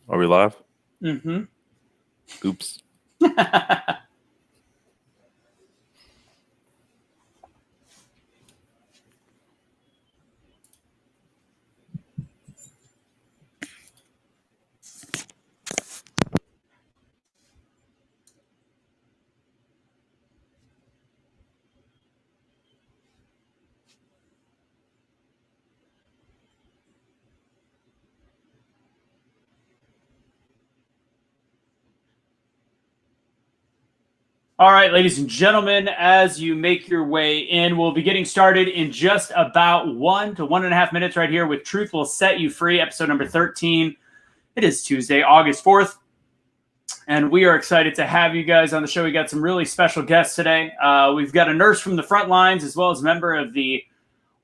Are we live? Mm-hmm. Oops. All right, ladies and gentlemen, as you make your way in, we'll be getting started in just about 1 to 1.5 minutes right here with Truth Will Set You Free, episode number 13. It is Tuesday, August 4th, and we are excited to have you guys on the show. We got some really special guests today. We've got a nurse from the front lines as well as a member of the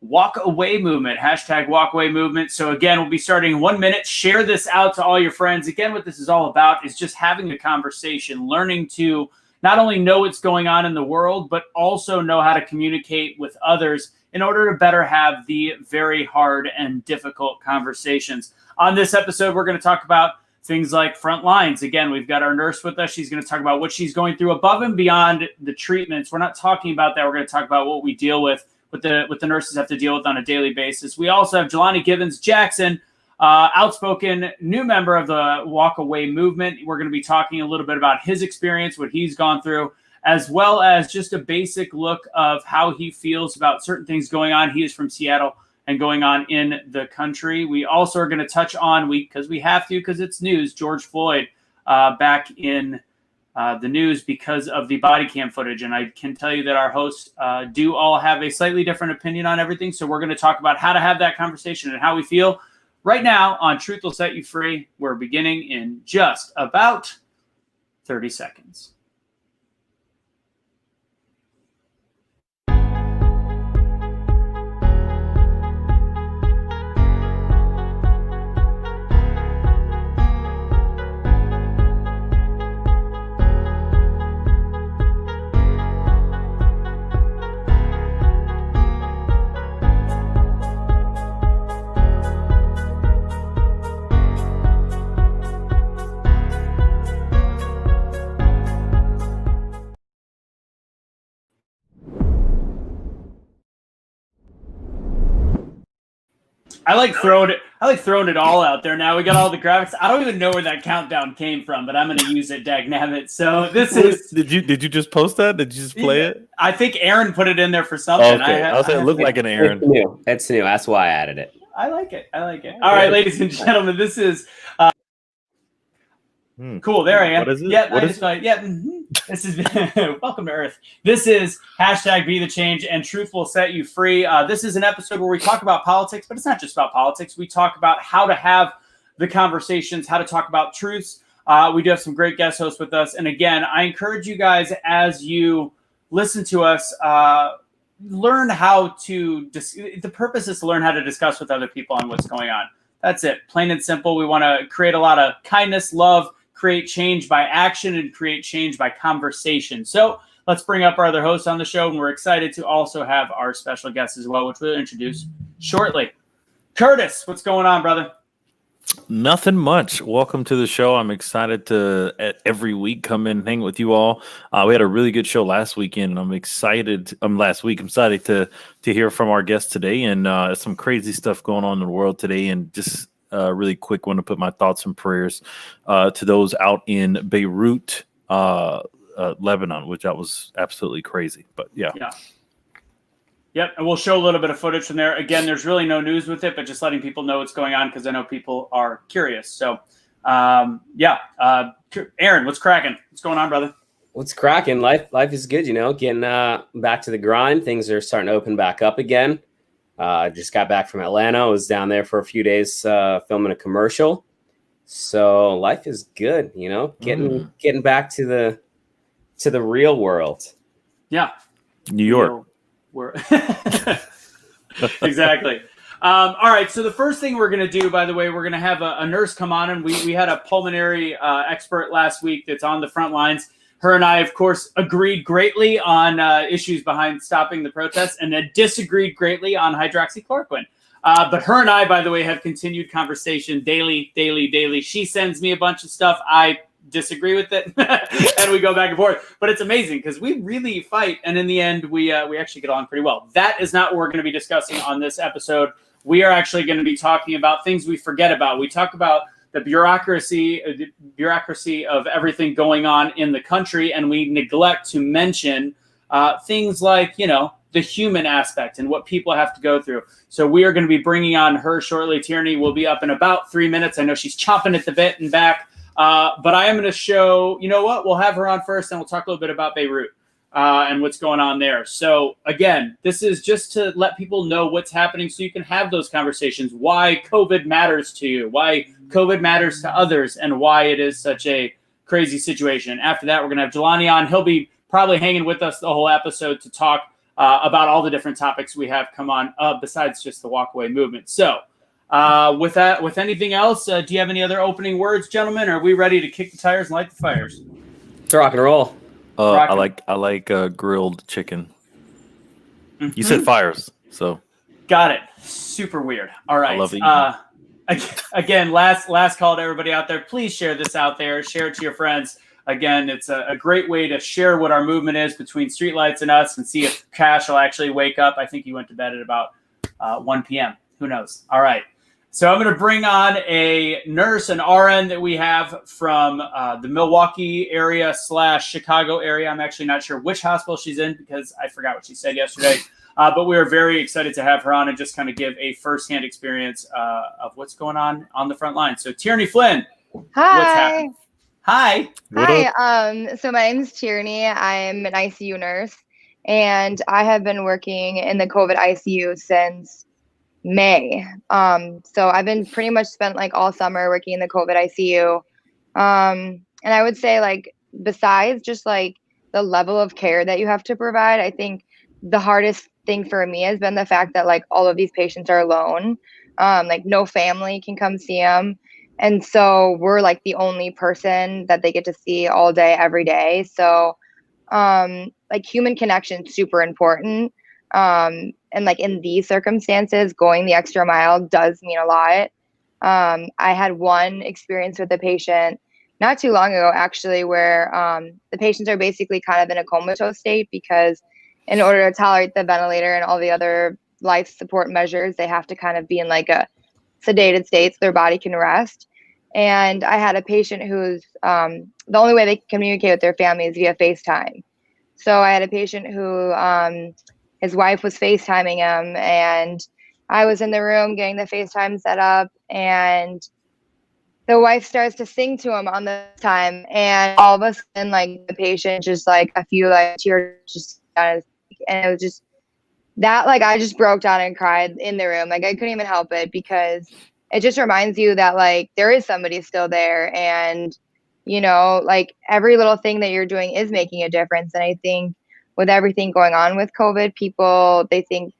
Walk Away movement, hashtag Walk Away movement. So again, we'll be starting in 1 minute. Share this out to all your friends. Again, what this is all about is just having a conversation, learning to not only know what's going on in the world, but also know how to communicate with others in order to better have the very hard and difficult conversations. On this episode, we're going to talk about things like front lines. Again, we've got our nurse with us. She's going to talk about what she's going through above and beyond the treatments. We're not talking about that. We're going to talk about what we deal with, what the nurses have to deal with on a daily basis. We also have Jelani Givens Jackson, outspoken new member of the Walk Away movement. We're going to be talking a little bit about his experience, what he's gone through, as well as just a basic look of how he feels about certain things going on. He is from Seattle and going on in the country. We also are going to touch on, because we have to, because it's news, George Floyd back in the news because of the body cam footage. And I can tell you that our hosts do all have a slightly different opinion on everything. So we're going to talk about how to have that conversation and how we feel right now on Truth Will Set You Free. We're beginning in just about 30 seconds. I like throwing it all out there now. We got all the graphics. I don't even know where that countdown came from, but I'm going to use it, dagnabbit. So this is. Did you just post that? Did you just play it? I think Aaron put it in there for something. Okay, I was saying it looked like an Aaron. It's new. That's why I added it. I like it. All right, ladies and gentlemen, this is cool. There I am. What is it? Yeah, This is welcome to Earth. This is hashtag BetheChange, and Truth Will Set You Free. This is an episode where we talk about politics, but it's not just about politics. We talk about how to have the conversations, how to talk about truths. We do have some great guest hosts with us. And again, I encourage you guys, as you listen to us, learn how to the purpose is to learn how to discuss with other people on what's going on. That's it. Plain and simple. We want to create a lot of kindness, love, create change by action, and create change by conversation. So let's bring up our other hosts on the show, and we're excited to also have our special guests as well, which we'll introduce shortly. Curtis, what's going on, brother? Nothing much. Welcome to the show. I'm excited to every week come in and hang with you all. We had a really good show last weekend. I'm excited. Last week. I'm excited to hear from our guests today, and some crazy stuff going on in the world today. And just really quick, want to put my thoughts and prayers to those out in Beirut, Lebanon, which that was absolutely crazy. But yeah. Yep, and we'll show a little bit of footage from there. Again, there's really no news with it, but just letting people know what's going on because I know people are curious. So, Aaron, what's cracking? What's going on, brother? What's cracking? Life is good, getting back to the grind. Things are starting to open back up again. Just got back from Atlanta. I was down there for a few days filming a commercial. So life is good, getting back to the real world. Yeah. New York. We're exactly. All right. So the first thing we're going to do, by the way, we're going to have a nurse come on, and we had a pulmonary expert last week that's on the front lines. Her and I, of course, agreed greatly on issues behind stopping the protests, and then disagreed greatly on hydroxychloroquine. But her and I, by the way, have continued conversation daily. She sends me a bunch of stuff. I disagree with it, and we go back and forth. But it's amazing because we really fight, and in the end, we actually get along pretty well. That is not what we're going to be discussing on this episode. We are actually going to be talking about things we forget about. We talk about the bureaucracy of everything going on in the country, and we neglect to mention things like, the human aspect and what people have to go through. So we are going to be bringing on her shortly. Tierney will be up in about 3 minutes. I know she's chomping at the bit and back, but I am going to show, we'll have her on first, and we'll talk a little bit about Birut and what's going on there. So again, this is just to let people know what's happening so you can have those conversations, why COVID matters to you, why COVID matters to others, and why it is such a crazy situation. After that, we're going to have Jelani on. He'll be probably hanging with us the whole episode to talk about all the different topics we have come on besides just the walkaway movement. So with anything else, do you have any other opening words, gentlemen? Or are we ready to kick the tires and light the fires? Let's rock and roll. I like grilled chicken. Mm-hmm. You said fires, so got it. Super weird. All right. I love it. Again, last call to everybody out there. Please share this out there. Share it to your friends. Again, it's a great way to share what our movement is between Streetlights and us, and see if Cash will actually wake up. I think he went to bed at about 1 p.m. Who knows? All right. So I'm going to bring on a nurse, an RN that we have from the Milwaukee area / Chicago area. I'm actually not sure which hospital she's in because I forgot what she said yesterday. But we are very excited to have her on and just kind of give a firsthand experience of what's going on the front line. So Tierney Flynn, hi. What's happening? Hi. Hi. So my name is Tierney. I'm an ICU nurse, and I have been working in the COVID ICU since May. So I've been pretty much spent like all summer working in the COVID ICU. And I would say, like, besides just like the level of care that you have to provide, I think the hardest thing for me has been the fact that like all of these patients are alone. Like no family can come see them. And so we're like the only person that they get to see all day, every day. So like human connection is super important. And like in these circumstances, going the extra mile does mean a lot. I had one experience with a patient not too long ago, actually, where the patients are basically kind of in a comatose state because in order to tolerate the ventilator and all the other life support measures, they have to kind of be in like a sedated state so their body can rest. And I had a patient who's the only way they can communicate with their family is via FaceTime. So I had a patient who his wife was FaceTiming him, and I was in the room getting the FaceTime set up, and the wife starts to sing to him on the time, and all of a sudden, like, the patient just like a few like tears just down his cheek, and it was just that, like, I just broke down and cried in the room. Like, I couldn't even help it because it just reminds you that like there is somebody still there, and like every little thing that you're doing is making a difference. And I think with everything going on with COVID, people, they think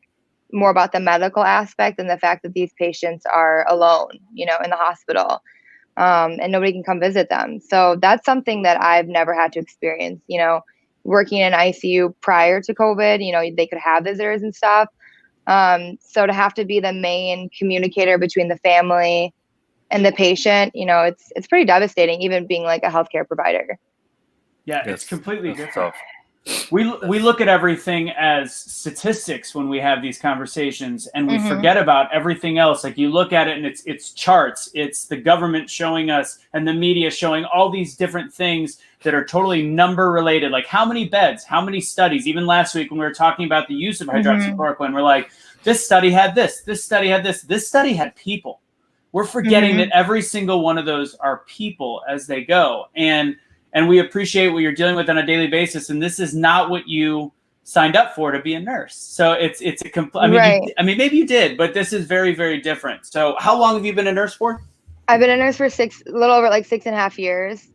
more about the medical aspect and the fact that these patients are alone, in the hospital, and nobody can come visit them. So that's something that I've never had to experience, working in ICU prior to COVID, they could have visitors and stuff. So to have to be the main communicator between the family and the patient, it's pretty devastating, even being like a healthcare provider. Yeah, it's completely different. We look at everything as statistics when we have these conversations, and we forget about everything else. Like, you look at it and it's charts, it's the government showing us and the media showing all these different things that are totally number related. Like how many beds, how many studies. Even last week when we were talking about the use of hydroxychloroquine, we're like, this study had this study had this study had people. We're forgetting that every single one of those are people as they go. And we appreciate what you're dealing with on a daily basis. And this is not what you signed up for, to be a nurse. So it's a complete, I mean, maybe you did, but this is very, very different. So how long have you been a nurse for? I've been a nurse for a little over like 6.5 years.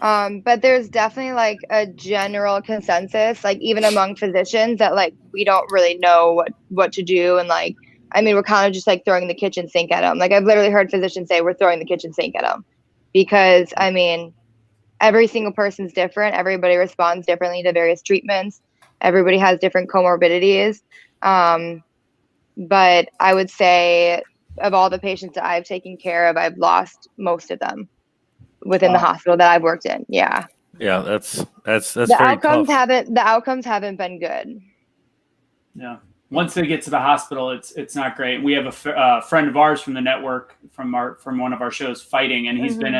But there's definitely like a general consensus, like even among physicians, that like we don't really know what to do. And like, I mean, we're kind of just like throwing the kitchen sink at them. Like, I've literally heard physicians say we're throwing the kitchen sink at them because, I mean, every single person's different. Everybody responds differently to various treatments. Everybody has different comorbidities. But I would say of all the patients that I've taken care of, I've lost most of them within the hospital that I've worked in. Yeah. Yeah, that's The very outcomes tough. haven't been good. Yeah. Once they get to the hospital, it's not great. We have a friend of ours from the network from one of our shows, Fighting, and he's been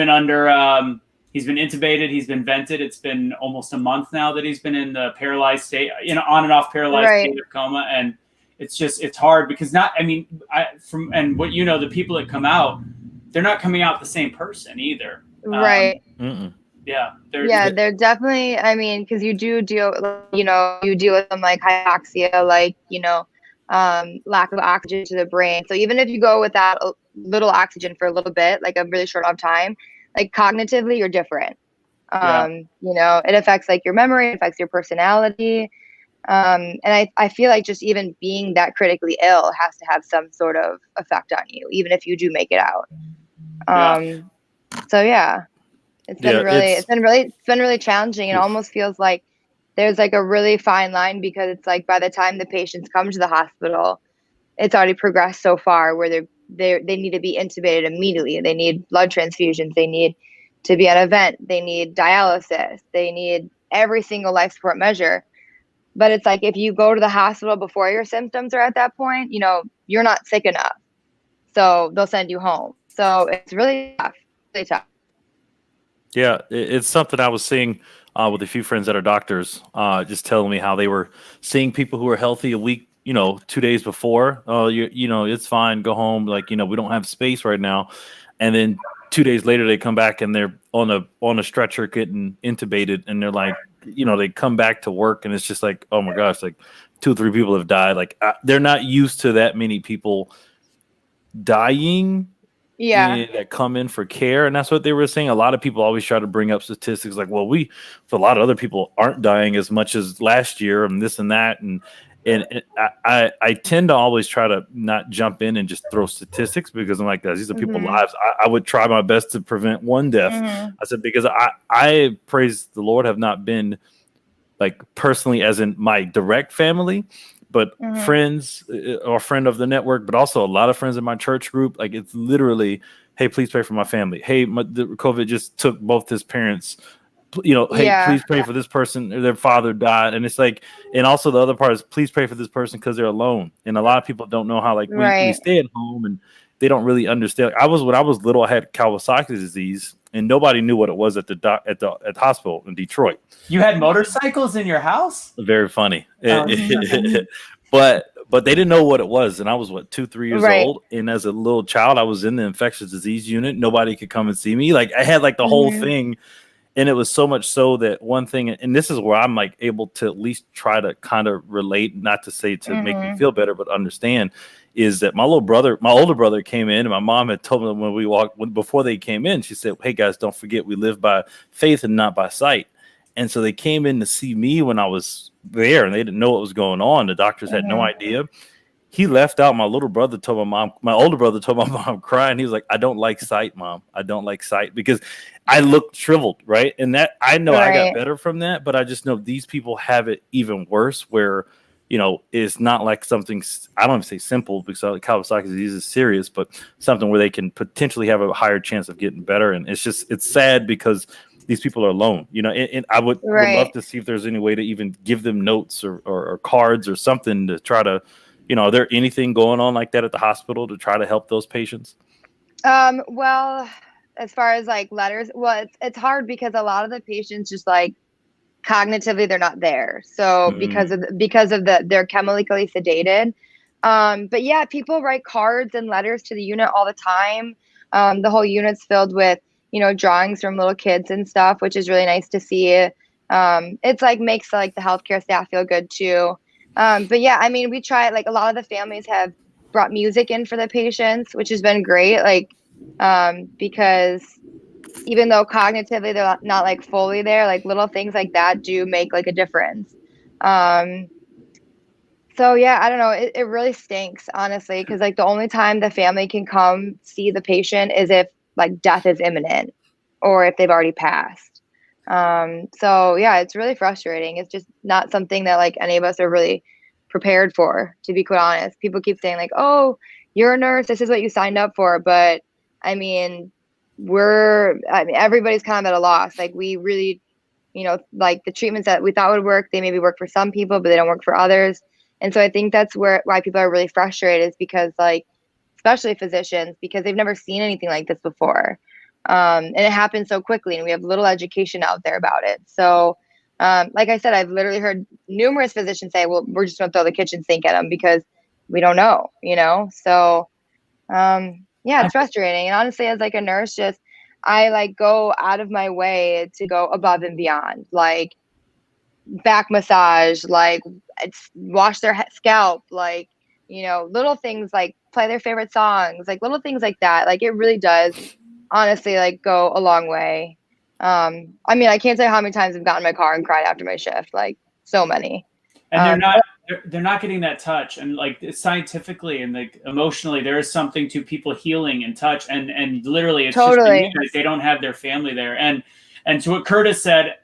under he's been intubated, he's been vented. It's been almost a month now that he's been in the paralyzed state, on and off paralyzed state of coma, and it's hard because and what the people that come out, they're not coming out the same person either. Right. Yeah. They're definitely, because you deal with them like hypoxia, like, lack of oxygen to the brain. So even if you go without a little oxygen for a little bit, like a really short amount of time, like cognitively, you're different. It affects like your memory, it affects your personality. And I feel like just even being that critically ill has to have some sort of effect on you, even if you do make it out. So yeah. It's been really challenging. It almost feels like there's like a really fine line, because it's like by the time the patients come to the hospital, it's already progressed so far where they need to be intubated immediately. They need blood transfusions. They need to be on a vent. They need dialysis. They need every single life support measure. But it's like if you go to the hospital before your symptoms are at that point, you're not sick enough. So they'll send you home. So it's really tough. Really tough. Yeah, it's something I was seeing with a few friends that are doctors, just telling me how they were seeing people who are healthy a week, 2 days before. Oh, it's fine, go home. Like, we don't have space right now. And then 2 days later, they come back and they're on a stretcher getting intubated, and they're like, they come back to work, and it's just like, oh my gosh, like 2 or 3 people have died. Like they're not used to that many people dying. That come in for care. And that's what they were saying. A lot of people always try to bring up statistics like, well, a lot of other people aren't dying as much as last year and this and that. And I tend to always try to not jump in and just throw statistics, because I'm like, these are people's lives. I would try my best to prevent one death. I said, because I praise the Lord, have not been like personally as in my direct family, but friends or friend of the network, but also a lot of friends in my church group. Like it's literally, hey, please pray for my family. Hey, the COVID just took both his parents. Hey, please pray for this person. Their father died. And it's like, and also the other part is, please pray for this person because they're alone. And a lot of people don't know how, like, we stay at home and they don't really understand. When I was little, I had Kawasaki's disease, and nobody knew what it was at the hospital in Detroit. You had motorcycles in your house? Very funny. But they didn't know what it was. And I was 2-3 years old. And as a little child, I was in the infectious disease unit. Nobody could come and see me. Like I had like the whole thing. And it was so much so that one thing, and this is where I'm like able to at least try to kind of relate, not to say to make me feel better, but understand, is that my older brother came in, and my mom had told me before they came in, she said, hey guys, don't forget, we live by faith and not by sight. And so they came in to see me when I was there, and they didn't know what was going on. The doctors had no idea. He left out. My older brother told my mom crying. He was like, I don't like sight, Mom. I don't like sight, because I looked shriveled, right? And that I know I got better from that, but I just know these people have it even worse, where, it's not like something, I don't even say simple, because Kawasaki's disease is serious, but something where they can potentially have a higher chance of getting better. And it's sad because these people are alone, and I would love to see if there's any way to even give them notes or cards or something to try to, are there anything going on like that at the hospital to try to help those patients? Well, as far as like letters, it's hard because a lot of the patients just like cognitively they're not there. So because of they're chemically sedated. But yeah, people write cards and letters to the unit all the time. The whole unit's filled with, drawings from little kids and stuff, which is really nice to see. It's like makes like the healthcare staff feel good too. But yeah, we try, like a lot of the families have brought music in for the patients, which has been great. Like, because even though cognitively they're not like fully there, like little things like that do make like a difference. So yeah, I don't know. It really stinks, honestly, because like the only time the family can come see the patient is if like death is imminent or if they've already passed. So yeah, it's really frustrating. It's just not something that like any of us are really prepared for, to be quite honest. People keep saying like, oh, you're a nurse, this is what you signed up for. But I mean, everybody's kind of at a loss. Like we really, like the treatments that we thought would work, they maybe work for some people, but they don't work for others. And so I think that's why people are really frustrated, is because like, especially physicians, because they've never seen anything like this before. And it happens so quickly, and we have little education out there about it. So like I said, I've literally heard numerous physicians say, well, we're just going to throw the kitchen sink at them because we don't know, So yeah, it's frustrating. And honestly, as like a nurse, I like go out of my way to go above and beyond, like back massage, like wash their scalp, like, little things like play their favorite songs, like little things like that. Like it really does honestly like go a long way. I mean, I can't tell you how many times I've gotten in my car and cried after my shift, like so many. And they're not getting that touch, and like scientifically and like emotionally, there is something to people healing and touch, and literally it's totally just they don't have their family there. And to what Curtis said,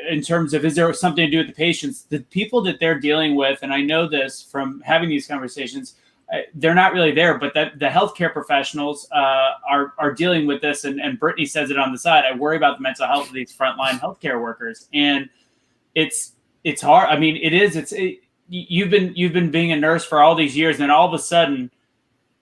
in terms of, is there something to do with the patients, the people that they're dealing with, and I know this from having these conversations, they're not really there, but that the healthcare professionals are dealing with this. And Brittany says it on the side. I worry about the mental health of these frontline healthcare workers, and it's hard. I mean, you've been being a nurse for all these years, and then all of a sudden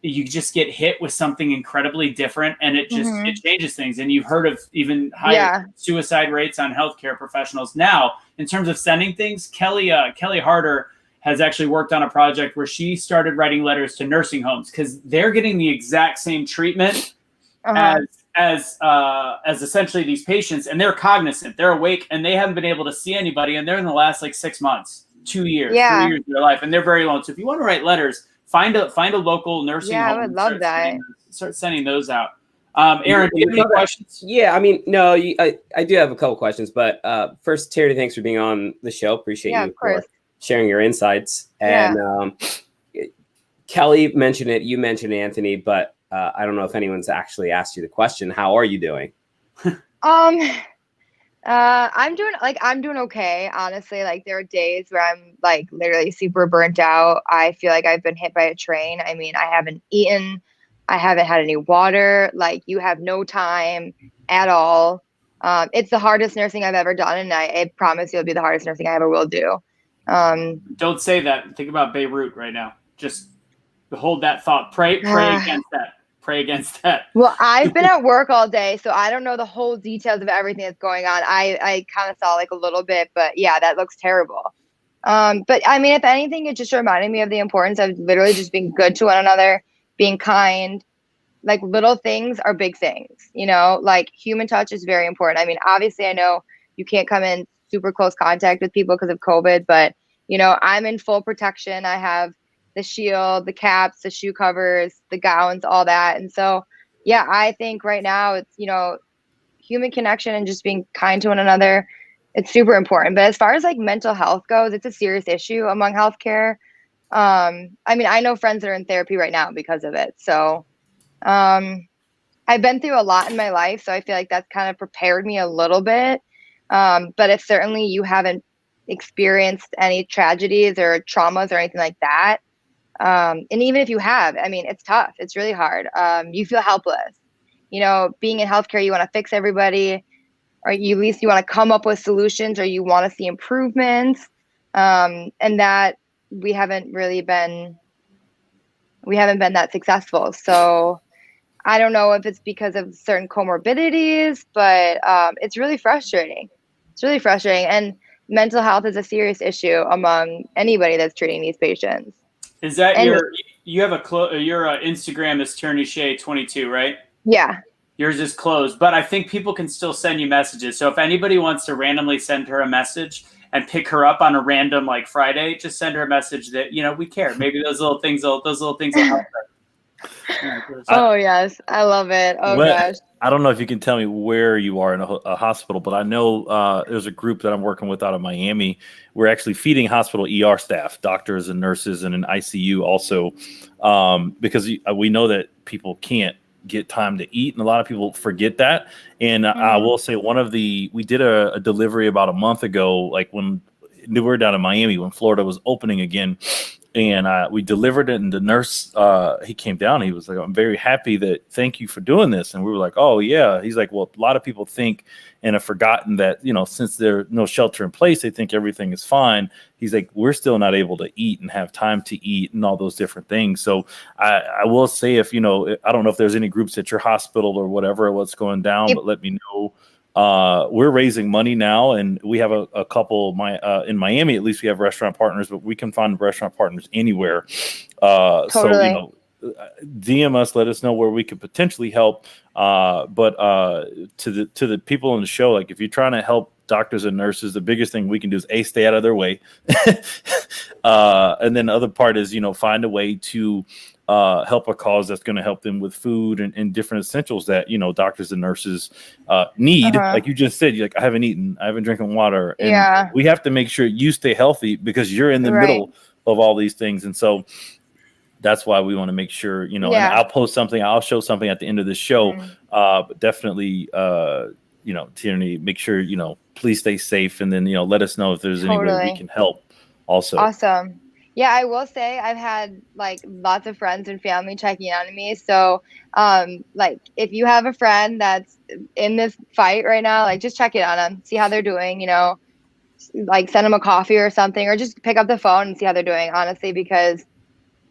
you just get hit with something incredibly different, and it just it changes things. And you've heard of even higher suicide rates on healthcare professionals. Now, in terms of sending things, Kelly Harder has actually worked on a project where she started writing letters to nursing homes, because they're getting the exact same treatment as essentially these patients, and they're cognizant, they're awake, and they haven't been able to see anybody, and they're in the last like 6 months, 2 years, 3 years of their life, and they're very alone. So if you want to write letters, find a local nursing home. I would love that. Start sending those out. Aaron, do you have any questions? Yeah, I mean, no, I do have a couple questions, but first, Tierney, thanks for being on the show. Appreciate you for sharing your insights. And Kelly mentioned it, you mentioned Anthony, but I don't know if anyone's actually asked you the question. How are you doing? I'm doing okay, honestly. Like there are days where I'm like literally super burnt out. I feel like I've been hit by a train. I mean, I haven't eaten, I haven't had any water. Like you have no time at all. It's the hardest nursing I've ever done, and I promise you it'll be the hardest nursing I ever will do. Don't say that. Think about Birut right now. Just hold that thought. Pray against that. Pray against that. Well, I've been at work all day, so I don't know the whole details of everything that's going on. I kind of saw like a little bit, but yeah, that looks terrible. But I mean, if anything, it just reminded me of the importance of literally just being good to one another, being kind. Like little things are big things, like human touch is very important. I mean, obviously I know you can't come in super close contact with people because of COVID, but I'm in full protection. I have the shield, the caps, the shoe covers, the gowns, all that. And so, yeah, I think right now it's, human connection and just being kind to one another. It's super important. But as far as like mental health goes, it's a serious issue among healthcare. I mean, I know friends that are in therapy right now because of it. So I've been through a lot in my life. So I feel like that's kind of prepared me a little bit. But if certainly you haven't experienced any tragedies or traumas or anything like that, and even if you have, I mean, it's tough. It's really hard. You feel helpless. Being in healthcare, you want to fix everybody, or at least you want to come up with solutions, or you want to see improvements. And that we haven't been that successful. So I don't know if it's because of certain comorbidities, but it's really frustrating. It's really frustrating. And mental health is a serious issue among anybody that's treating these patients. Is that your Instagram is Tierney Shea 22, right? Yeah. Yours is closed, but I think people can still send you messages. So if anybody wants to randomly send her a message and pick her up on a random like Friday, just send her a message that, we care. Maybe those little things will help her. Oh yes, I love it. Oh gosh. I don't know if you can tell me where you are in a hospital, but I know there's a group that I'm working with out of Miami. We're actually feeding hospital ER staff, doctors and nurses, and an ICU also, because we know that people can't get time to eat, and a lot of people forget that. And I will say we did a delivery about a month ago, like when we were down in Miami when Florida was opening again, and we delivered it, and the nurse, he came down, he was like, I'm very happy thank you for doing this. And we were like, oh yeah. He's like, well, a lot of people think and have forgotten that, since there's no shelter in place, they think everything is fine. He's like, we're still not able to eat and have time to eat and all those different things. So I will say, if, I don't know if there's any groups at your hospital or whatever, what's going down, but let me know. We're raising money now, and we have a couple in Miami, at least we have restaurant partners, but we can find restaurant partners anywhere. Totally. So, DM us, let us know where we could potentially help. But to the people on the show, like if you're trying to help doctors and nurses, the biggest thing we can do is stay out of their way. And then the other part is, find a way to help a cause that's going to help them with food and different essentials that, doctors and nurses need. Like you just said, you're like, I haven't eaten, I haven't drinking water. And we have to make sure you stay healthy because you're in the middle of all these things. And so that's why we want to make sure, and I'll post something, I'll show something at the end of the show. But definitely, Tierney, make sure, please stay safe. And then, let us know if there's any way we can help also. Awesome. Yeah, I will say I've had like lots of friends and family checking on me. So like if you have a friend that's in this fight right now, like just check in on them, see how they're doing, like send them a coffee or something, or just pick up the phone and see how they're doing, honestly, because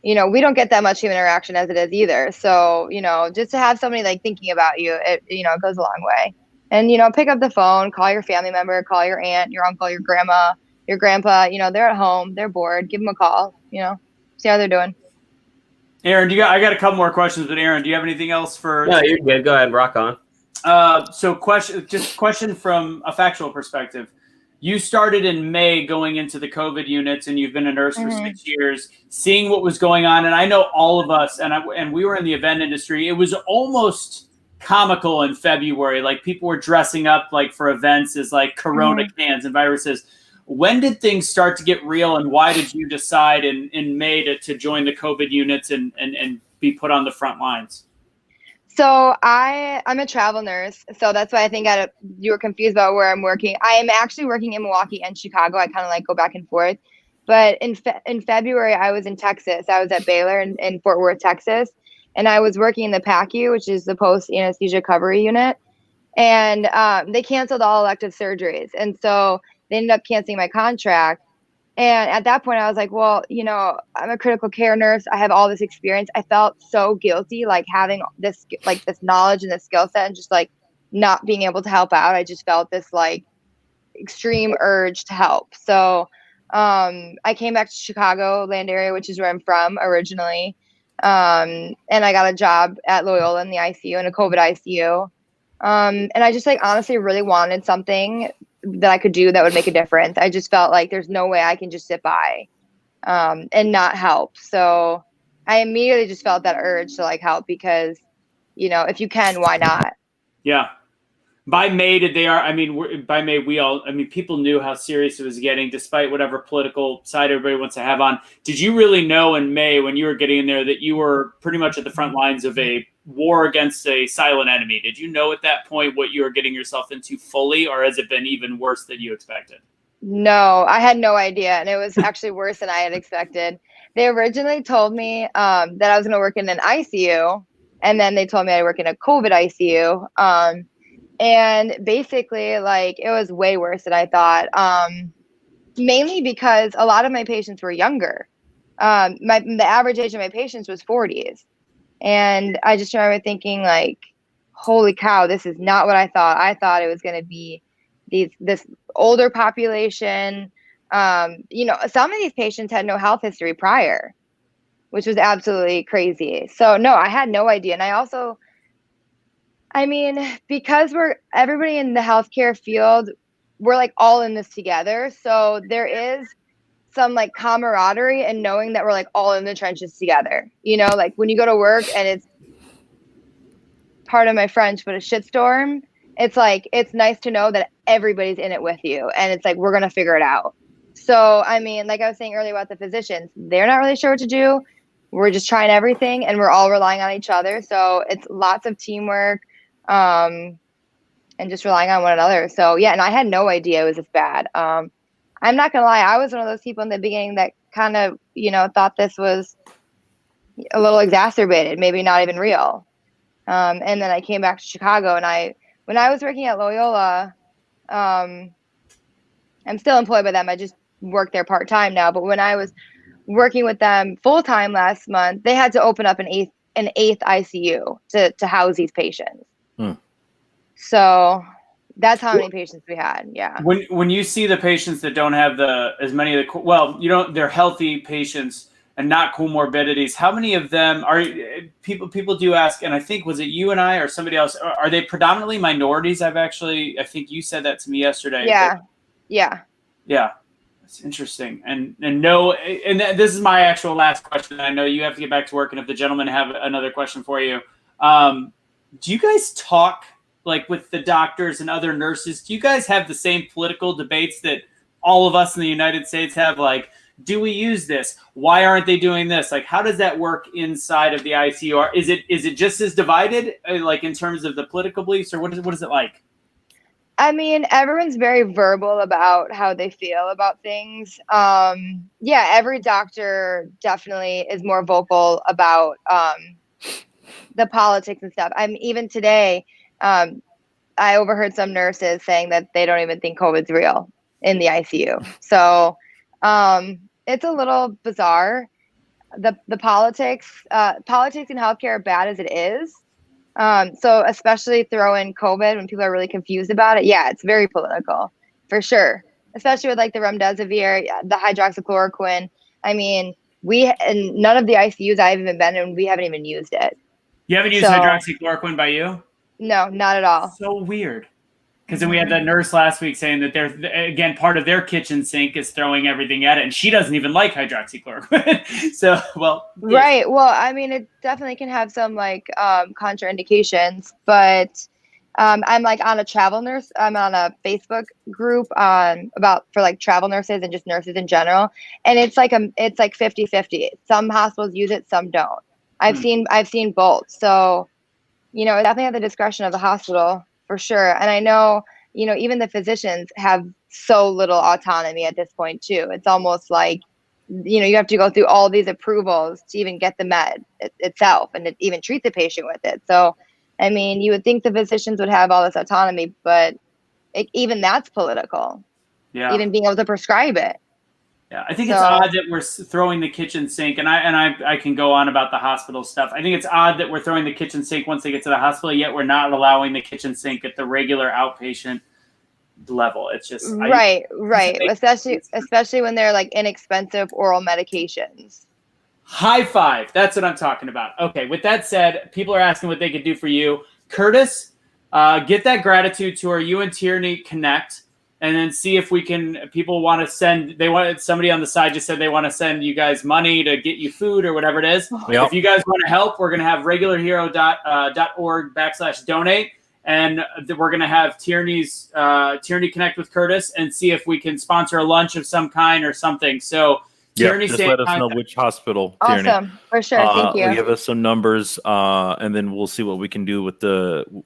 we don't get that much human interaction as it is either. So, just to have somebody like thinking about you, it goes a long way. And, pick up the phone, call your family member, call your aunt, your uncle, your grandma, your grandpa, they're at home, they're bored, give them a call, see how they're doing. Aaron, I got a couple more questions, but Aaron, do you have anything else for? No, you're good. Go ahead, rock on. So question from a factual perspective. You started in May going into the COVID units, and you've been a nurse for 6 years, seeing what was going on. And I know all of us, and we were in the event industry. It was almost comical in February. Like people were dressing up like for events as like Corona cans and viruses. When did things start to get real, and why did you decide in May to join the COVID units and be put on the front lines? So I'm a travel nurse, so that's why I think you were confused about where I'm working. I am actually working in Milwaukee and Chicago. I kind of like go back and forth. But in February, I was in Texas. I was at Baylor in Fort Worth, Texas, and I was working in the PACU, which is the post anesthesia recovery unit. And they canceled all elective surgeries, and so they ended up canceling my contract. And at that point, I was like, well, I'm a critical care nurse. I have all this experience. I felt so guilty, like having this knowledge and this skill set and just like not being able to help out. I just felt this like extreme urge to help. So I came back to Chicago land area, which is where I'm from originally. And I got a job at Loyola in the ICU, in a COVID ICU. And I just like honestly really wanted something that I could do that would make a difference. I just felt like there's no way I can just sit by and not help. So I immediately just felt that urge to like help because, if you can, why not? Yeah. By May, people knew how serious it was getting, despite whatever political side everybody wants to have on. Did you really know in May when you were getting in there that you were pretty much at the front lines of a war against a silent enemy? Did you know at that point what you were getting yourself into fully, or has it been even worse than you expected? No, I had no idea. And it was actually worse than I had expected. They originally told me that I was going to work in an ICU, and then they told me I'd work in a COVID ICU. And basically, like, it was way worse than I thought, mainly because a lot of my patients were younger. The average age of my patients was 40s. And I just remember thinking, like, holy cow, this is not what I thought. I thought it was going to be this older population. Some of these patients had no health history prior, which was absolutely crazy. So, no, I had no idea. And because everybody in the healthcare field, we're like all in this together. So there is some like camaraderie and knowing that we're like all in the trenches together. Like when you go to work and it's, pardon my French, but a shitstorm, it's like, it's nice to know that everybody's in it with you. And it's like, we're going to figure it out. So, like I was saying earlier about the physicians, they're not really sure what to do. We're just trying everything and we're all relying on each other. So it's lots of teamwork. And just relying on one another. So yeah, and I had no idea it was this bad. I'm not gonna lie, I was one of those people in the beginning that kind of, thought this was a little exacerbated, maybe not even real. And then I came back to Chicago, and when I was working at Loyola, I'm still employed by them. I just work there part-time now. But when I was working with them full-time last month, they had to open up an eighth ICU to house these patients. So that's how many patients we had. Yeah. When you see the patients that don't have they're healthy patients and not comorbidities, how many of them are people do ask, and I think, was it you and I or somebody else, are they predominantly minorities? I think you said that to me yesterday. Yeah. It's interesting. And this is my actual last question. I know you have to get back to work, and if the gentlemen have another question for you, do you guys talk like with the doctors and other nurses? Do you guys have the same political debates that all of us in the United States have? Like, do we use this? Why aren't they doing this? Like, how does that work inside of the ICU? Or is it just as divided, like in terms of the political beliefs, or what is it like? I mean, everyone's very verbal about how they feel about things. Every doctor definitely is more vocal about the politics and stuff. Even today, I overheard some nurses saying that they don't even think COVID's real in the ICU. So it's a little bizarre. The politics in healthcare are bad as it is. So especially throw in COVID when people are really confused about it. Yeah, it's very political for sure. Especially with like the remdesivir, the hydroxychloroquine. I mean, in none of the ICUs I've even been in, we haven't even used it. You haven't used hydroxychloroquine by you? No, not at all. So weird. Because then we had that nurse last week saying that again, part of their kitchen sink is throwing everything at it, and she doesn't even like hydroxychloroquine. So, well, yeah. Right. Well, I mean, it definitely can have some like contraindications, but I'm like on a travel nurse. I'm on a Facebook group for like travel nurses and just nurses in general, and it's like 50-50. Some hospitals use it, some don't. I've seen both. So, it definitely at the discretion of the hospital. For sure. And I know, even the physicians have so little autonomy at this point too. It's almost like, you have to go through all these approvals to even get the med itself and to even treat the patient with it. So, I mean, you would think the physicians would have all this autonomy, but even that's political. Yeah. Even being able to prescribe it. Yeah, I think it's odd that we're throwing the kitchen sink, and I can go on about the hospital stuff. I think it's odd that we're throwing the kitchen sink once they get to the hospital, yet we're not allowing the kitchen sink at the regular outpatient level. It's just right. Especially when they're like inexpensive oral medications. High five. That's what I'm talking about. Okay, with that said, people are asking what they could do for you. Curtis, get that gratitude tour. You and Tierney connect. And then see if we can. People want to send. Somebody on the side just said they want to send you guys money to get you food or whatever it is. Yep. If you guys want to help, we're going to have regularhero.org/donate, and we're going to have Tierney connect with Curtis and see if we can sponsor a lunch of some kind or something. So Tierney, just let us know which hospital. Awesome, Tierney. For sure. Thank you. Give us some numbers, and then we'll see what we can do with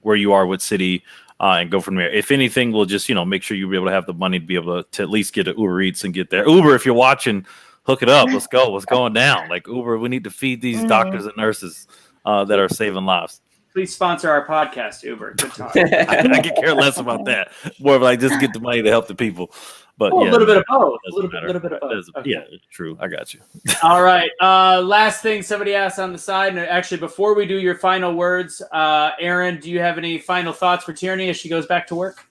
where you are with City. And go from there. If anything, we'll just, make sure you'll be able to have the money to be able to at least get an Uber Eats and get there. Uber, if you're watching, hook it up. Let's go. What's going down? Like Uber, we need to feed these doctors and nurses that are saving lives. Please sponsor our podcast, Uber. Good talk. I could care less about that. More of like just get the money to help the people. But a little bit of both. A little bit of both. Okay. Yeah, true. I got you. All right. Last thing somebody asked on the side, and actually before we do your final words, Aaron, do you have any final thoughts for Tierney as she goes back to work?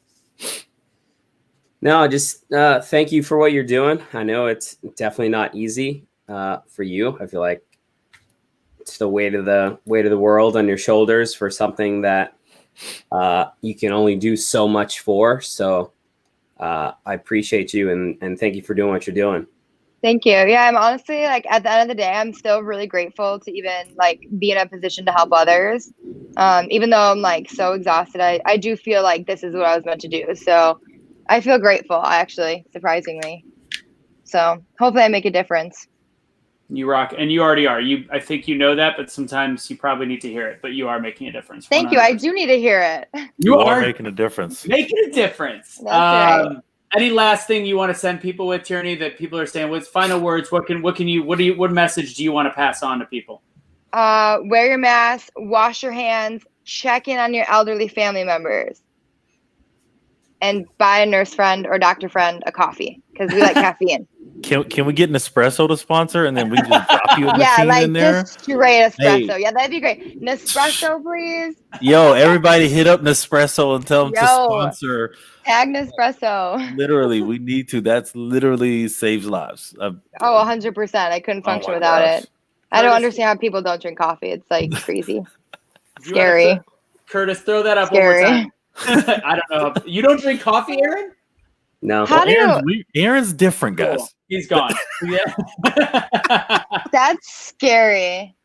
No, just thank you for what you're doing. I know it's definitely not easy for you. I feel like it's the weight of the world on your shoulders for something that you can only do so much for. So I appreciate you and thank you for doing what you're doing. Thank you. Yeah, I'm honestly like at the end of the day, I'm still really grateful to even like be in a position to help others. Even though I'm like so exhausted, I do feel like this is what I was meant to do. So I feel grateful, actually, surprisingly. So hopefully I make a difference. You rock, and you already are. I think you know that, but sometimes you probably need to hear it. But you are making a difference. Thank you. I do need to hear it. You are making a difference. Making a difference. That's right. Any last thing you want to send people with, Tierney, that people are saying? What's final words? What message do you want to pass on to people? Wear your mask, wash your hands, check in on your elderly family members, and buy a nurse friend or doctor friend a coffee because we like caffeine. Can we get Nespresso to sponsor, and then we just drop you a Yeah, machine like in there? just straight espresso. Hey. Yeah, that'd be great. Nespresso, please. Yo, everybody hit up Nespresso and tell them to Yo. sponsor. Tag Nespresso. Literally, we need to. That's literally saves lives. Oh, 100%. I couldn't function my without gosh. it. I don't understand how people don't drink coffee. It's like crazy. Do you wanna Scary. Curtis, throw that up Scary. one more time. I don't know. You don't drink coffee, Aaron? No. How do you? Aaron's different, guys. Cool. He's gone. Yeah. That's scary.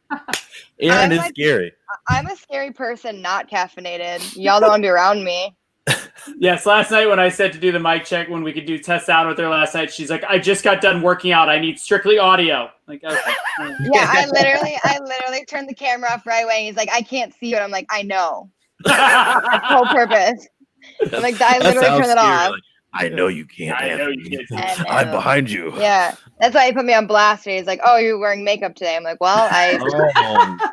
Aaron I'm is like- scary. I'm a scary person, not caffeinated. Y'all don't want to be around me. Yes, last night when I said to do the mic check when we could do test out with her last night, she's like, I just got done working out. I need strictly audio. Like, okay. Yeah, I literally turned the camera off right away. And he's like, I can't see you. And I'm like, I know. That's whole purpose. I'm like, I literally turned it off. Like, I know you can't. I know you Anthony. can't. I'm behind you. Yeah, that's why he put me on blast. He's like, "Oh, you're wearing makeup today." I'm like, "Well,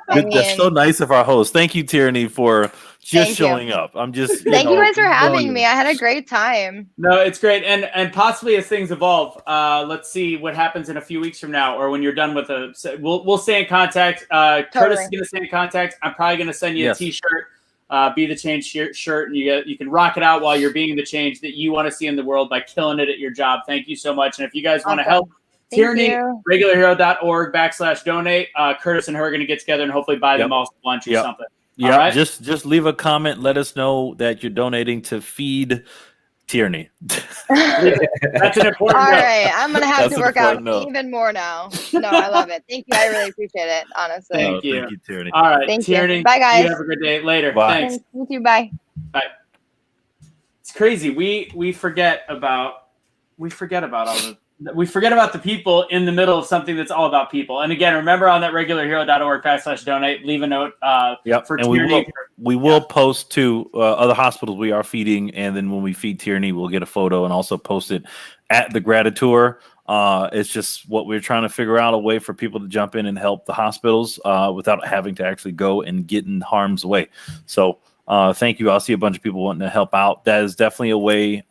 That's so nice of our host. Thank you, Tierney, for just Thank you. showing up. I'm just Thank you guys for having me. I had a great time. No, it's great. And possibly as things evolve, let's see what happens in a few weeks from now or when you're done with we'll stay in contact. Curtis is going to stay in contact. I'm probably going to send you a t-shirt. Be the change shirt, and you can rock it out while you're being the change that you want to see in the world by killing it at your job. Thank you so much. And if you guys want to help, Tierney, regularhero.org/donate. Curtis and her are going to get together and hopefully buy them all lunch or something. Yeah, right? just leave a comment. Let us know that you're donating to feed Tierney. That's an important All note. right, I'm gonna have to work out note. even more now. No, I love it. Thank you. I really appreciate it. Honestly. Thank you. Thank you, Tierney. All right, Thank Tierney. you. Bye, guys. You have a good day. Later. Bye. Thanks. You too. Bye. Bye. It's crazy. We forget about the people in the middle of something that's all about people. And again, remember on that regularhero.org/donate, leave a note for and Tierney. we will post to other hospitals we are feeding, and then when we feed Tierney, we'll get a photo and also post it at the Gratitour. It's just what we're trying to figure out, a way for people to jump in and help the hospitals without having to actually go and get in harm's way. So thank you. I'll see a bunch of people wanting to help out. That is definitely a way.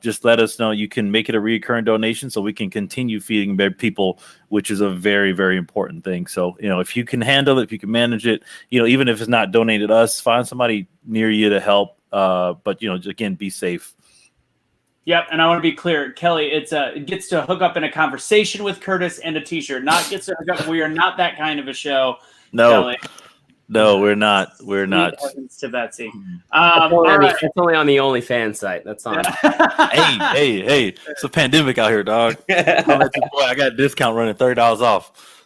Just let us know. You can make it a recurring donation so we can continue feeding people, which is a very, very important thing. So, if you can handle it, if you can manage it, even if it's not donated to us, find somebody near you to help. But again, be safe. Yep, and I want to be clear, Kelly. It gets to hook up in a conversation with Curtis and a T-shirt. Not gets to hook up. We are not that kind of a show. No. Kelly. No, we're not. We're not. To Betsy. It's only on the OnlyFans site. That's on. Hey! It's a pandemic out here, dog. I got a discount running, $30 off.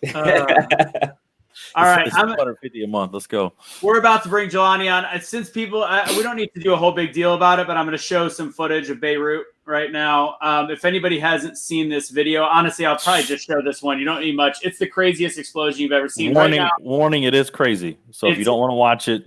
All right, it's $150 a month. Let's go. We're about to bring Jelani on. Since people, we don't need to do a whole big deal about it, but I'm going to show some footage of Birut right now. If anybody hasn't seen this video, honestly, I'll probably just show this one. You don't need much. It's the craziest explosion you've ever seen. Warning! It is crazy. So if you don't want to watch it,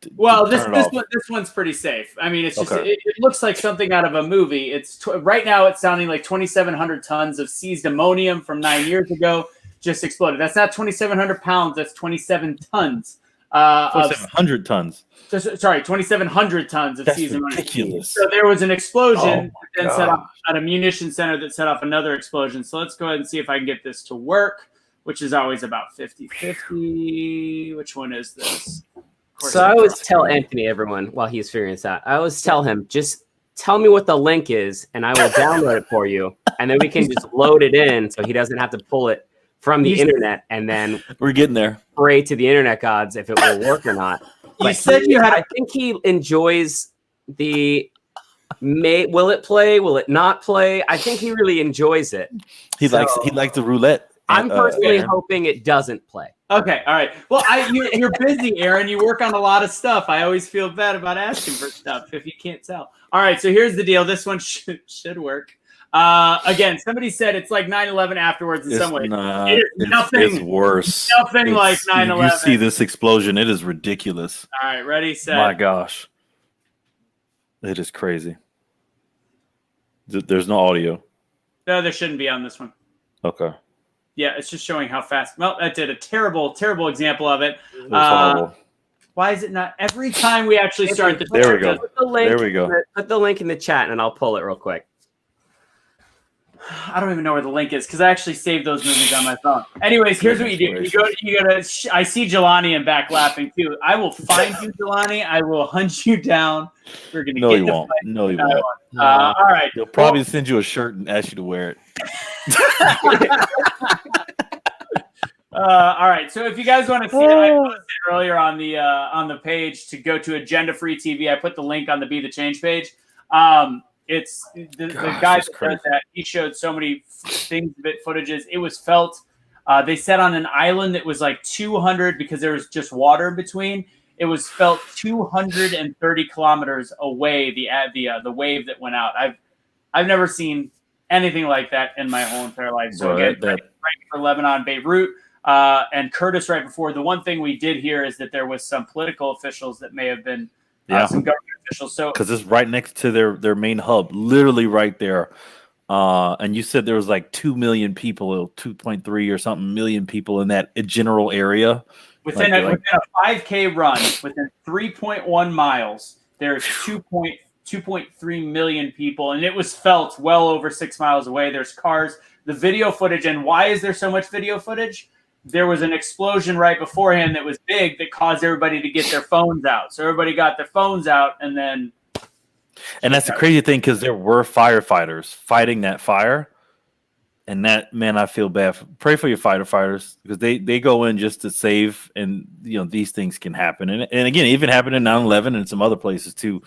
this one's pretty safe. I mean, it's just it looks like something out of a movie. It's right now it's sounding like 2,700 tons of seized ammonium from 9 years ago just exploded. That's not 2,700 pounds. That's 27 tons. 2,700 tons. Sorry, 2,700 tons of seized ammonium. Ridiculous. So there was an explosion then set off at a munition center that set off another explosion. So let's go ahead and see if I can get this to work, which is always about 50-50. Which one is this? So I always tell Anthony, everyone, while he's figuring this out, I always tell him, just tell me what the link is and I will download it for you. And then we can just load it in so he doesn't have to pull it from the internet and then we're getting there. Pray to the internet gods if it will work or not. You said I think he enjoys the will it play? Will it not play? I think he really enjoys it. He likes the roulette. I'm personally hoping it doesn't play. Okay, all right. Well, you're busy, Aaron. You work on a lot of stuff. I always feel bad about asking for stuff if you can't tell. All right, so here's the deal. This one should work. Again, somebody said it's like 9/11 afterwards in some way. It's worse. Nothing like 9/11. You see this explosion. It is ridiculous. All right, ready, set. My gosh. It is crazy. There's no audio. No, there shouldn't be on this one. Okay. Yeah, it's just showing how fast. Well, that did a terrible example of it. It was horrible. Why is it not every time we actually start the? There we go. Put the link There we go. Put the link in the chat, and I'll pull it real quick. I don't even know where the link is because I actually saved those movies on my phone. Anyways, here's what you do. You go to. I see Jelani and back laughing too. I will find you, Jelani. I will hunt you down. We're gonna. No, get you the won't. fight. No, you won't. All right. They'll probably send you a shirt and ask you to wear it. All right. So if you guys want to see it, I posted earlier on the page to go to Agenda Free TV. I put the link on the Be the Change page. It's the guy that does that. He showed so many things, footages. It was felt. They said on an island that was like 200 because there was just water in between. It was felt 230 kilometers away. The wave that went out. I've never seen anything like that in my whole entire life. So again, right for Lebanon, Beirut, and Curtis right before. The one thing we did hear is that there was some political officials that may have been some government officials. So because it's right next to their main hub, literally right there. And you said there was like 2 million people, 2.3 or something million people in that general area. Within a 5K run, within 3.1 miles, there's 2.3 million people, and it was felt well over 6 miles away. There's cars, the video footage, and why is there so much video footage? There was an explosion right beforehand that was big that caused everybody to get their phones out. So everybody got their phones out, and then. And that's the crazy thing because there were firefighters fighting that fire. And that, man, I feel bad. Pray for your firefighters because they go in just to save, and these things can happen. And again, even happened in 9/11 and some other places too,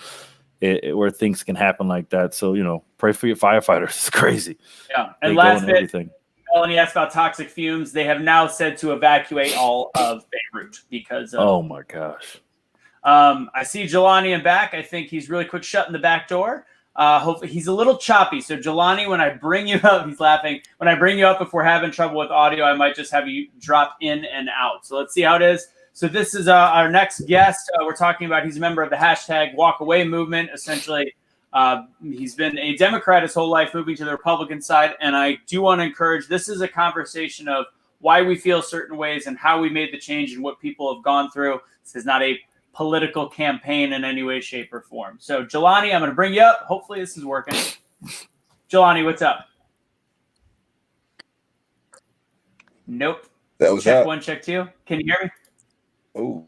where things can happen like that. So pray for your firefighters. It's crazy. Yeah, and last bit, Melanie asked about toxic fumes. They have now said to evacuate all of Beirut because. Oh my gosh. I see Jelani in back. I think he's really quick shutting the back door. Hopefully he's a little choppy. So Jelani, when I bring you up, he's laughing. When I bring you up, if we're having trouble with audio, I might just have you drop in and out. So let's see how it is. So this is our next guest. We're talking about, he's a member of the hashtag Walk Away movement. Essentially, he's been a Democrat his whole life, moving to the Republican side. And I do want to encourage, this is a conversation of why we feel certain ways and how we made the change and what people have gone through. This is not a political campaign in any way, shape, or form. So, Jelani, I'm going to bring you up. Hopefully this is working. Jelani, what's up? Nope. That was check 1, check 2. Can you hear me? Oh.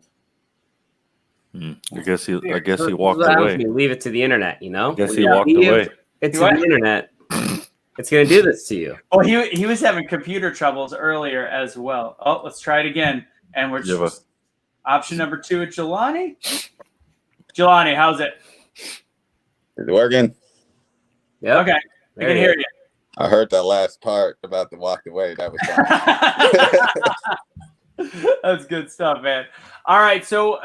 I guess he walked away. Leave it to the internet, I guess he walked away. It's the internet. It's going to do this to you. Well, he was having computer troubles earlier as well. Oh, let's try it again. And we're just option number 2 at Jelani. Jelani, how's it? Is it working? Yeah. Okay. I can hear you. I heard that last part about the walk away. That was fun. That's good stuff, man. All right, so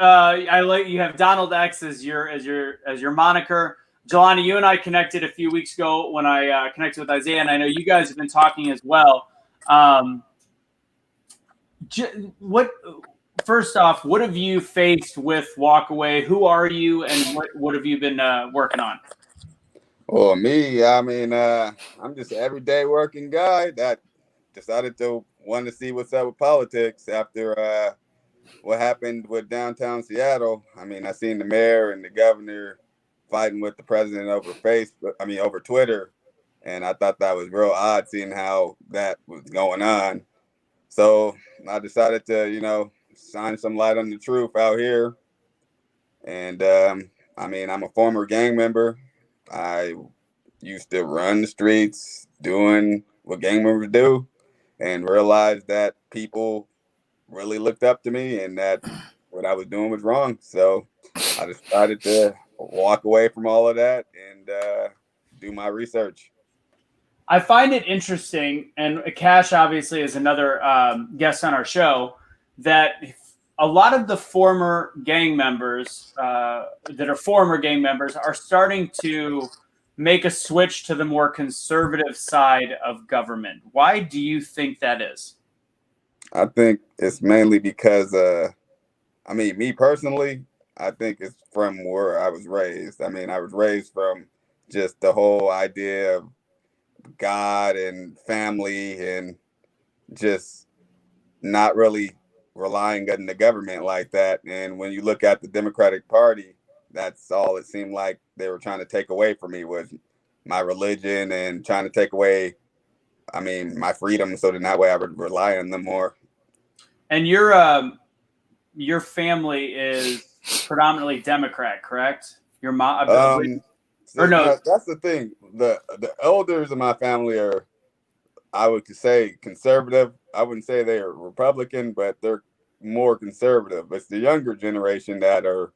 you have Donald X as your moniker. Jelani, you and I connected a few weeks ago when I connected with Isaiah, and I know you guys have been talking as well. First off, what have you faced with Walkaway? Who are you, and what have you been working on? Well, me, I mean, I'm just an everyday working guy that decided to want to see what's up with politics after what happened with downtown Seattle. I mean, I seen the mayor and the governor fighting with the president over Twitter, and I thought that was real odd seeing how that was going on. So I decided to, shine some light on the truth out here. And I mean, I'm a former gang member. I used to run the streets doing what gang members do, and realized that people really looked up to me and that what I was doing was wrong. So I decided to walk away from all of that and do my research. I find it interesting, and Akashs obviously is another guest on our show, that a lot of the former gang members are starting to make a switch to the more conservative side of government. Why do you think that is? I think it's mainly because, me personally, I think it's from where I was raised. I mean, I was raised from just the whole idea of God and family and just not really relying on the government like that. And when you look at the Democratic Party, that's all it seemed like they were trying to take away from me was my religion and trying to take away, I mean, my freedom. So then that way I would rely on them more. And your family is predominantly Democrat, correct? Your mom, or no? That's the thing. The elders of my family are, I would say, conservative. I wouldn't say they are Republican, but they're more conservative. It's the younger generation that are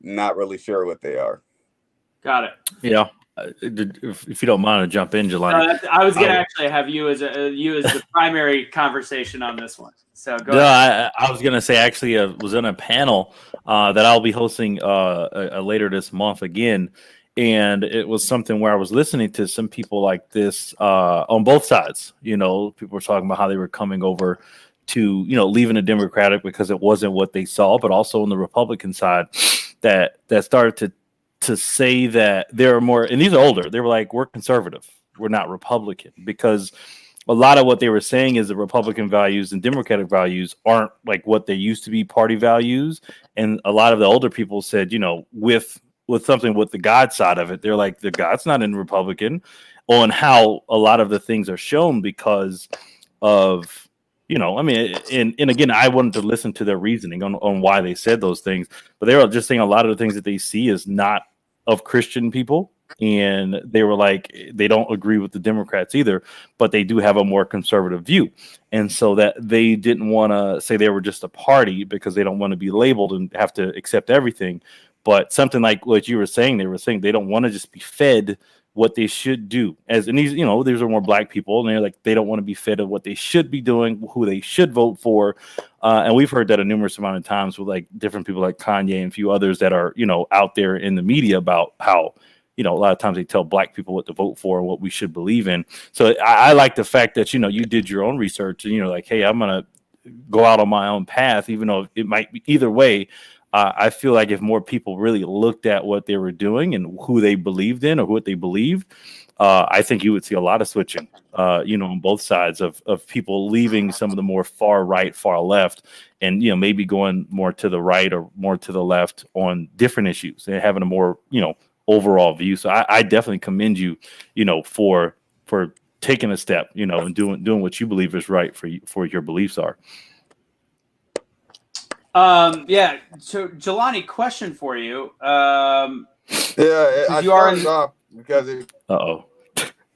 not really sure what they are. Got it. Yeah. If you don't mind to jump in, Jelani. I was going to actually have you as the primary conversation on this one. So go ahead. I was going to say, actually, I was in a panel that I'll be hosting later this month again. And it was something where I was listening to some people like this on both sides. You know, people were talking about how they were coming over to, you know, leaving the Democratic because it wasn't what they saw, but also on the Republican side that started to say that there are more, and these are older. They were like, we're conservative. We're not Republican, because a lot of what they were saying is the Republican values and Democratic values aren't like what they used to be party values. And a lot of the older people said, you know, with something with the God side of it, they're like, the God's not in Republican, on how a lot of the things are shown because of, you know, I mean, and again, I wanted to listen to their reasoning on why they said those things, but they were just saying a lot of the things that they see is not of Christian people. And they were like, they don't agree with the Democrats either, but they do have a more conservative view. And so that they didn't want to say they were just a party because they don't want to be labeled and have to accept everything. But something like what you were saying, they were saying they don't want to just be fed what they should do. And these, you know, these are more black people, and they're like, they don't want to be fed of what they should be doing, who they should vote for. And we've heard that a numerous amount of times with like different people like Kanye and a few others that are, you know, out there in the media about how, you know, a lot of times they tell black people what to vote for and what we should believe in. So I like the fact that, you know, you did your own research and, you know, like, hey, I'm going to go out on my own path, even though it might be either way. I feel like if more people really looked at what they were doing and who they believed in or what they believed, I think you would see a lot of switching, you know, on both sides of people leaving some of the more far right, far left, and, you know, maybe going more to the right or more to the left on different issues and having a more, you know, overall view. So I definitely commend you, you know, for taking a step, you know, and doing what you believe is right for your beliefs are. Yeah. So, Jelani, question for you. Yeah, I started off because it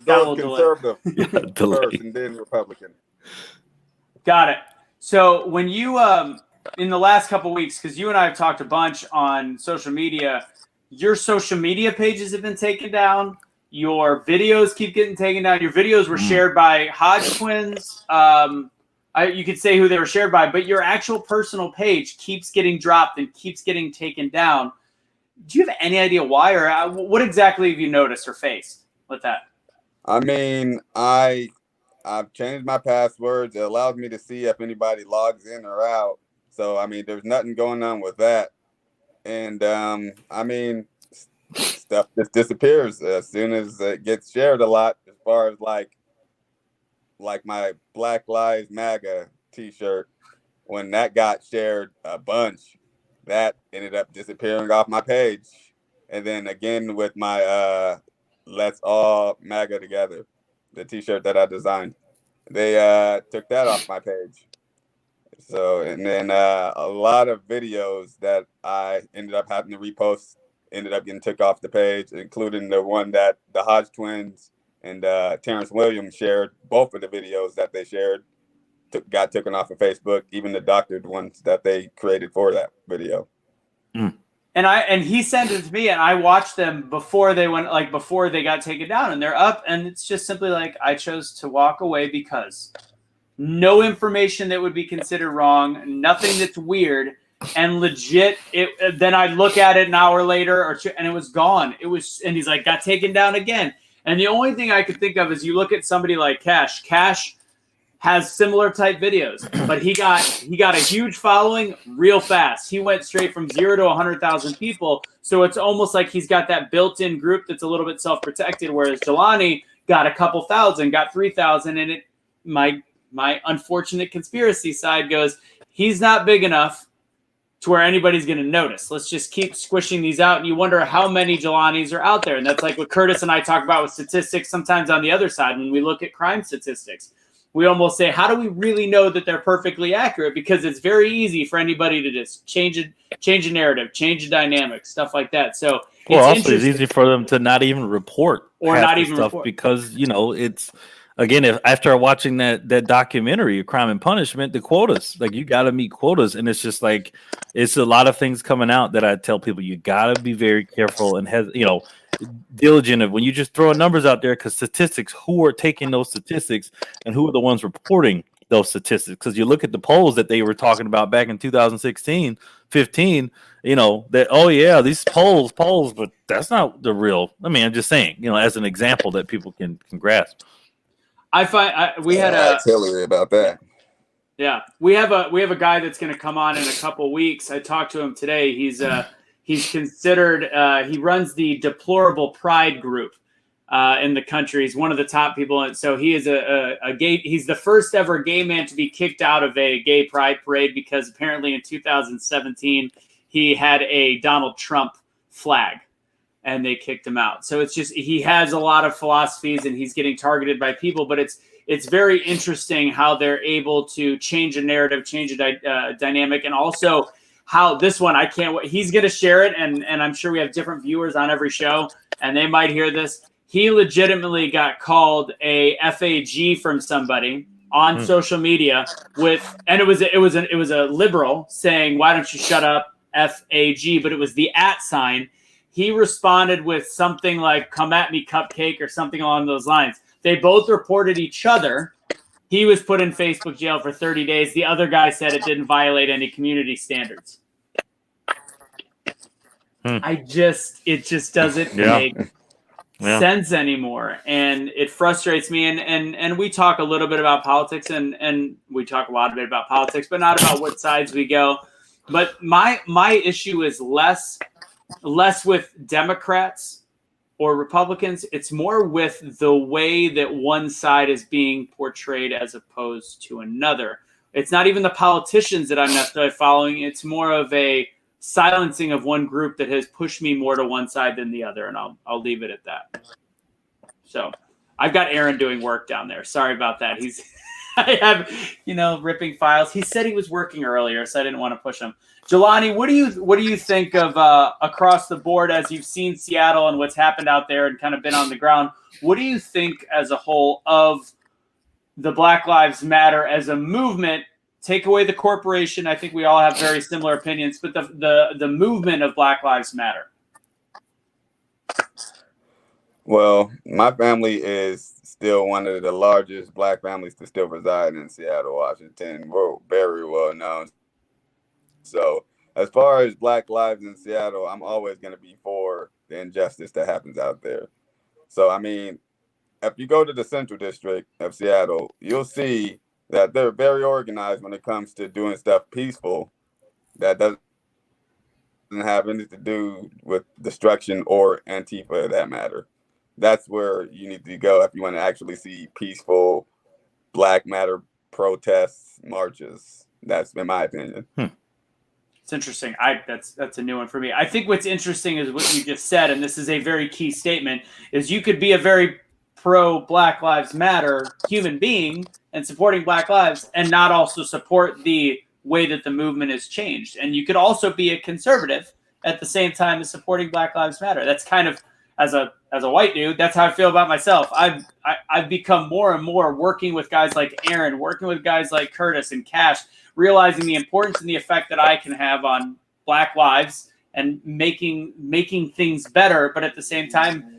got a conservative first and then Republican. Got it. So when you in the last couple of weeks, because you and I have talked a bunch on social media, your social media pages have been taken down. Your videos keep getting taken down. Your videos were shared by Hodge twins. You could say who they were shared by, but your actual personal page keeps getting dropped and keeps getting taken down. Do you have any idea why, or what exactly have you noticed or faced with that? I mean, I've changed my passwords. It allows me to see if anybody logs in or out. So, I mean, there's nothing going on with that. And, I mean, stuff just disappears as soon as it gets shared a lot, as far as like my Black Lives MAGA t-shirt. When that got shared a bunch, that ended up disappearing off my page. And then again with my Let's All MAGA Together, the t-shirt that I designed, they took that off my page. So, and then a lot of videos that I ended up having to repost ended up getting took off the page, including the one that the Hodge twins and Terrence Williams shared. Both of the videos that they shared got taken off of Facebook, even the doctored ones that they created for that video. And he sent it to me, and I watched them before they got taken down, and they're up, and it's just simply like, I chose to walk away because no information that would be considered wrong, nothing that's weird, and legit. Then I'd look at it an hour later, and it was gone. And he's like, got taken down again. And the only thing I could think of is you look at somebody like Cash. Cash has similar type videos, but he got a huge following real fast. He went straight from 0 to 100,000 people. So it's almost like he's got that built-in group that's a little bit self-protected, whereas Jelani got a couple thousand, got 3,000, and it my unfortunate conspiracy side goes, he's not big enough to where anybody's going to notice. Let's just keep squishing these out. And you wonder how many Jelanis are out there. And that's like what Curtis and I talk about with statistics sometimes on the other side. When we look at crime statistics, we almost say, how do we really know that they're perfectly accurate? Because it's very easy for anybody to just change a narrative, change a dynamic, stuff like that. So it's easy for them to not even report or not even stuff report. Because, it's, again, after watching that documentary, Crime and Punishment, the quotas, like you got to meet quotas. And it's just like, it's a lot of things coming out that I tell people, you got to be very careful and diligent of when you just throw numbers out there, because statistics, who are taking those statistics and who are the ones reporting those statistics? Because you look at the polls that they were talking about back in 2016, 15, that, these polls, but that's not the real. I mean, I'm just saying, as an example that people can grasp. I find we had ask Hillary about that. Yeah, we have a guy that's going to come on in a couple weeks. I talked to him today. He's considered he runs the Deplorable Pride group in the country. He's one of the top people, and so he is a gay. He's the first ever gay man to be kicked out of a gay pride parade because apparently in 2017 he had a Donald Trump flag. And they kicked him out. So it's just, he has a lot of philosophies and he's getting targeted by people, but it's very interesting how they're able to change a narrative, change a dynamic, and also how this one, I can't wait. He's going to share it, and I'm sure we have different viewers on every show, and they might hear this. He legitimately got called a FAG from somebody on social media and it was a liberal saying, "Why don't you shut up, FAG?" But it was the @ sign. He responded with something like, "Come at me, cupcake," or something along those lines. They both reported each other. He was put in Facebook jail for 30 days. The other guy said it didn't violate any community standards. It just doesn't make sense anymore. And it frustrates me. And we talk a little bit about politics and we talk a lot about politics, but not about what sides we go. But my issue is less with Democrats or Republicans. It's more with the way that one side is being portrayed as opposed to another. It's not even the politicians that I'm necessarily following. It's more of a silencing of one group that has pushed me more to one side than the other. And I'll leave it at that. So I've got Aaron doing work down there. Sorry about that. I have, ripping files. He said he was working earlier, so I didn't want to push him. Jelani, what do you think of across the board as you've seen Seattle and what's happened out there and kind of been on the ground? What do you think as a whole of the Black Lives Matter as a movement? Take away the corporation. I think we all have very similar opinions, but the movement of Black Lives Matter. Well, my family is still one of the largest Black families to still reside in Seattle, Washington. We're very well known. So as far as Black lives in Seattle, I'm always going to be for the injustice that happens out there. So, I mean, if you go to the Central District of Seattle, you'll see that they're very organized when it comes to doing stuff peaceful that doesn't have anything to do with destruction or Antifa for that matter. That's where you need to go if you want to actually see peaceful Black Matter protests, marches. That's in my opinion. It's interesting. That's a new one for me. I think what's interesting is what you just said, and this is a very key statement, is you could be a very pro Black Lives Matter human being and supporting Black lives and not also support the way that the movement has changed. And you could also be a conservative at the same time as supporting Black Lives Matter. That's kind of, as a white dude, that's how I feel about myself. I've become more and more working with guys like Aaron, working with guys like Curtis and Cash, realizing the importance and the effect that I can have on Black lives and making things better. But at the same time,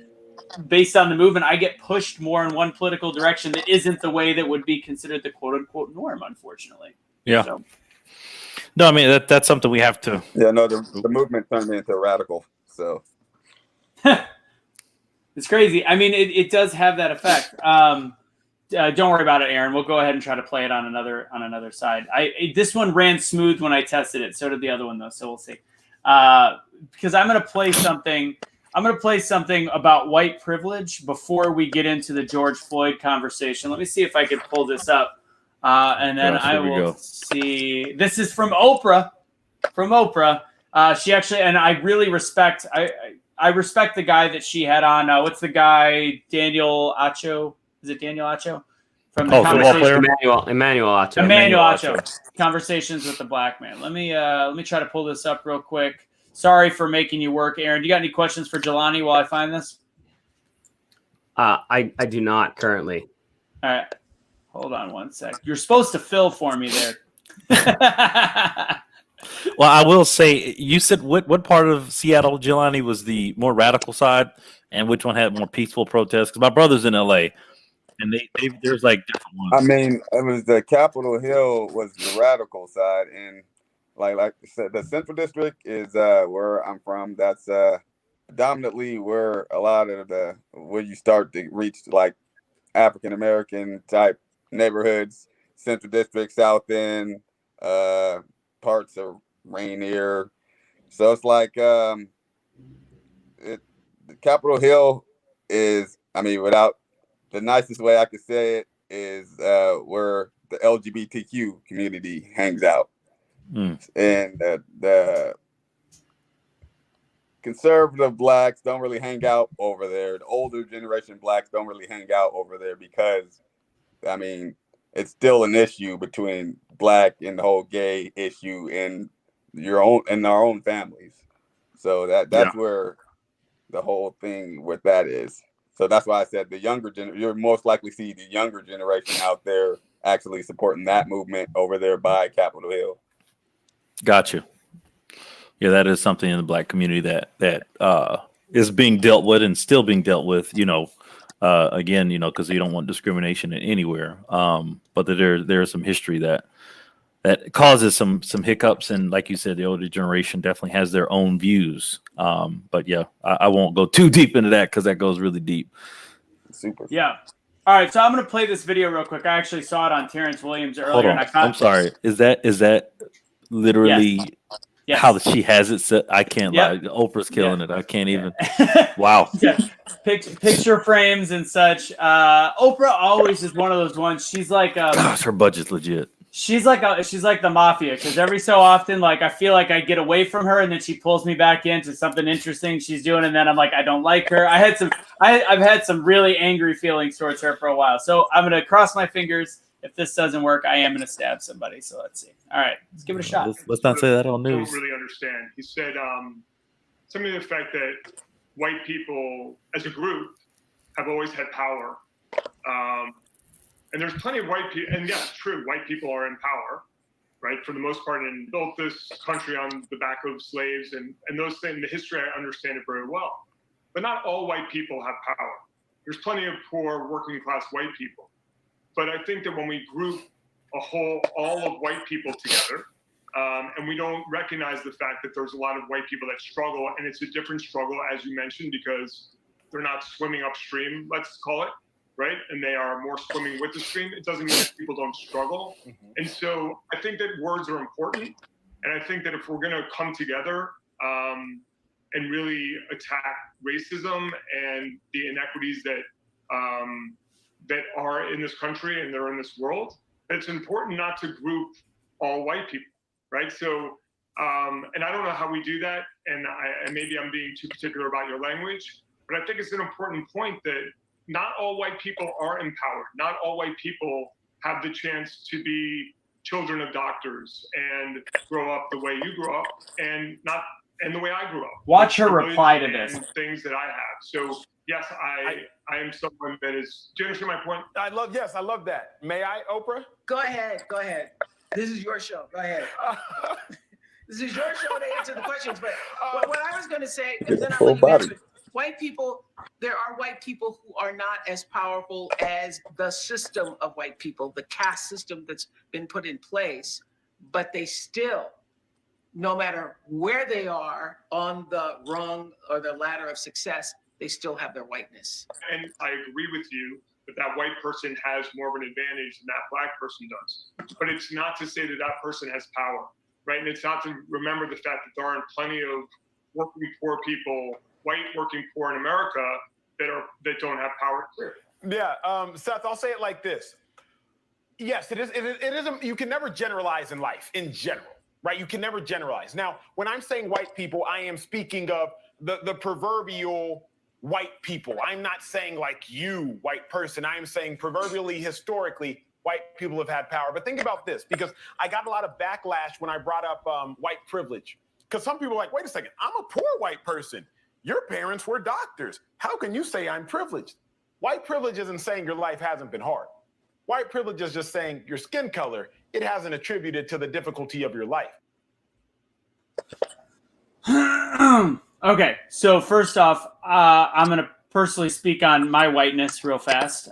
based on the movement, I get pushed more in one political direction that isn't the way that would be considered the quote unquote norm, unfortunately. Yeah. So. No, I mean, that's something we have to. Yeah, no, the movement turned me into radical. So it's crazy. I mean, it does have that effect. Don't worry about it, Aaron. We'll go ahead and try to play it on another side. This one ran smooth when I tested it. So did the other one, though. So we'll see. Because I'm going to play something. I'm going to play something about white privilege before we get into the George Floyd conversation. Let me see if I can pull this up, and then I will see. This is from Oprah. From Oprah, she actually, and I really respect. I respect the guy that she had on. What's the guy? Daniel Acho. Is it Daniel Acho? From the conversation. Emmanuel Acho. Emmanuel Acho. Conversations with the Black Man. Let me try to pull this up real quick. Sorry for making you work, Aaron. Do you got any questions for Jelani while I find this? I do not currently. All right. Hold on one sec. You're supposed to fill for me there. Well, I will say, you said what part of Seattle, Jelani, was the more radical side, and which one had more peaceful protests? Because my brother's in LA, and there's like different ones. I mean, it was the Capitol Hill was the radical side, and like I said, the Central District is where I'm from. That's predominantly where a lot of where you start to reach like African American type neighborhoods. Central District, South End, parts of Rainier. So it's like the Capitol Hill is, I mean, without the nicest way I could say it, is where the LGBTQ community hangs out. And the conservative Blacks don't really hang out over there. The older generation Blacks don't really hang out over there because, I mean, it's still an issue between Black and the whole gay issue in our own families. So that's where the whole thing with that is. So that's why I said you'll most likely see the younger generation out there actually supporting that movement over there by Capitol Hill. Gotcha. Yeah, that is something in the Black community that is being dealt with and still being dealt with. Again, because you don't want discrimination anywhere. But there is some history that causes some hiccups, and like you said, the older generation definitely has their own views. But yeah, I won't go too deep into that because that goes really deep. Super. Yeah. All right, so I'm going to play this video real quick. I actually saw it on Terrence Williams earlier. Hold on. And I'm sorry. Is that literally Yes. how she has it set? I can't lie. Oprah's killing it. I can't even. Wow. Yeah. Picture frames and such. Oprah always is one of those ones. She's like, gosh, her budget's legit. She's like the mafia, because every so often, like, I feel like I get away from her and then she pulls me back into something interesting she's doing, and then I'm like, I don't like her. I've had some really angry feelings towards her for a while. So I'm gonna cross my fingers. If this doesn't work, I am gonna stab somebody. So let's see. All right, let's give it a shot. Let's not say that on news. I don't really understand. He said something to the effect that white people as a group have always had power. And there's plenty of white people, and yes, true, white people are in power, right, for the most part, and built this country on the back of slaves and those things. The history, I understand it very well. But not all white people have power. There's plenty of poor working class white people. But I think that when we group all of white people together, and we don't recognize the fact that there's a lot of white people that struggle, and it's a different struggle, as you mentioned, because they're not swimming upstream, let's call it, right? And they are more swimming with the stream. It doesn't mean that people don't struggle. And so I think that words are important. And I think that if we're going to come together and really attack racism and the inequities that are in this country and they're in this world, it's important not to group all white people, right? So, and I don't know how we do that. And maybe I'm being too particular about your language, but I think it's an important point that not all white people are empowered. Not all white people have the chance to be children of doctors and grow up the way you grew up and the way I grew up. Watch her reply to this. Things that I have. So yes, I am someone that is. Do you understand my point? I love that. May I, Oprah? Go ahead. This is your show. Go ahead. This is your show to answer the questions. But what I was going to say, and then I'll let you answer it. White people, there are white people who are not as powerful as the system of white people, the caste system that's been put in place, but they still, no matter where they are on the rung or the ladder of success, they still have their whiteness. And I agree with you. that white person has more of an advantage than that black person does. But it's not to say that that person has power, right? And it's not to remember the fact that there aren't plenty of working poor people, white working poor in America that don't have power clear. Yeah, Seth, I'll say it like this. Yes, it is. You can never generalize in life in general, right? You can never generalize. Now, when I'm saying white people, I am speaking of the proverbial white people. I'm not saying like you, white person. I am saying proverbially, historically, white people have had power. But think about this, because I got a lot of backlash when I brought up white privilege. Because some people are like, wait a second, I'm a poor white person. Your parents were doctors. How can you say I'm privileged? White privilege isn't saying your life hasn't been hard. White privilege is just saying your skin color, it hasn't attributed to the difficulty of your life. Okay, so first off, I'm going to personally speak on my whiteness real fast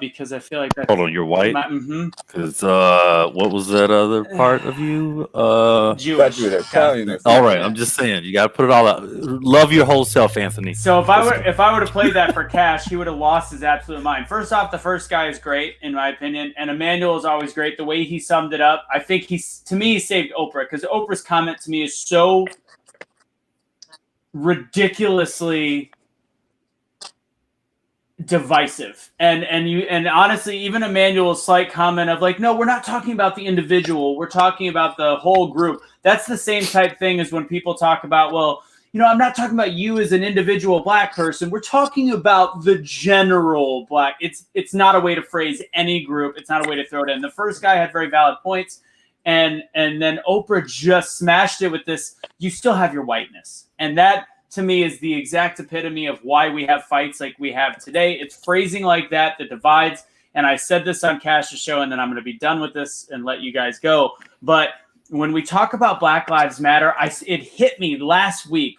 because I feel like that's... Hold on, you're white? Because what was that other part of you? Jewish. All right, I'm just saying, you got to put it all out. Love your whole self, Anthony. So if I were to play that for Cash, he would have lost his absolute mind. First off, the first guy is great, in my opinion, and Emmanuel is always great. The way he summed it up, I think he saved Oprah, because Oprah's comment to me is so ridiculously divisive, and honestly, even Emmanuel's slight comment of like, no, we're not talking about the individual, we're talking about the whole group. That's the same type thing as when people talk about, well, I'm not talking about you as an individual black person, we're talking about the general black. It's not a way to phrase any group. It's not a way to throw it in. The first guy had very valid points, and then Oprah just smashed it with this, you still have your whiteness. And that, to me, is the exact epitome of why we have fights like we have today. It's phrasing like that divides. And I said this on Cash's show, and then I'm going to be done with this and let you guys go. But when we talk about Black Lives Matter, it hit me last week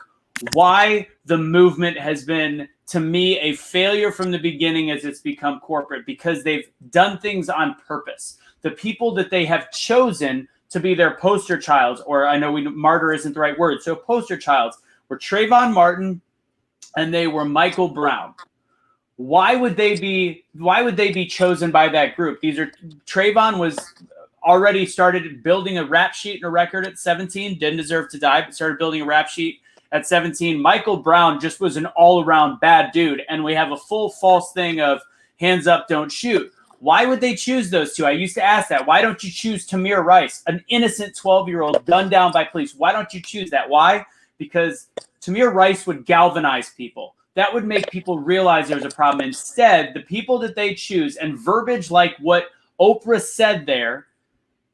why the movement has been, to me, a failure from the beginning as it's become corporate, because they've done things on purpose. The people that they have chosen to be their poster childs, or I know martyr isn't the right word, so poster childs, were Trayvon Martin and they were Michael Brown. Why would they be chosen by that group? Trayvon was already started building a rap sheet and a record at 17, didn't deserve to die, but started building a rap sheet at 17. Michael Brown just was an all-around bad dude, and we have a full false thing of hands up, don't shoot. Why would they choose those two? I used to ask that. Why don't you choose Tamir Rice, an innocent 12-year-old gunned down by police? Why don't you choose that? Why? Because Tamir Rice would galvanize people. That would make people realize there was a problem. Instead, the people that they choose, and verbiage like what Oprah said there,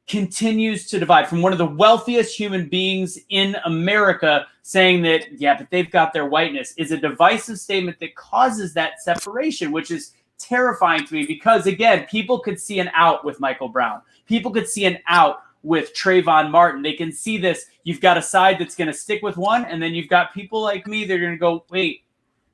continues to divide. From one of the wealthiest human beings in America saying that, yeah, but they've got their whiteness, is a divisive statement that causes that separation, which is terrifying to me because, again, people could see an out with Michael Brown. People could see an out with Trayvon Martin. They can see this. You've got a side that's going to stick with one, and then you've got people like me. They're going to go, wait,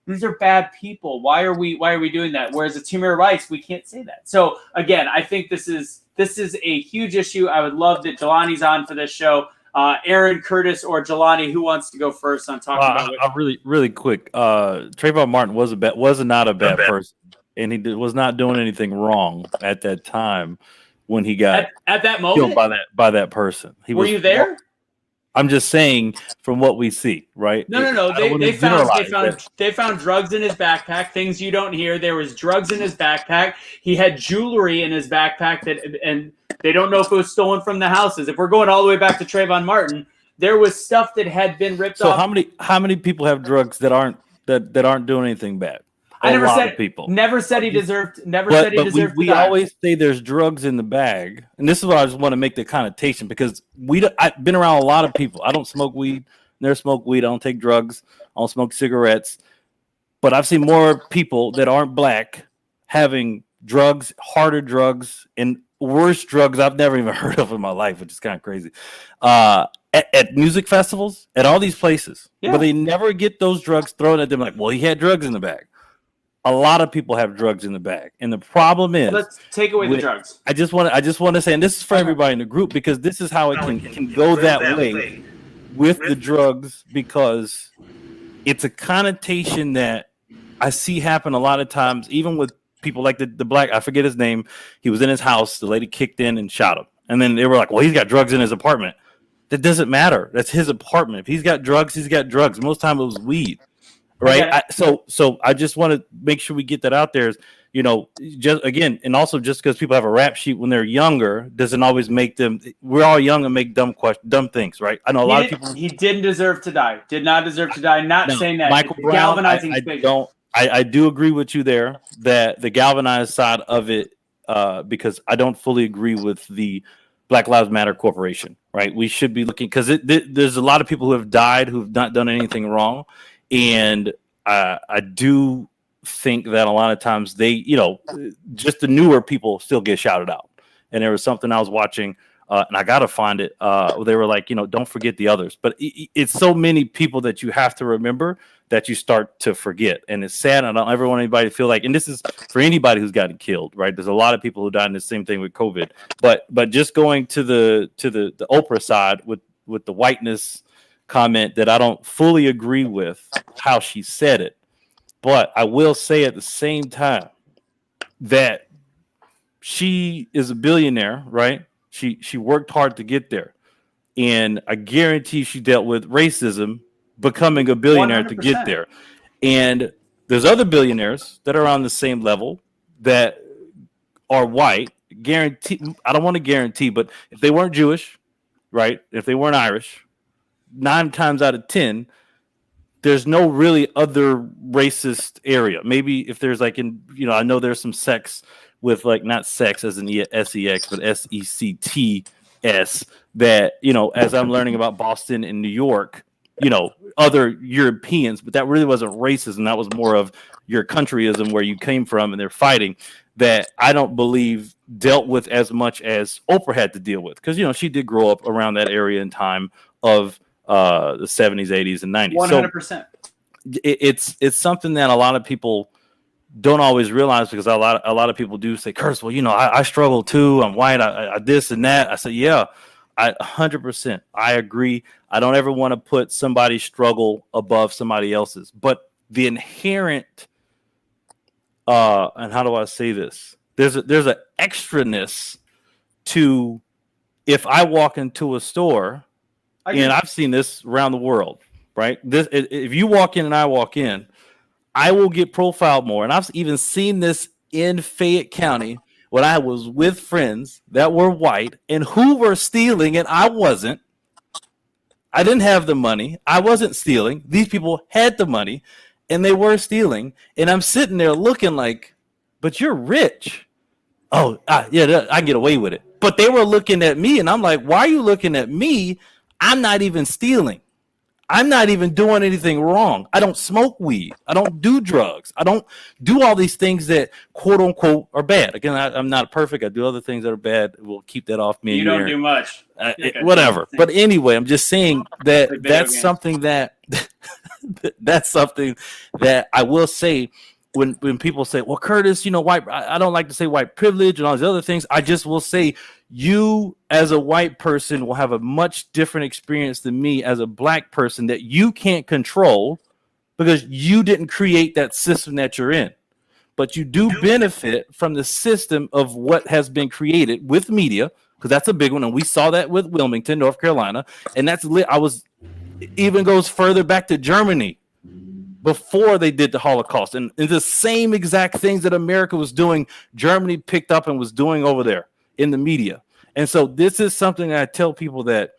these are bad people. Why are we doing that? Whereas a Tamir Rice, we can't say that. So again, I think this is a huge issue. I would love that Jelani's on for this show. Aaron, Curtis, or Jelani, who wants to go first on talking about it? Really quick. Trayvon Martin was not a bad person, and he was not doing anything wrong at that time. When he got at that moment killed by that person, were you there? I'm just saying from what we see, right? No. They found drugs in his backpack. Things you don't hear. There was drugs in his backpack. He had jewelry in his backpack and they don't know if it was stolen from the houses. If we're going all the way back to Trayvon Martin, there was stuff that had been ripped off. So how many people have drugs that aren't doing anything bad? Never said he deserved. We always say there's drugs in the bag, and this is what I just want to make the connotation because I've been around a lot of people. I don't smoke weed. Never smoke weed. I don't take drugs. I don't smoke cigarettes. But I've seen more people that aren't black having drugs, harder drugs, and worse drugs I've never even heard of in my life, which is kind of crazy. At music festivals, at all these places, but they never get those drugs thrown at them. Like, well, he had drugs in the bag. A lot of people have drugs in the bag, and the problem is, let's take away the drugs. I just want to say, and this is for everybody in the group, because this is how it can go that way with the drugs, because it's a connotation that I see happen a lot of times, even with people like the black, I forget his name. He was in his house. The lady kicked in and shot him. And then they were like, well, he's got drugs in his apartment. That doesn't matter. That's his apartment. If he's got drugs, he's got drugs. Most time it was weed. Right. Okay. So I just want to make sure we get that out there. Is, just again, and also just because people have a rap sheet when they're younger doesn't always make them. We're all young and make dumb things, right? I know a lot of people. He didn't deserve to die. Did not deserve to die. Not saying that. Michael Brown. Galvanizing. I do agree with you there that the galvanized side of it, because I don't fully agree with the Black Lives Matter Corporation. Right? We should be looking because there's a lot of people who have died who've not done anything wrong. And I do think that a lot of times they, just the newer people still get shouted out. And there was something I was watching, and I got to find it. They were like, don't forget the others. But it's so many people that you have to remember that you start to forget. And it's sad. I don't ever want anybody to feel like, and this is for anybody who's gotten killed, right? There's a lot of people who died in the same thing with COVID. But just going to the Oprah side with the whiteness comment that I don't fully agree with how she said it, but I will say at the same time that she is a billionaire, right? She worked hard to get there, and I guarantee she dealt with racism becoming a billionaire 100%. To get there. And there's other billionaires that are on the same level that are white. Guarantee, I don't want to guarantee, but if they weren't Jewish, right? If they weren't Irish, 9 times out of 10, there's no really other racist area. Maybe if there's like I know there's some sex with like not sex as in sex, but sects that, as I'm learning about Boston and New York, other Europeans, but that really wasn't racism. That was more of your countryism where you came from and they're fighting that I don't believe dealt with as much as Oprah had to deal with. Because, she did grow up around that area in time of the 70s, 80s, and 90s. 100%. So it's something that a lot of people don't always realize because a lot of people do say, Curtis, well, I struggle too. I'm white. I this and that. I said, yeah, I 100%. I agree. I don't ever want to put somebody's struggle above somebody else's, but the inherent, and how do I say this? There's an extraness to if I walk into a store. And I've seen this around the world, right? If you walk in and I walk in, I will get profiled more. And I've even seen this in Fayette County when I was with friends that were white and who were stealing and I wasn't. I didn't have the money. I wasn't stealing. These people had the money and they were stealing. And I'm sitting there looking like, but you're rich. Oh, yeah, I get away with it. But they were looking at me and I'm like, why are you looking at me? I'm not even stealing. I'm not even doing anything wrong. I don't smoke weed. I don't do drugs. I don't do all these things that quote unquote are bad. Again, I'm not perfect. I do other things that are bad. We'll keep that off me. You don't do much. Whatever. But anyway, I'm just saying that that's something that that's something that I will say when people say, well, Curtis, white, I don't like to say white privilege and all these other things. I just will say you as a white person will have a much different experience than me as a black person that you can't control because you didn't create that system that you're in. But you do benefit from the system of what has been created with media, because that's a big one. And we saw that with Wilmington, North Carolina. And even goes further back to Germany before they did the Holocaust. And the same exact things that America was doing, Germany picked up and was doing over there in the media. And so this is something I tell people that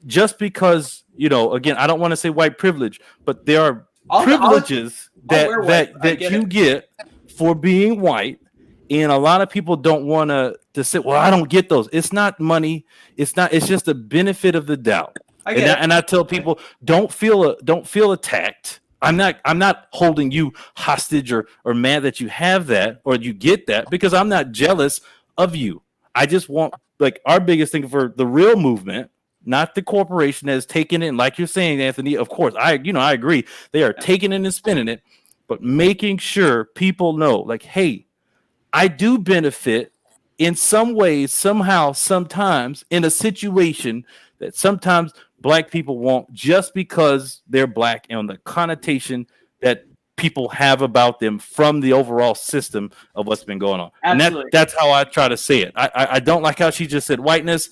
just because, again, I don't want to say white privilege, but there are privileges that you get for being white. And a lot of people don't want to say, well, I don't get those. It's not money. It's just a benefit of the doubt. And I tell people, don't feel attacked. I'm not holding you hostage or mad that you have that or you get that, because I'm not jealous of you. I just want, like, our biggest thing for the real movement, not the corporation that is taking it. And like you're saying, Anthony, of course, I agree. They are taking it and spinning it, but making sure people know, like, hey, I do benefit in some ways, somehow, sometimes in a situation that sometimes black people won't, just because they're black and the connotation that people have about them from the overall system of what's been going on. Absolutely. And that's how I try to say it. I don't like how she just said whiteness.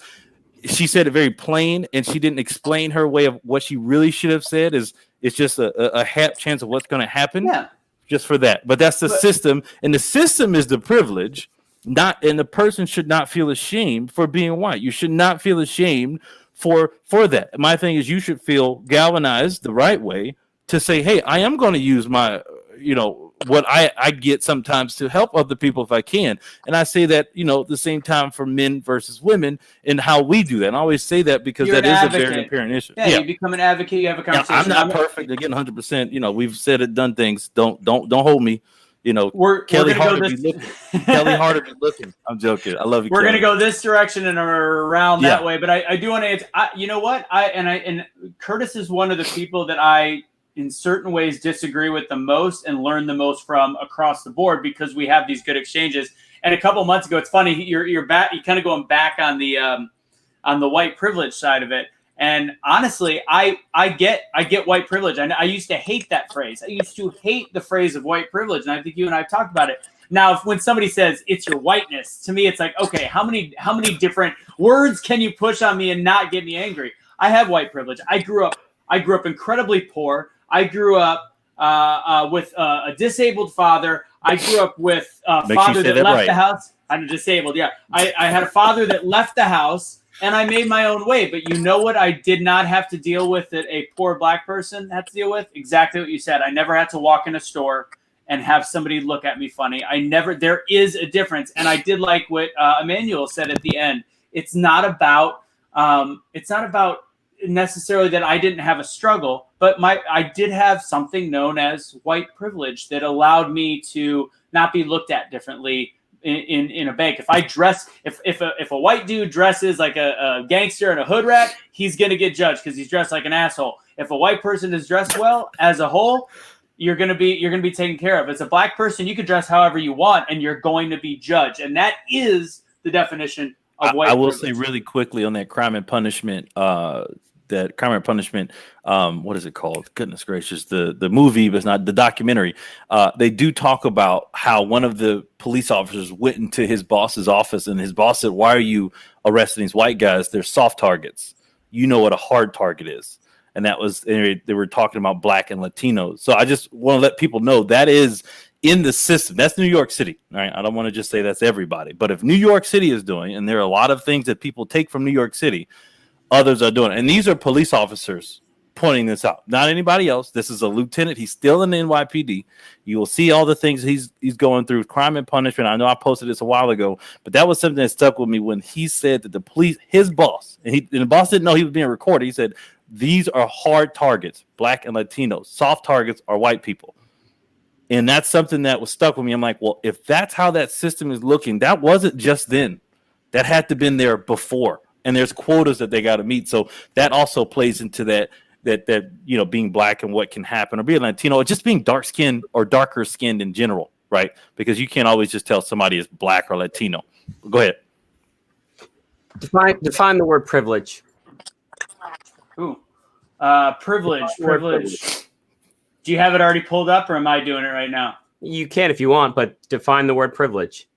She said it very plain, and she didn't explain her way of what she really should have said. It's just a half chance of what's going to happen. Yeah. Just for that. But that's the system, and the system is the privilege. And the person should not feel ashamed for being white. You should not feel ashamed for that. My thing is, you should feel galvanized the right way to say, hey, I am going to use my, what I get sometimes to help other people if I can. And I say that, at the same time for men versus women and how we do that. And I always say that because You're that is advocate. a very apparent issue. Yeah, you become an advocate, you have a conversation. I'm not perfect. Again, 100%. We've said it, done things. Don't hold me. Kelly Harder be looking. Kelly Harder be looking. I'm joking. I love you. We're Kelly. gonna go this direction and around that way, but I do want to answer. You know what? And Curtis is one of the people that I, in certain ways, disagree with the most and learn the most from across the board because we have these good exchanges. And a couple months ago, it's funny. You're back. You kind of going back on the white privilege side of it. And honestly, I get white privilege. I used to hate that phrase. I used to hate the phrase of white privilege, and I think you and I have talked about it. Now, when somebody says it's your whiteness, to me, it's like, okay, how many different words can you push on me and not get me angry? I have white privilege. I grew up incredibly poor. I grew up with a disabled father. I grew up with a father that left the house. I'm disabled. Yeah, I had a father that left the house. And I made my own way. But you know what I did not have to deal with that a poor black person had to deal with? Exactly what you said. I never had to walk in a store and have somebody look at me funny. There is a difference. And I did like what Emmanuel said at the end. It's not about necessarily that I didn't have a struggle, but I did have something known as white privilege that allowed me to not be looked at differently in a bank. If I dress, if a white dude dresses like a gangster and a hood rat, he's gonna get judged because he's dressed like an asshole. If a white person is dressed well as a whole, you're gonna be taken care of. As a black person, you can dress however you want, and you're going to be judged, and that is the definition of white. I will privilege. say really quickly on that Crime and Punishment. What is it called? Goodness gracious, the movie, but it's not the documentary. They do talk about how one of the police officers went into his boss's office, and his boss said, "Why are you arresting these white guys? They're soft targets. You know what a hard target is." And that was they were talking about black and Latinos. So I just want to let people know that is in the system. That's New York City. All right. I don't want to just say that's everybody, but if New York City is doing, and there are a lot of things that people take from New York City, others are doing it. And these are police officers pointing this out, not anybody else. This is a lieutenant. He's still in the NYPD. You will see all the things he's going through. Crime and Punishment. I know I posted this a while ago, but that was something that stuck with me when he said that the police, his boss, and the boss didn't know he was being recorded. He said, these are hard targets, black and Latinos. Soft targets are white people. And that's something that was stuck with me. I'm like, well, if that's how that system is looking, that wasn't just then. That had to have been there before. And there's quotas that they got to meet. So that also plays into that being black and what can happen, or being Latino, or just being dark skinned or darker skinned in general, right? Because you can't always just tell somebody is black or Latino. Go ahead. Define the word privilege. Ooh, privilege. Do you have it already pulled up, or am I doing it right now? You can if you want, but define the word privilege.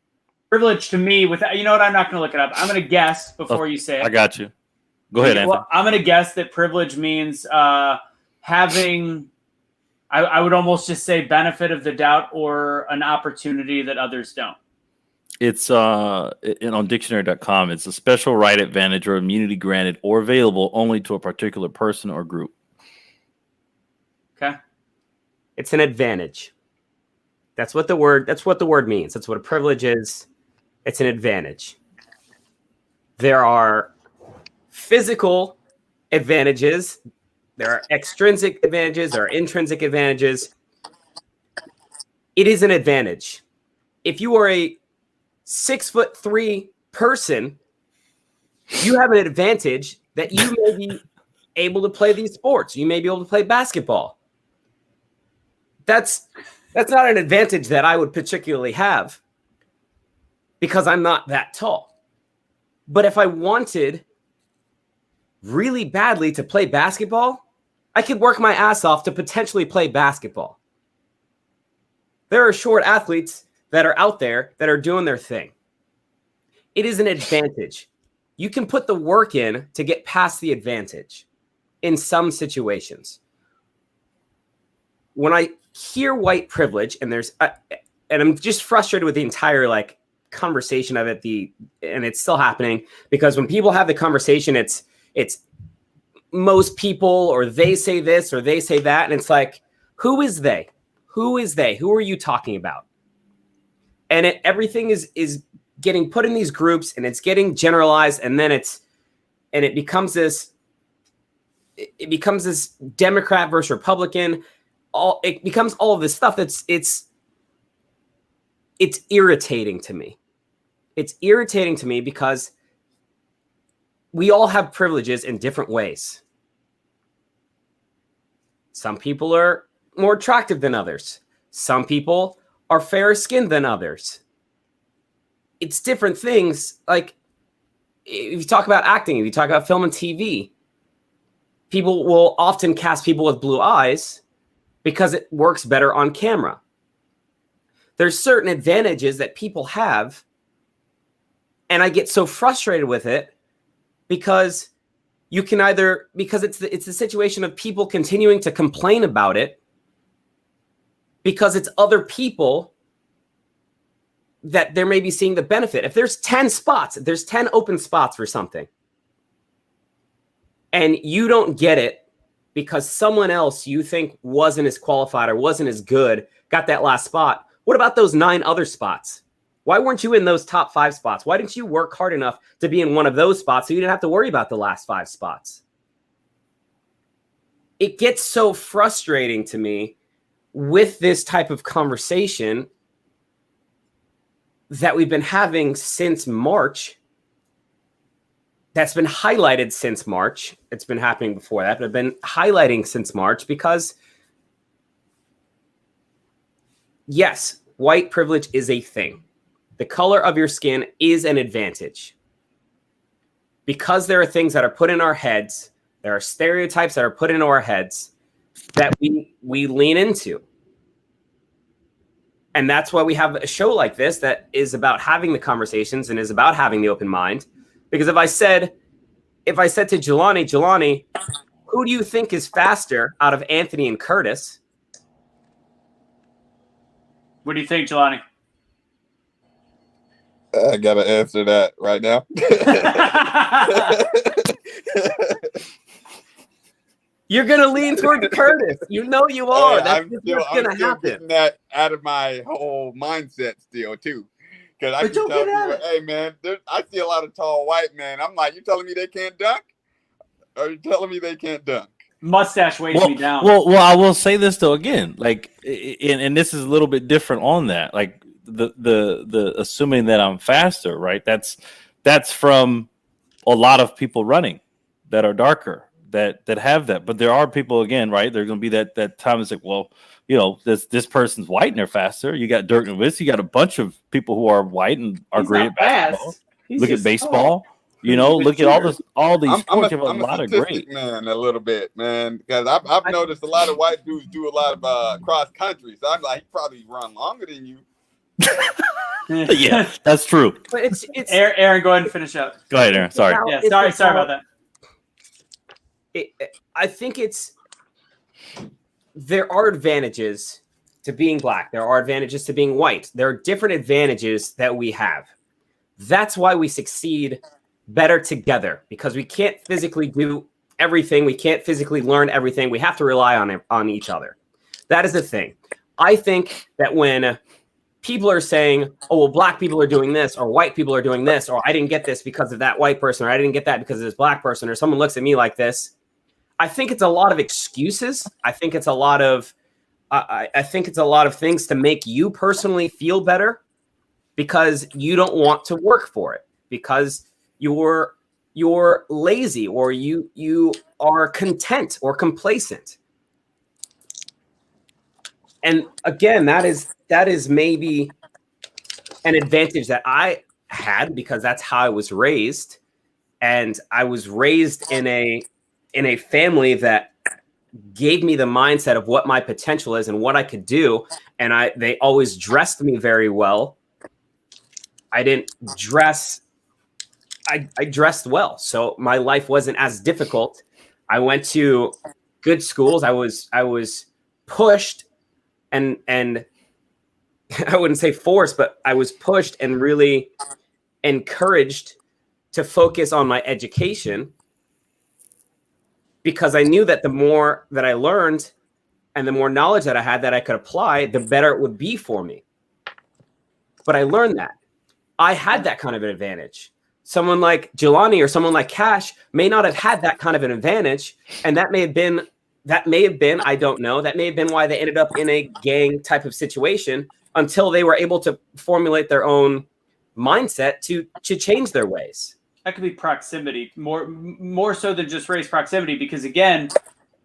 Privilege to me, you know what? I'm not going to look it up. I'm going to guess before you say it. I got you. Go ahead, Anthony. Well, I'm going to guess that privilege means having, I would almost just say benefit of the doubt or an opportunity that others don't. It's on dictionary.com. It's a special right, advantage, or immunity granted or available only to a particular person or group. Okay. It's an advantage. That's what the word means. That's what a privilege is. It's an advantage. There are physical advantages. There are extrinsic advantages. There are intrinsic advantages. It is an advantage. If you are a 6'3" person, you have an advantage that you may be able to play these sports. You may be able to play basketball. That's not an advantage that I would particularly have because I'm not that tall. But if I wanted really badly to play basketball, I could work my ass off to potentially play basketball. There are short athletes that are out there that are doing their thing. It is an advantage. You can put the work in to get past the advantage in some situations. When I hear white privilege, and I'm just frustrated with the entire like conversation of it, and it's still happening, because when people have the conversation, it's most people, or they say this or they say that, and it's like, who is they? Who is they? Who are you talking about? And everything is getting put in these groups, and it's getting generalized, and then it becomes this Democrat versus Republican. It becomes all of this stuff it's irritating to me. It's irritating to me because we all have privileges in different ways. Some people are more attractive than others. Some people are fairer skinned than others. It's different things. Like, if you talk about acting, if you talk about film and TV, people will often cast people with blue eyes because it works better on camera. There's certain advantages that people have, and I get so frustrated with it because you can either, because it's the situation of people continuing to complain about it because it's other people that they're maybe seeing the benefit. If there's 10 spots, if there's 10 open spots for something, and you don't get it because someone else you think wasn't as qualified or wasn't as good got that last spot, what about those 9 other spots? Why weren't you in those top 5 spots? Why didn't you work hard enough to be in one of those spots so you didn't have to worry about the last 5 spots? It gets so frustrating to me with this type of conversation that we've been having since March, that's been highlighted since March. It's been happening before that, but I've been highlighting since March because, yes, white privilege is a thing. The color of your skin is an advantage. Because there are things that are put in our heads, there are stereotypes that are put into our heads that we lean into. And that's why we have a show like this that is about having the conversations and is about having the open mind. Because if I said to Jelani, who do you think is faster out of Anthony and Curtis? What do you think, Jelani? I gotta answer that right now. You're gonna lean toward Curtis. You know you are. Hey, That's what's gonna happen. Getting that out of my whole mindset still too, because I can tell people, hey man, I see a lot of tall white men. I'm like, you telling me they can't dunk? Or you telling me they can't dunk? Mustache weighs me down. Well, I will say this though again, like, and this is a little bit different on that. Like the assuming that I'm faster, right? That's from a lot of people running that are darker. That have that, but there are people again, right? There's going to be that time. It's like, well, you know, this person's white and they're faster. You got Dirk Nowitzki, you got a bunch of people who are white and are great at basketball. Look at baseball, you know. Look at all these sports. I'm a lot of great man, a little bit, man, because I've noticed a lot of white dudes do a lot of cross country. So I'm like, he probably run longer than you. Yeah, that's true. But it's Aaron, go ahead and finish up. Go ahead, Aaron. Sorry. Yeah, sorry about that. I think there are advantages to being black. There are advantages to being white. There are different advantages that we have. That's why we succeed better together, because we can't physically do everything. We can't physically learn everything. We have to rely on each other. That is the thing. I think that when people are saying, oh, well, black people are doing this, or white people are doing this, or I didn't get this because of that white person, or I didn't get that because of this black person, or someone looks at me like this, I think it's a lot of excuses. I think it's a lot of things to make you personally feel better because you don't want to work for it, because you're lazy, or you are content or complacent. And again, that is maybe an advantage that I had because that's how I was raised. And I was raised in a family that gave me the mindset of what my potential is and what I could do. And they always dressed me very well. I didn't dress. I dressed well. So my life wasn't as difficult. I went to good schools. I was pushed and I wouldn't say forced, but I was pushed and really encouraged to focus on my education, because I knew that the more that I learned and the more knowledge that I had that I could apply, the better it would be for me. But I learned that I had that kind of an advantage. Someone like Jelani or someone like Cash may not have had that kind of an advantage. And that may have been, I don't know, that may have been why they ended up in a gang type of situation until they were able to formulate their own mindset to change their ways. That could be proximity, more so than just race proximity. Because again,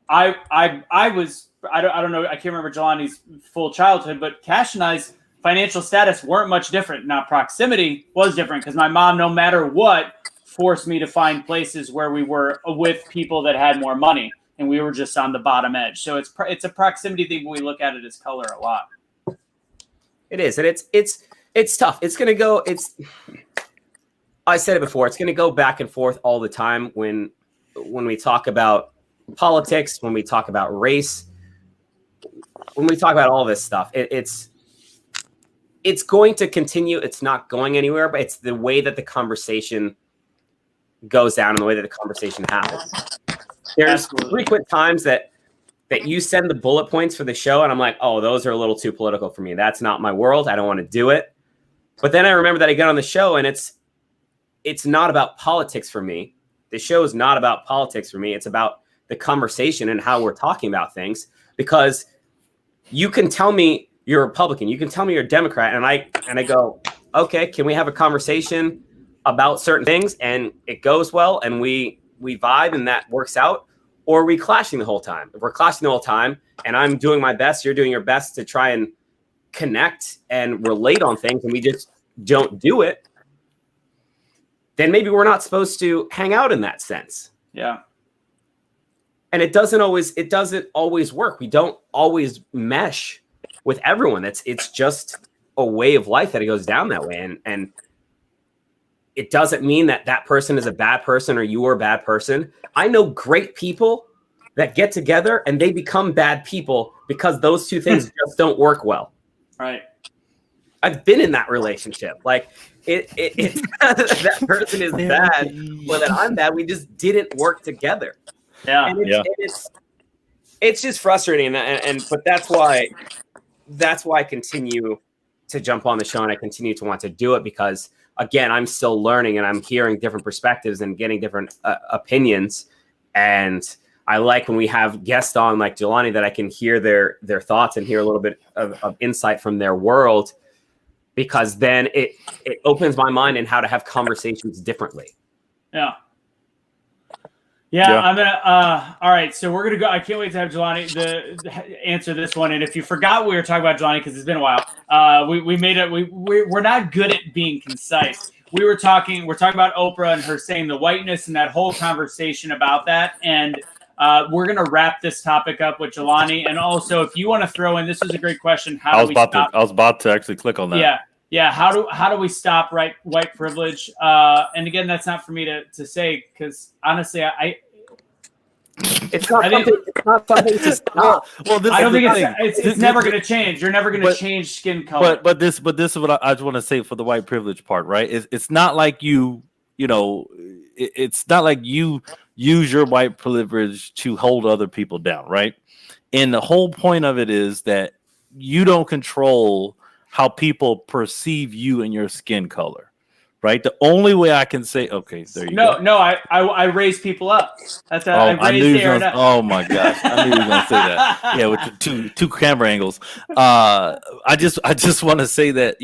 I don't know, I can't remember Jelani's full childhood, but Cash and I's financial status weren't much different. Now proximity was different because my mom, no matter what, forced me to find places where we were with people that had more money, and we were just on the bottom edge. So it's a proximity thing, but we look at it as color a lot. It is, and it's tough. It's gonna go. I said it before. It's gonna go back and forth all the time when we talk about politics, when we talk about race, when we talk about all this stuff. It's going to continue. It's not going anywhere, but it's the way that the conversation goes down and the way that the conversation happens. There's frequent times that you send the bullet points for the show, and I'm like, oh, those are a little too political for me. That's not my world. I don't want to do it. But then I remember that I get on the show, and it's not about politics for me. The show is not about politics for me. It's about the conversation and how we're talking about things, because you can tell me you're a Republican, you can tell me you're a Democrat, and I go, okay, can we have a conversation about certain things, and it goes well, and we vibe, and that works out, or are we clashing the whole time? If we're clashing the whole time, and I'm doing my best, you're doing your best to try and connect and relate on things, and we just don't do it, then maybe we're not supposed to hang out in that sense. Yeah. And it doesn't always work. We don't always mesh with everyone. It's just a way of life that it goes down that way. And it doesn't mean that person is a bad person or you are a bad person. I know great people that get together and they become bad people because those two things just don't work well. Right. I've been in that relationship. Like it's that person is bad or that I'm bad. We just didn't work together. Yeah. And it's just frustrating. But that's why I continue to jump on the show, and I continue to want to do it because, again, I'm still learning and I'm hearing different perspectives and getting different opinions. And I like when we have guests on like Jelani that I can hear their thoughts and hear a little bit of insight from their world, because then it opens my mind in how to have conversations differently. Yeah. Yeah, I'm gonna. All right, so we're gonna go. I can't wait to have Jelani answer this one. And if you forgot we were talking about Jelani because it's been a while, we made it. We're not good at being concise. We're talking about Oprah and her saying the whiteness and that whole conversation about that. And we're gonna wrap this topic up with Jelani. And also, if you want to throw in, this is a great question. I was about to actually click on that. Yeah. How do we stop white privilege? And again, that's not for me to say, because honestly, it's not something to stop. Well, I don't think it's never going to change. You're never going to change skin color. But this is what I just want to say for the white privilege part, right? It's not like it's not like you use your white privilege to hold other people down, right? And the whole point of it is that you don't control how people perceive you and your skin color, right? The only way I can say, okay, there you go. No, I raise people up. That's oh my gosh, I knew you were gonna say that. Yeah, with the two camera angles. I just want to say that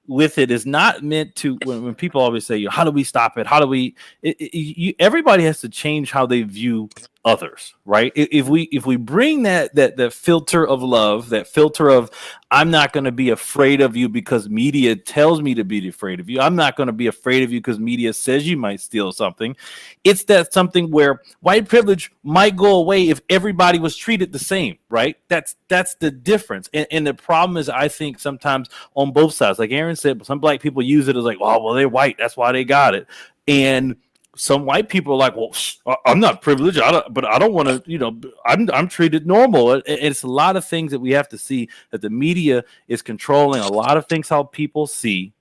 with it's not meant to. When people always say, how do we stop it? How do we? Everybody has to change how they view others, right? If we bring that filter of love, that filter of I'm not going to be afraid of you because media tells me to be afraid of you. I'm not going to be afraid of you because media says you might steal something. It's that something where white privilege might go away if everybody was treated the same, right? That's the difference. And the problem is, I think sometimes on both sides, like Aaron said, some black people use it as like, oh, well, they're white, that's why they got it. And some white people are like, well, I'm not privileged, but I don't want to, I'm treated normal. It's a lot of things that we have to see, that the media is controlling a lot of things how people see,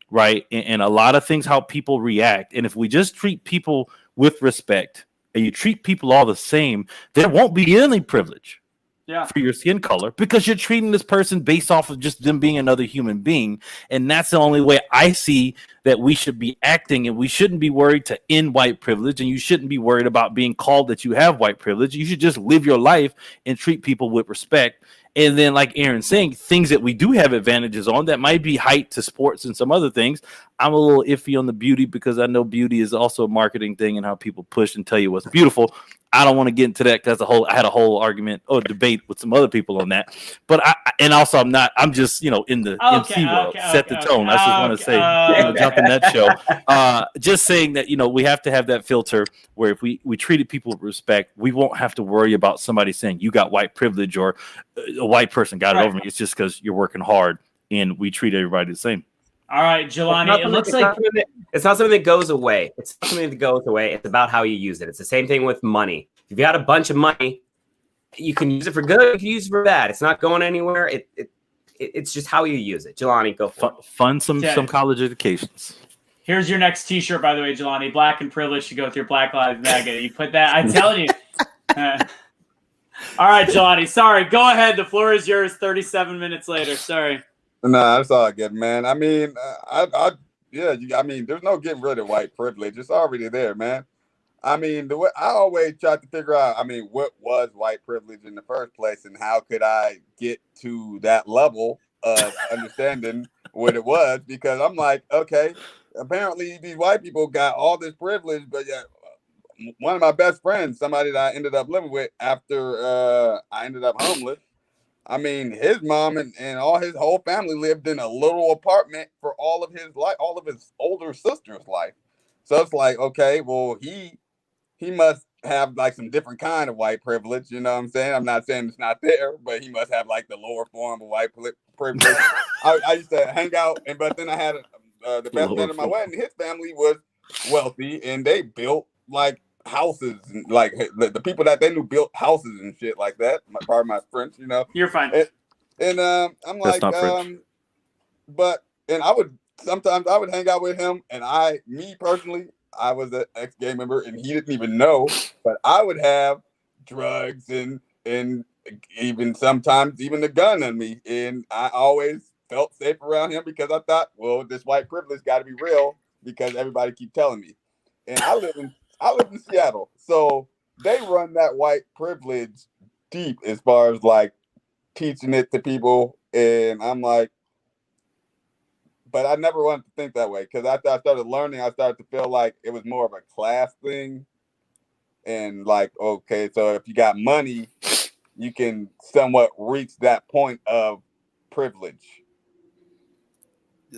right? And a lot of things how people react. And if we just treat people with respect and you treat people all the same, there won't be any privilege. Yeah. For your skin color, because you're treating this person based off of just them being another human being. And that's the only way I see that we should be acting, and we shouldn't be worried to end white privilege, and you shouldn't be worried about being called that you have white privilege. You should just live your life and treat people with respect. And then, like Aaron's saying, things that we do have advantages on that might be height to sports and some other things. I'm a little iffy on the beauty, because I know beauty is also a marketing thing and how people push and tell you what's beautiful. I don't want to get into that because I had a whole argument or debate with some other people on that. But I'm just, in the MC world, set the tone. I just want to say, jump in that show. Just saying that, we have to have that filter where if we treated people with respect, we won't have to worry about somebody saying you got white privilege or a white person got it over me. It's just because you're working hard, and we treat everybody the same. All right, Jelani, it looks like it's not something that goes away. It's not something that goes away. It's about how you use it. It's the same thing with money. If you got a bunch of money, you can use it for good, you can use it for bad. It's not going anywhere. It's just how you use it. Jelani, go for it. Fund some college educations. Here's your next T-shirt, by the way, Jelani. Black and privilege to go with your Black Lives Matter. You put that. I'm telling you. All right, Jelani. Sorry. Go ahead. The floor is yours. 37 minutes later. Sorry. Nah, that's all good, man. I mean, there's no getting rid of white privilege. It's already there, man. I mean, the way I always try to figure out, what was white privilege in the first place, and how could I get to that level of understanding what it was? Because I'm like, okay, apparently these white people got all this privilege, but yeah, one of my best friends, somebody that I ended up living with after I ended up homeless, his mom and all his whole family lived in a little apartment for all of his life, all of his older sister's life. So it's like, okay, well, he must have like some different kind of white privilege. You know what I'm saying? I'm not saying it's not there, but he must have like the lower form of white privilege. I used to hang out, but then I had the best man at my wedding. His family was wealthy, and they built like houses, and like the people that they knew built houses and shit like that. Pardon my French, You're fine. And I'm like, and I would sometimes hang out with him, and me personally, I was an ex-gay member, and he didn't even know, but I would have drugs and even sometimes even a gun on me, and I always felt safe around him because I thought, well, this white privilege got to be real because everybody keep telling me. And I live in Seattle, so they run that white privilege deep as far as like teaching it to people, and I'm like, but I never wanted to think that way, because after I started learning, I started to feel like it was more of a class thing, and like, okay, so if you got money, you can somewhat reach that point of privilege.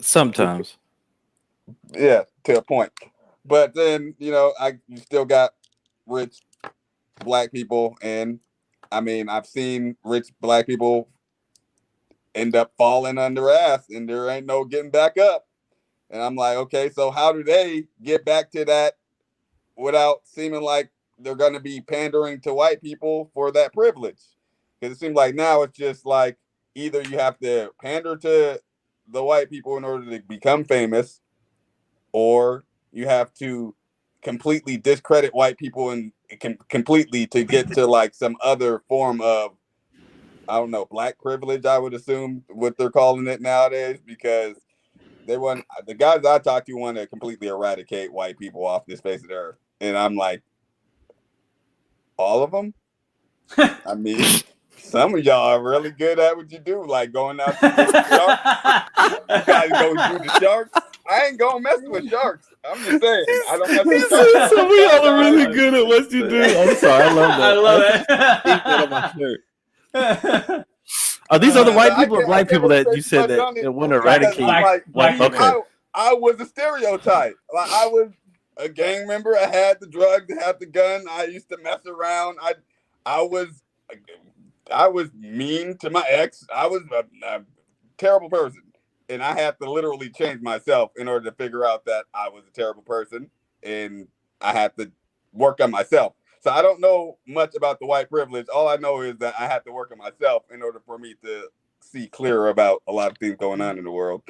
Sometimes, yeah, to a point. But then, you still got rich black people, and I've seen rich black people end up falling on their ass, and there ain't no getting back up. And I'm like, okay, so how do they get back to that without seeming like they're going to be pandering to white people for that privilege? Because it seems like now it's just like either you have to pander to the white people in order to become famous, or you have to completely discredit white people and completely to get to like some other form of, I don't know, black privilege, I would assume what they're calling it nowadays, because the guys I talk to want to completely eradicate white people off this face of the earth. And I'm like, all of them? Some of y'all are really good at what you do, like going out to the sharks. You guys go shoot the sharks. I ain't gonna mess with sharks. I'm just saying. I don't mess with sharks. So we all are really good at what you do. I'm sorry. I love that. I love it. That on my shirt. Are these other white people or black people that you said that want to eradicate? Black Okay. I was a stereotype. Like I was a gang member. I had the drugs. I had the gun. I used to mess around. I was mean to my ex. I was a terrible person, and I had to literally change myself in order to figure out that I was a terrible person, and I had to work on myself. So I don't know much about the white privilege. All I know is that I had to work on myself in order for me to see clearer about a lot of things going on in the world.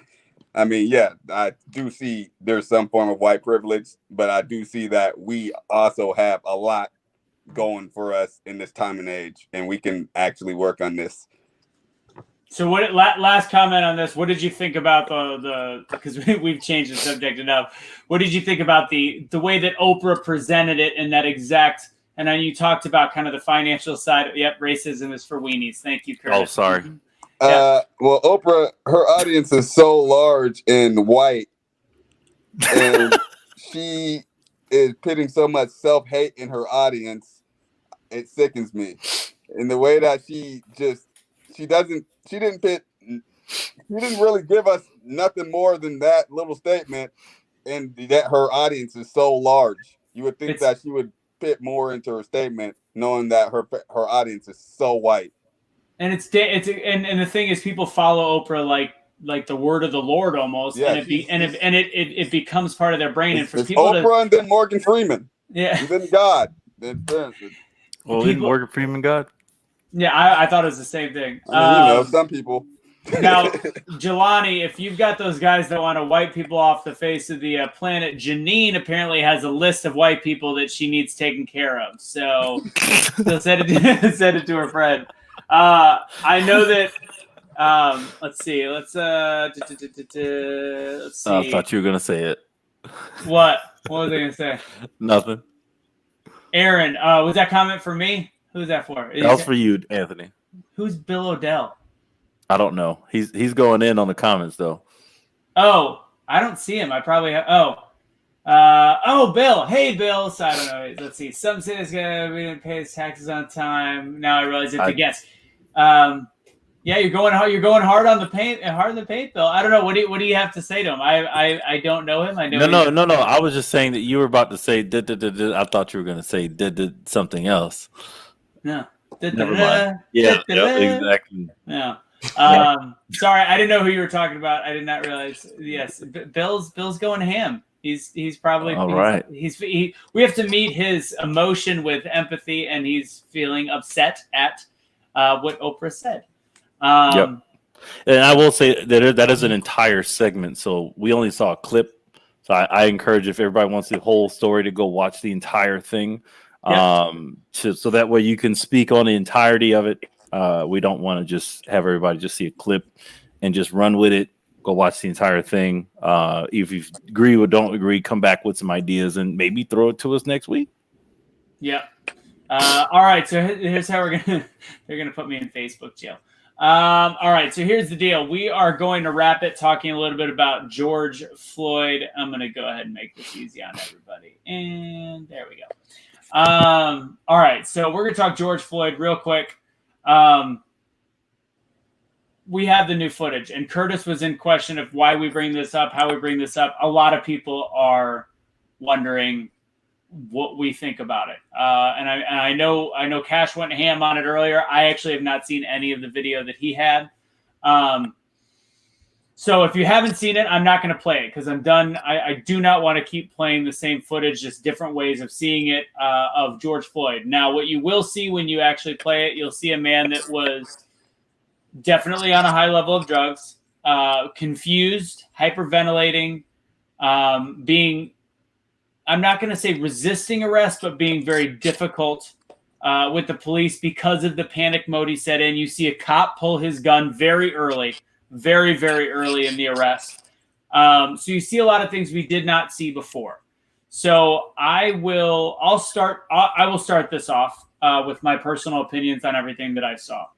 I mean, yeah, I do see there's some form of white privilege, but I do see that we also have a lot going for us in this time and age, and we can actually work on this. So what? Last comment on this. What did you think about the? Because we've changed the subject enough. What did you think about the way that Oprah presented it in that exact? And then you talked about kind of the financial side. Yep, racism is for weenies. Thank you, Curtis. Oh, sorry. Yeah. Well, Oprah, her audience is so large and white, and she is pitting so much self-hate in her audience. It sickens me. In the way that she didn't really give us nothing more than that little statement, and that her audience is so large. You would think that she would fit more into her statement, knowing that her audience is so white. And and the thing is, people follow Oprah like the word of the Lord almost, Yeah, and it becomes part of their brain. And for it's people Oprah and then Morgan Freeman, yeah, and then God, then Well, isn't Morgan Freeman God? yeah, I thought it was the same thing. I mean, some people. Now, Jelani, if you've got those guys that want to wipe people off the face of the planet, Janine apparently has a list of white people that she needs taken care of. So send it to her friend. I know that. Let's see. Let's see. I thought you were gonna say it. What was I gonna say? Nothing. Aaron, was that comment for me? Who's that for? That was for you, Anthony. Who's Bill O'Dell? I don't know. He's going in on the comments though. Oh, I don't see him. I probably have. Bill. Hey, Bill. So I don't know. Let's see. Some say this guy didn't pay his taxes on time. Now I realize it's a guess. Yeah, you're going hard on the paint. Bill. I don't know. What do you have to say to him? I don't know him. I know. No. I was just saying that you were about to say. I thought you were going to say did something else. No. Never mind. Yeah, exactly. No. Sorry, I didn't know who you were talking about. I did not realize. Yes, Bill's going ham. He's probably all right. We have to meet his emotion with empathy, and he's feeling upset at what Oprah said. Yep. And I will say that is an entire segment, so we only saw a clip. So I encourage, if everybody wants the whole story, to go watch the entire thing. So that way you can speak on the entirety of it. We don't want to just have everybody just see a clip and just run with it. Go watch the entire thing. If you agree or don't agree, come back with some ideas and maybe throw it to us next week. Yeah. All right. So here's how they're gonna put me in Facebook jail. All right. So here's the deal. We are going to wrap it talking a little bit about George Floyd. I'm going to go ahead and make this easy on everybody. And there we go. All right. So we're going to talk George Floyd real quick. We have the new footage, and Curtis was in question of why we bring this up, how we bring this up. A lot of people are wondering what we think about it. And I know Cash went ham on it earlier. I actually have not seen any of the video that he had. So if you haven't seen it, I'm not going to play it because I'm done. I do not want to keep playing the same footage, just different ways of seeing it of George Floyd. Now, what you will see when you actually play it, you'll see a man that was definitely on a high level of drugs, confused, hyperventilating, being, I'm not going to say resisting arrest, but being very difficult with the police because of the panic mode he set in. You see a cop pull his gun very early, very, very early in the arrest. So you see a lot of things we did not see before. So I will start this off with my personal opinions on everything that I saw.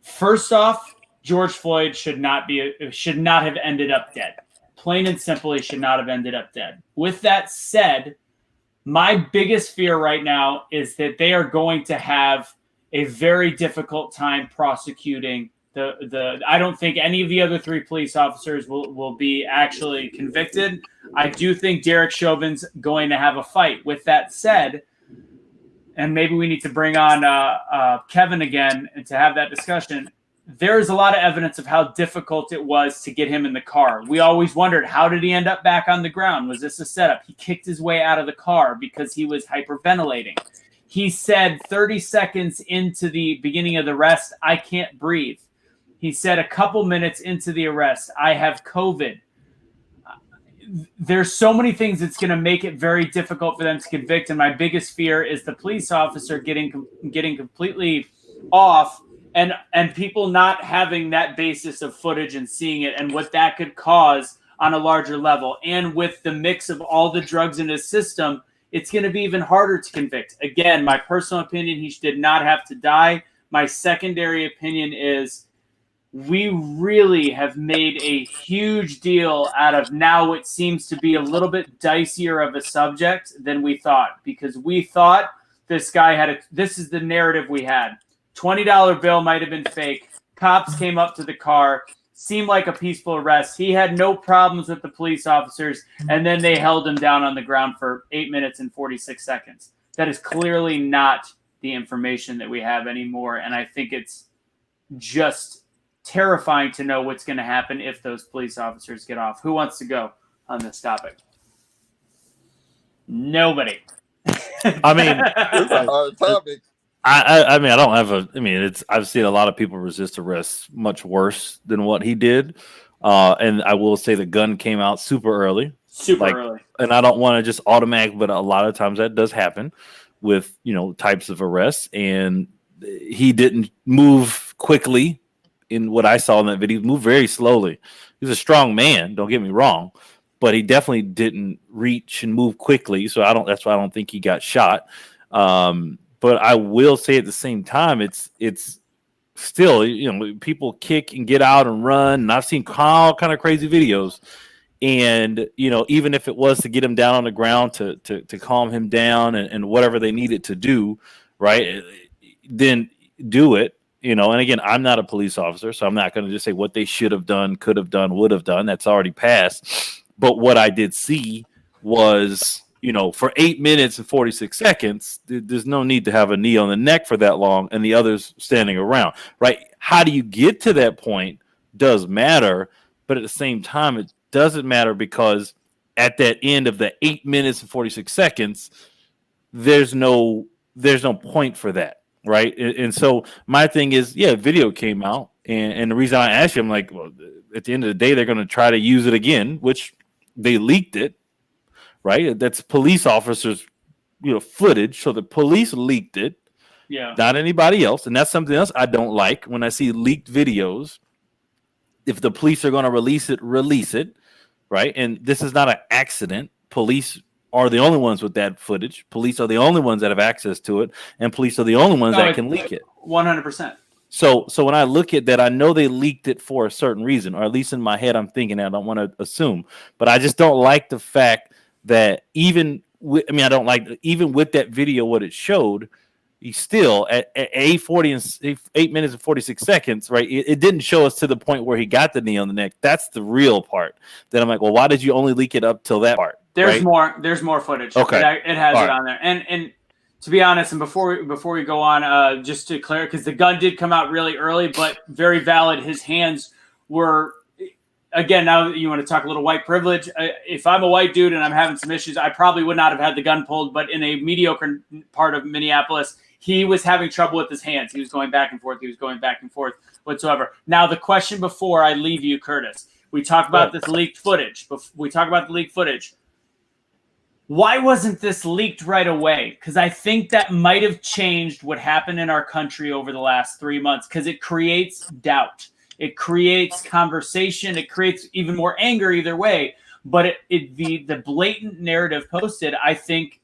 First off, George Floyd should not have ended up dead. Plain and simple, he should not have ended up dead. With that said, my biggest fear right now is that they are going to have a very difficult time prosecuting I don't think any of the other 3 police officers will be actually convicted. I do think Derek Chauvin's going to have a fight. With that said, and maybe we need to bring on Kevin again and to have that discussion. There is a lot of evidence of how difficult it was to get him in the car. We always wondered, how did he end up back on the ground? Was this a setup? He kicked his way out of the car because he was hyperventilating. He said 30 seconds into the beginning of the arrest, I can't breathe. He said a couple minutes into the arrest, I have COVID. There's so many things that's going to make it very difficult for them to convict. And my biggest fear is the police officer getting completely off and people not having that basis of footage and seeing it and what that could cause on a larger level. And with the mix of all the drugs in his system, it's going to be even harder to convict. Again, my personal opinion, he did not have to die. My secondary opinion is we really have made a huge deal out of now it seems to be a little bit dicier of a subject than we thought, because we thought this guy this is the narrative we had. $20 bill might have been fake. Cops came up to the car, seemed like a peaceful arrest. He had no problems with the police officers, and then they held him down on the ground for 8 minutes and 46 seconds. That is clearly not the information that we have anymore, and I think it's just terrifying to know what's going to happen if those police officers get off. Who wants to go on this topic? Nobody. I mean, It's a hard topic. I mean, I don't have I've seen a lot of people resist arrest much worse than what he did. And I will say the gun came out super early. Early. And I don't want to just automatic, but a lot of times that does happen with, types of arrests. And he didn't move quickly in what I saw in that video. He moved very slowly. He's a strong man, don't get me wrong, but he definitely didn't reach and move quickly. So that's why I don't think he got shot. But I will say at the same time, it's still, people kick and get out and run. And I've seen all kind of crazy videos. And, even if it was to get him down on the ground to calm him down and whatever they needed to do, right, then do it. And again, I'm not a police officer, so I'm not going to just say what they should have done, could have done, would have done. That's already passed. But what I did see was, for 8 minutes and 46 seconds, there's no need to have a knee on the neck for that long and the others standing around, right? How do you get to that point does matter, but at the same time, it doesn't matter because at that end of the 8 minutes and 46 seconds, there's no point for that. Right. And so my thing is, video came out. And the reason I asked you, I'm like, well, at the end of the day, they're going to try to use it again, which they leaked it. Right. That's police officers, footage. So the police leaked it. Yeah. Not anybody else. And that's something else I don't like when I see leaked videos. If the police are going to release it, release it. Right. And this is not an accident. Police are the only ones with that footage. Police are the only ones that have access to it, and police are the only ones that can leak it. 100%. So when I look at that, I know they leaked it for a certain reason, or at least in my head, I'm thinking that. I don't want to assume, but I just don't like the fact that even with that video, what it showed, he still at 8 minutes and 46 seconds, right? It didn't show us to the point where he got the knee on the neck. That's the real part. Then I'm like, well, why did you only leak it up till that part? There's right? There's more footage. Okay. It has All it right. on there. And to be honest, and before we go on, just to clear, because the gun did come out really early, but very valid. His hands were, again, now you want to talk a little white privilege. If I'm a white dude and I'm having some issues, I probably would not have had the gun pulled. But in a mediocre part of Minneapolis, he was having trouble with his hands. He was going back and forth. He was going back and forth whatsoever. Now, the question before I leave you, Curtis, we talked about this leaked footage. Why wasn't this leaked right away? Because I think that might have changed what happened in our country over the last 3 months, because it creates doubt. It creates conversation. It creates even more anger either way. But the blatant narrative posted, I think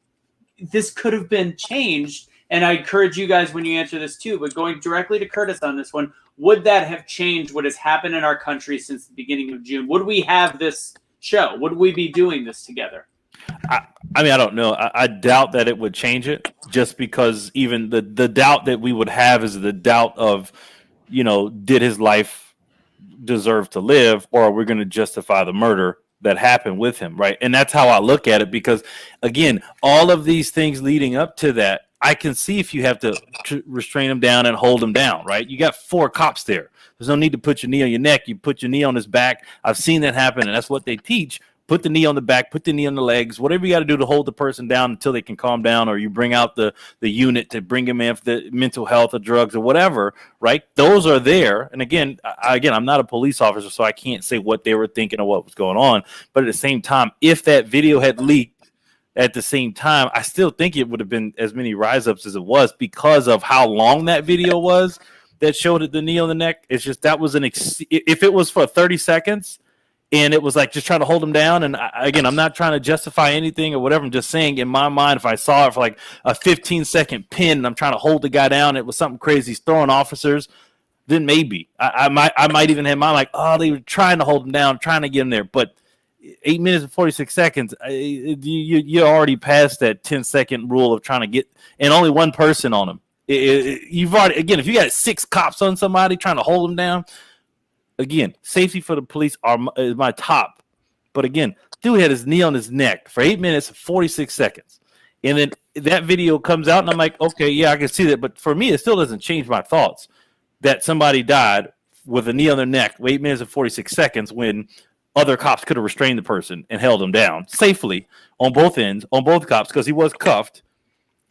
this could have been changed. And I encourage you guys when you answer this too, but going directly to Curtis on this one, would that have changed what has happened in our country since the beginning of June? Would we have this show? Would we be doing this together? I mean, I don't know. I doubt that it would change it, just because even the doubt that we would have is the doubt of, did his life deserve to live, or are we going to justify the murder that happened with him, right? And that's how I look at it, because, again, all of these things leading up to that, I can see if you have to restrain him down and hold him down, right? You got 4 cops there. There's no need to put your knee on your neck. You put your knee on his back. I've seen that happen, and that's what they teach. Put the knee on the back, put the knee on the legs, whatever you got to do to hold the person down until they can calm down, or you bring out the unit to bring them in for the mental health or drugs or whatever, right? Those are there. And again, I'm not a police officer, so I can't say what they were thinking or what was going on. But at the same time, if that video had leaked at the same time, I still think it would have been as many rise-ups as it was, because of how long that video was that showed the knee on the neck. It's just, that was if it was for 30 seconds, and it was like just trying to hold him down. And again, I'm not trying to justify anything or whatever. I'm just saying, in my mind, if I saw it for like a 15-second pin and I'm trying to hold the guy down, it was something crazy, he's throwing officers, then maybe I might even have my like, oh, they were trying to hold him down, trying to get him there. But 8 minutes and 46 seconds, you're already past that 10-second rule of trying to get, and only one person on him. You've already, again, if you got 6 cops on somebody trying to hold them down, again, safety for the police is my top. But again, dude had his knee on his neck for 8 minutes and 46 seconds. And then that video comes out, and I'm like, okay, yeah, I can see that. But for me, it still doesn't change my thoughts that somebody died with a knee on their neck for 8 minutes and 46 seconds when other cops could have restrained the person and held him down safely on both ends, on both cops, because he was cuffed.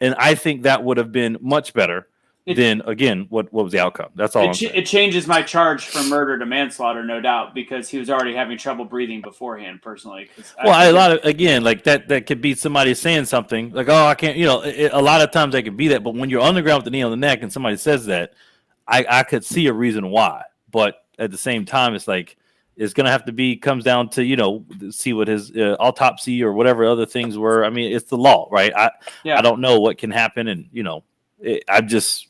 And I think that would have been much better. Then again, what was the outcome? That's all. It changes my charge from murder to manslaughter, no doubt, because he was already having trouble breathing beforehand. Personally, well, a lot of, again, like that could be somebody saying something like, "Oh, I can't," a lot of times that could be that. But when you're on the ground with the knee on the neck and somebody says that, I could see a reason why. But at the same time, it's like, it's going to have to be, comes down to, see what his autopsy or whatever other things were. I mean, it's the law, right? I don't know what can happen, and I'm just.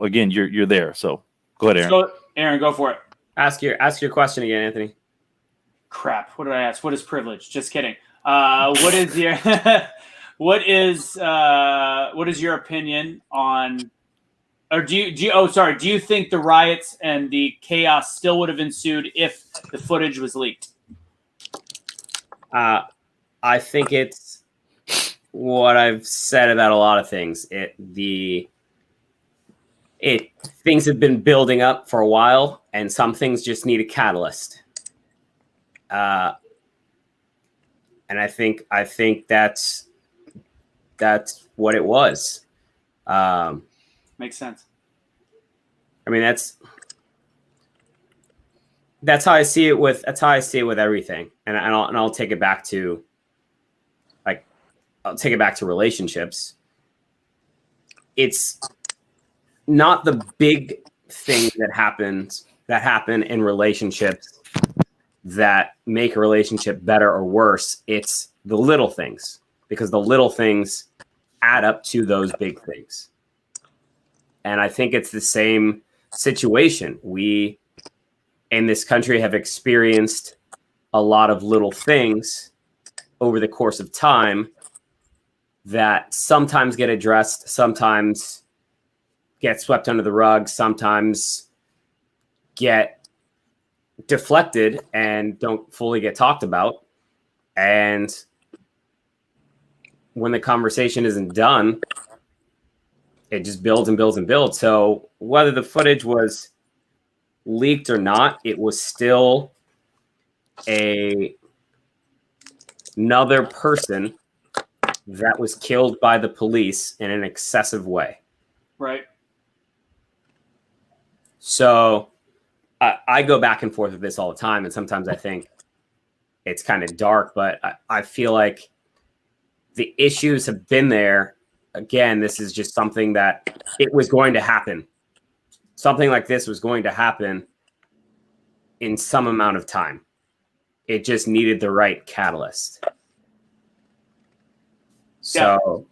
Again, you're there. So go ahead, Aaron. So, Aaron, go for it. Ask your question again, Anthony. Crap. What did I ask? What is privilege? Just kidding. What is your what is your opinion on, or do you think the riots and the chaos still would have ensued if the footage was leaked? I think it's what I've said about a lot of things. Things have been building up for a while, and some things just need a catalyst. And I think that's what it was. Makes sense. I mean, that's how I see it with everything. And I'll take it back to relationships. It's not the big things that happen in relationships that make a relationship better or worse. It's the little things, because the little things add up to those big things. And I think it's the same situation. We in this country have experienced a lot of little things over the course of time that sometimes get addressed, sometimes get swept under the rug, sometimes get deflected and don't fully get talked about. And when the conversation isn't done, it just builds and builds and builds. So whether the footage was leaked or not, it was still another person that was killed by the police in an excessive way. Right. So I go back and forth with this all the time, and sometimes I think it's kind of dark, but I feel like the issues have been there. Again, this is just something that it was going to happen. Something like this was going to happen in some amount of time. It just needed the right catalyst. So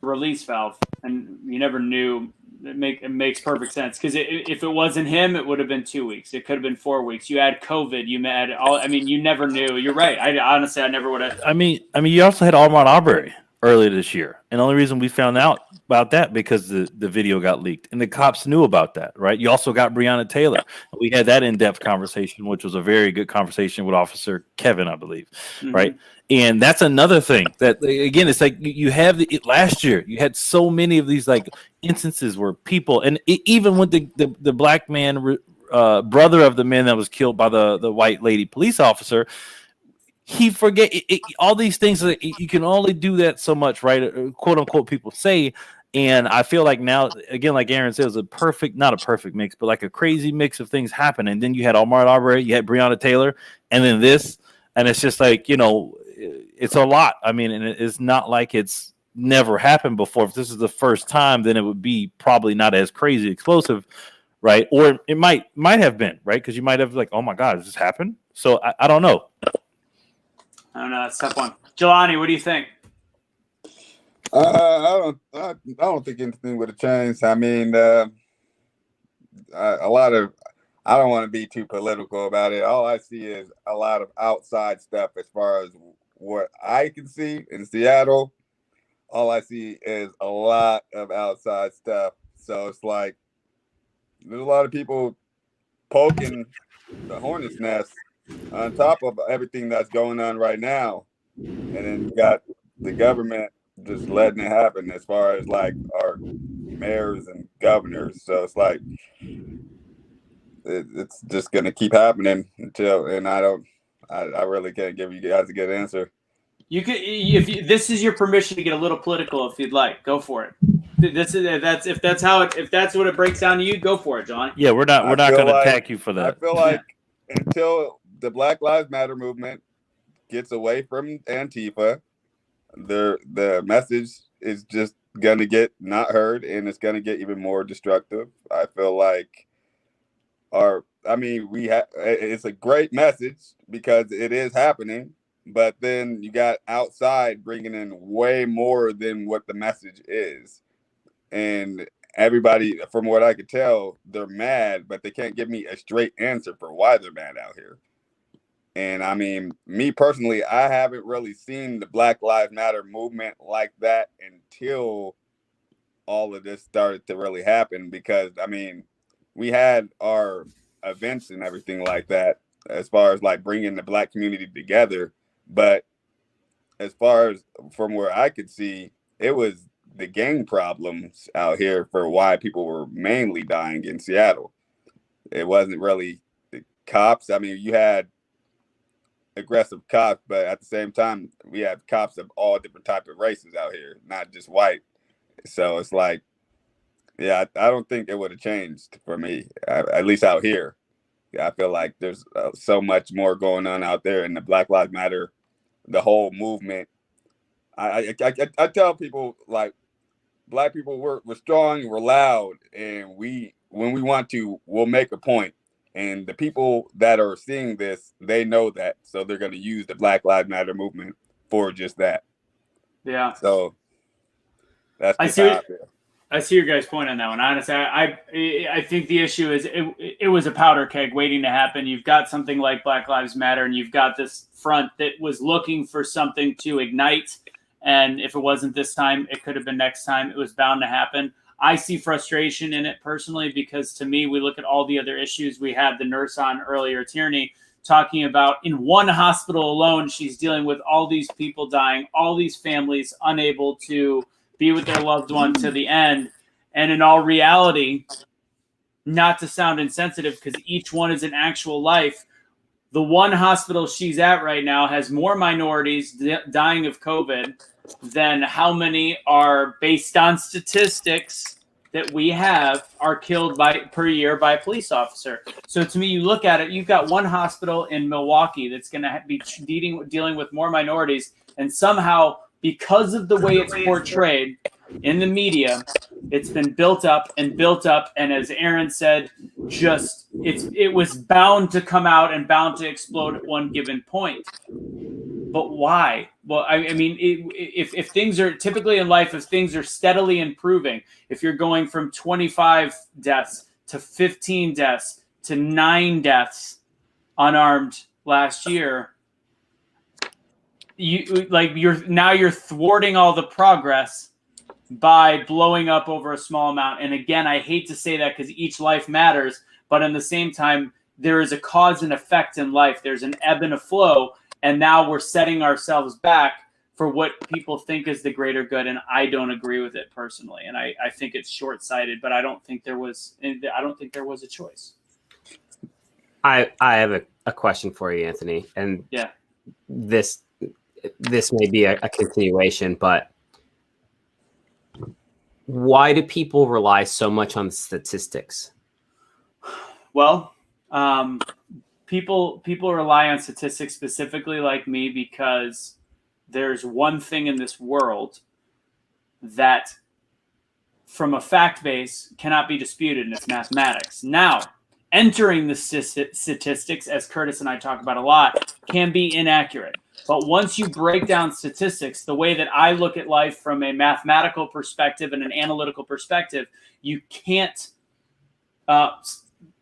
release valve, and you never knew It makes perfect sense, because if it wasn't him, it would have been 2 weeks. It could have been 4 weeks. You had COVID. You had all. I mean, you never knew. You're right. I never would have. I mean, you also had Armand Arbery earlier this year, and the only reason we found out about that because the video got leaked, and the cops knew about that, right? You also got Breonna Taylor. We had that in-depth conversation, which was a very good conversation with Officer Kevin, I believe, right? And that's another thing that, again, it's like you have last year you had so many of these like instances where people, and even with the black man, brother of the man that was killed by the white lady police officer. He forget all these things that you can only do that so much, right? Quote unquote, people say. And I feel like now, again, like Aaron says, not a perfect mix, but like a crazy mix of things happen. And then you had Armand Arbery, you had Breonna Taylor, and then this, and it's just like, it's a lot. I mean, and it's not like it's never happened before. If this is the first time, then it would be probably not as crazy explosive, right? Or it might have been, right? Because you might have like, oh my God, does this happen? So I don't know. I don't know. That's a tough one. Jelani, what do you think? I don't think anything would have changed. I mean, I don't want to be too political about it. All I see is a lot of outside stuff as far as what I can see in Seattle. All I see is a lot of outside stuff. So it's like there's a lot of people poking the hornet's nest on top of everything that's going on right now. And then you got the government just letting it happen as far as like our mayors and governors. So it's like it's just gonna keep happening until, and I really can't give you guys a good answer. You could, this is your permission to get a little political if you'd like. Go for it. If that's what it breaks down to you, go for it, John. Yeah, we're not going to attack you for that. I feel like until the Black Lives Matter movement gets away from Antifa, the message is just going to get not heard, and it's going to get even more destructive. I feel like it's a great message because it is happening, but then you got outside bringing in way more than what the message is. And everybody, from what I could tell, they're mad, but they can't give me a straight answer for why they're mad out here. And I mean, me personally, I haven't really seen the Black Lives Matter movement like that until all of this started to really happen. Because, I mean, we had our events and everything like that as far as like bringing the Black community together. But as far as from where I could see, it was the gang problems out here for why people were mainly dying in Seattle. It wasn't really the cops. I mean, you had aggressive cops, but at the same time, we have cops of all different types of races out here, not just white. So it's like, yeah, I don't think it would have changed for me, at least out here. Yeah, I feel like there's so much more going on out there, and the Black Lives Matter, the whole movement. I tell people, like, Black people, we're strong, we're loud, and when we want to, we'll make a point. And the people that are seeing this, they know that, so they're going to use the Black Lives Matter movement for just that. Yeah. So that's I see your guys' point on that one. Honestly, I think the issue is it was a powder keg waiting to happen. You've got something like Black Lives Matter, and you've got this front that was looking for something to ignite. And if it wasn't this time, it could have been next time. It was bound to happen. I see frustration in it personally because, to me, we look at all the other issues. We had the nurse on earlier, Tierney, talking about in one hospital alone, she's dealing with all these people dying, all these families unable to be with their loved one to the end. And in all reality, not to sound insensitive, because each one is an actual life, the one hospital she's at right now has more minorities dying of COVID than how many are, based on statistics that we have, are killed per year by a police officer. So to me, you look at it, you've got one hospital in Milwaukee that's going to be dealing with more minorities, and somehow, because of the way it's portrayed in the media, it's been built up, and as Aaron said, it was bound to come out and bound to explode at one given point. But why? Well, I mean, if things are typically in life, if things are steadily improving, if you're going from 25 deaths to 15 deaths to 9 deaths unarmed last year, you're thwarting all the progress by blowing up over a small amount. And again, I hate to say that because each life matters, but in the same time, there is a cause and effect in life. There's an ebb and a flow, and now we're setting ourselves back for what people think is the greater good, and I don't agree with it personally. And I think it's short-sighted, but I don't think there was a choice. I have a question for you, Anthony, and yeah, this may be a continuation, but why do people rely so much on statistics? Well, people rely on statistics, specifically like me, because there's one thing in this world that from a fact base cannot be disputed, and it's mathematics. Now, entering the statistics, as Curtis and I talk about a lot, can be inaccurate. But once you break down statistics, the way that I look at life from a mathematical perspective and an analytical perspective, you can't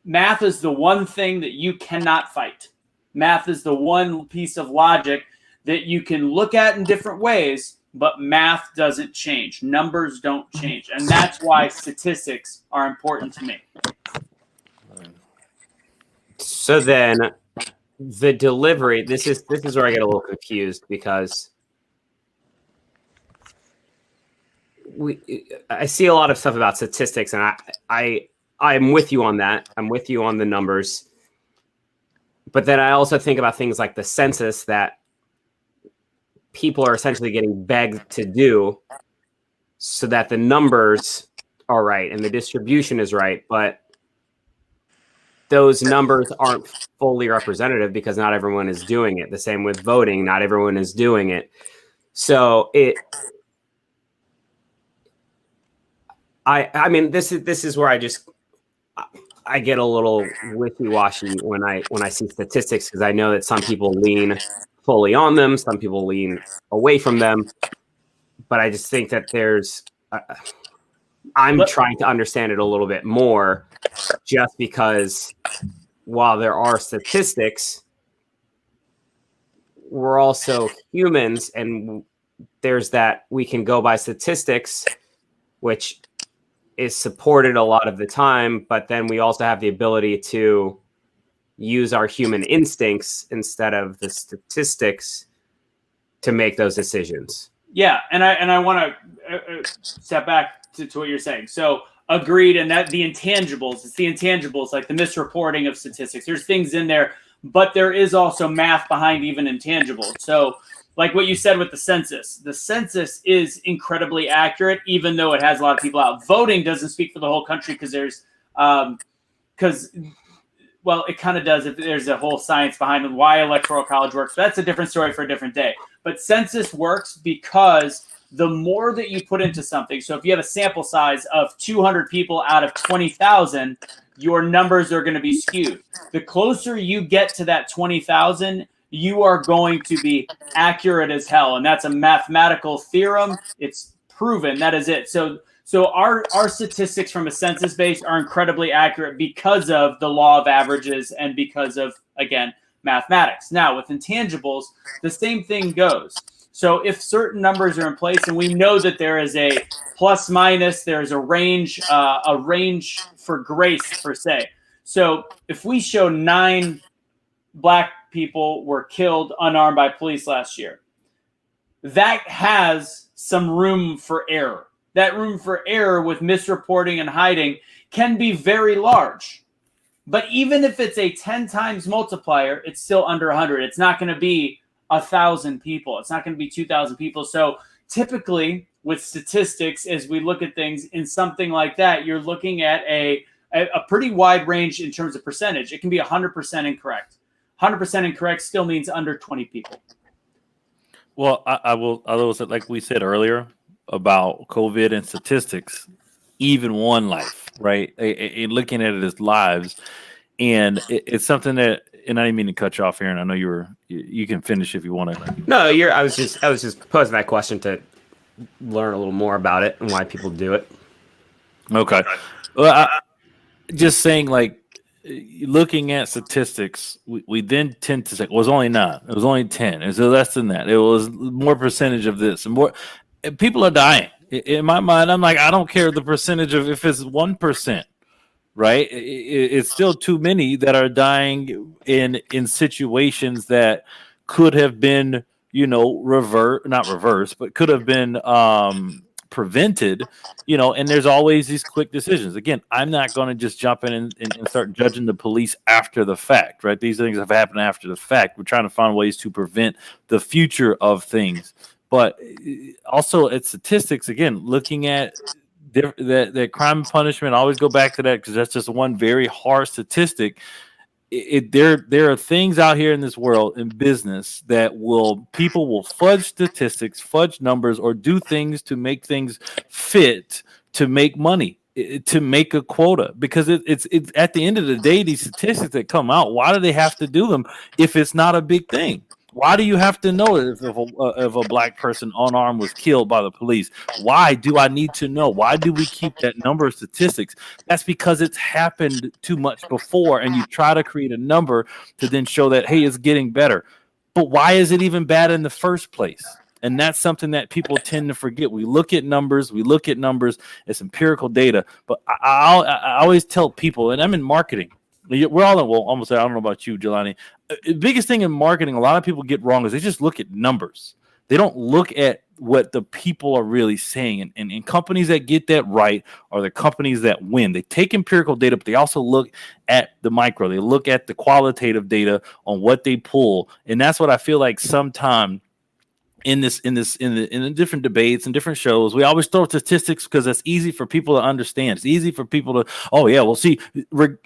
math is the one thing that you cannot fight. Math is the one piece of logic that you can look at in different ways, but math doesn't change. Numbers don't change. And that's why statistics are important to me. So then the delivery, this is where I get a little confused, because I see a lot of stuff about statistics, and I'm with you on that. I'm with you on the numbers. But then I also think about things like the census that people are essentially getting begged to do so that the numbers are right and the distribution is right. But those numbers aren't fully representative because not everyone is doing it. The same with voting. Not everyone is doing it. So I mean, this is where I get a little wishy-washy when I see statistics, because I know that some people lean fully on them, some people lean away from them, but I just think that I'm trying to understand it a little bit more, just because while there are statistics, we're also humans, and there's that we can go by statistics, which is supported a lot of the time, but then we also have the ability to use our human instincts instead of the statistics to make those decisions. Yeah, and I want to step back to what you're saying. So agreed, and that the intangibles, it's the intangibles, like the misreporting of statistics. There's things in there, but there is also math behind even intangibles. So like what you said with the census is incredibly accurate, even though it has a lot of people out. Voting doesn't speak for the whole country because there's, well, it kind of does. If there's a whole science behind why electoral college works. That's a different story for a different day. But census works because the more that you put into something, so if you have a sample size of 200 people out of 20,000, your numbers are going to be skewed. The closer you get to that 20,000, you are going to be accurate as hell. And that's a mathematical theorem. It's proven. That is it. So our statistics from a census base are incredibly accurate because of the law of averages and because of, again, mathematics. Now, with intangibles, the same thing goes. So if certain numbers are in place, and we know that there is a plus minus, there's a range for grace, per se. So if we show 9 Black people were killed unarmed by police last year, that has some room for error. That room for error with misreporting and hiding can be very large. But even if it's a 10 times multiplier, it's still under 100. It's not going to be 1,000 people. It's not going to be 2,000 people. So typically with statistics, as we look at things in something like that, you're looking at a pretty wide range in terms of percentage. It can be 100% incorrect. 100% incorrect still means under 20 people. Well, I will say, like we said earlier about COVID and statistics, even one life, right? Looking at it as lives. And it's something that and I didn't mean to cut you off, Aaron. I know you can finish if you want to. No, I was just posing that question to learn a little more about it and why people do it. Okay. Well, just saying, like, looking at statistics, we then tend to say, well, it was only 9, it was only 10, it was less than that, it was more percentage of this, and more people are dying. In my mind, I'm like, I don't care the percentage of if it's 1%, right? It's still too many that are dying in situations that could have been, not reverse, but could have been prevented, and there's always these quick decisions. Again, I'm not going to just jump in and start judging the police after the fact, right? These things have happened after the fact. We're trying to find ways to prevent the future of things. But also at statistics, again, looking at that crime and punishment, I always go back to that because that's just one very hard statistic. There are things out here in this world in business that people will fudge statistics, fudge numbers, or do things to make things fit to make money, to make a quota. Because it's at the end of the day, these statistics that come out, why do they have to do them if it's not a big thing? Why do you have to know if a black person unarmed was killed by the police? Why do I need to know? Why do we keep that number of statistics? That's because it's happened too much before, and you try to create a number to then show that, hey, it's getting better. But why is it even bad in the first place? And that's something that people tend to forget. We look at numbers. It's empirical data. But I always tell people, and I'm in marketing. We're all almost there. I don't know about you, Jelani. The biggest thing in marketing, a lot of people get wrong, is they just look at numbers. They don't look at what the people are really saying. And companies that get that right are the companies that win. They take empirical data, but they also look at the micro. They look at the qualitative data on what they pull. And that's what I feel like sometimes in the different debates and different shows, we always throw statistics because it's easy for people to understand. It's easy for people to, oh yeah, we'll see. And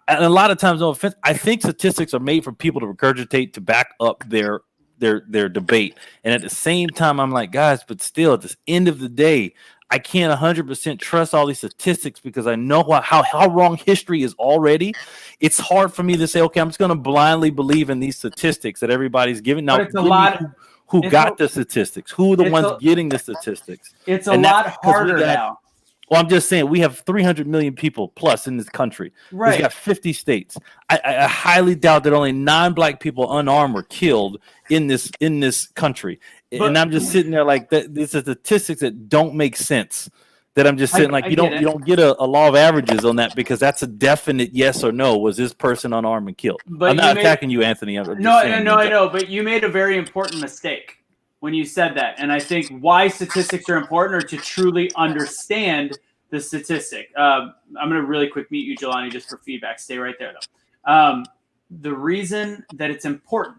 a lot of times, no offense, I think statistics are made for people to regurgitate to back up their debate. And at the same time, I'm like, guys, but still, at the end of the day, I can't 100% trust all these statistics because I know how wrong history is already. It's hard for me to say, okay, I'm just going to blindly believe in these statistics that everybody's giving. Now, it's a lot. Who got the statistics? Who are the ones getting the statistics? It's a lot harder now. Well, I'm just saying we have 300 million people plus in this country. Right. We've got 50 states. I highly doubt that only 9 black people unarmed were killed in this country. And I'm just sitting there like that. These are statistics that don't make sense. That I'm just saying, like, you don't get a law of averages on that because that's a definite yes or no. Was this person unarmed and killed? But I'm not attacking you, Anthony. I know. But you made a very important mistake when you said that. And I think why statistics are important are to truly understand the statistic. I'm going to really quick mute you, Jelani, just for feedback. Stay right there, though. The reason that it's important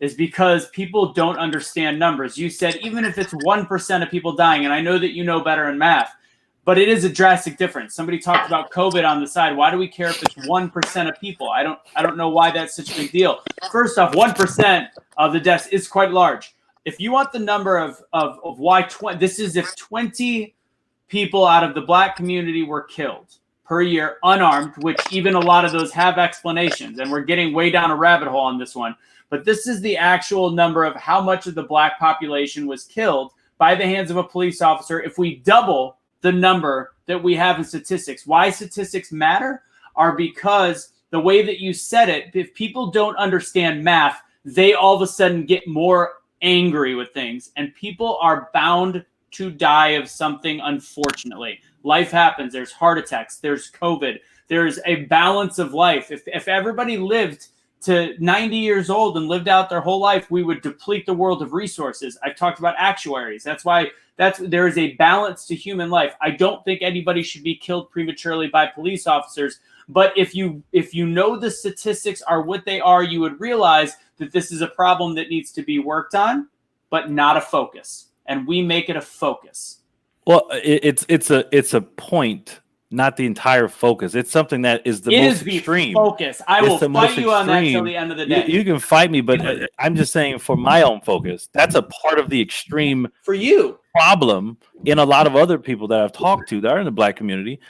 is because people don't understand numbers. You said even if it's 1% of people dying, and I know that you know better in math, but it is a drastic difference. Somebody talked about COVID on the side. Why do we care if it's 1% of people? I don't know why that's such a big deal. First off, 1% of the deaths is quite large. If you want the number of why this is if 20 people out of the black community were killed per year unarmed, which even a lot of those have explanations, and we're getting way down a rabbit hole on this one. But this is the actual number of how much of the black population was killed by the hands of a police officer. If we double the number that we have in statistics. Why statistics matter are because the way that you said it, if people don't understand math, they all of a sudden get more angry with things, and people are bound to die of something, unfortunately. Life happens. There's heart attacks. There's COVID. There's a balance of life. If everybody lived to 90 years old and lived out their whole life, we would deplete the world of resources. I've talked about actuaries. That's why there is a balance to human life. I don't think anybody should be killed prematurely by police officers. But if you know the statistics are what they are, you would realize that this is a problem that needs to be worked on, but not a focus. And we make it a focus. Well, it's a point, not the entire focus. It's something that is the most extreme focus. I will fight you on that till the end of the day. You can fight me, but I'm just saying for my own focus, that's a part of the extreme for you problem in a lot of other people that I've talked to that are in the black community.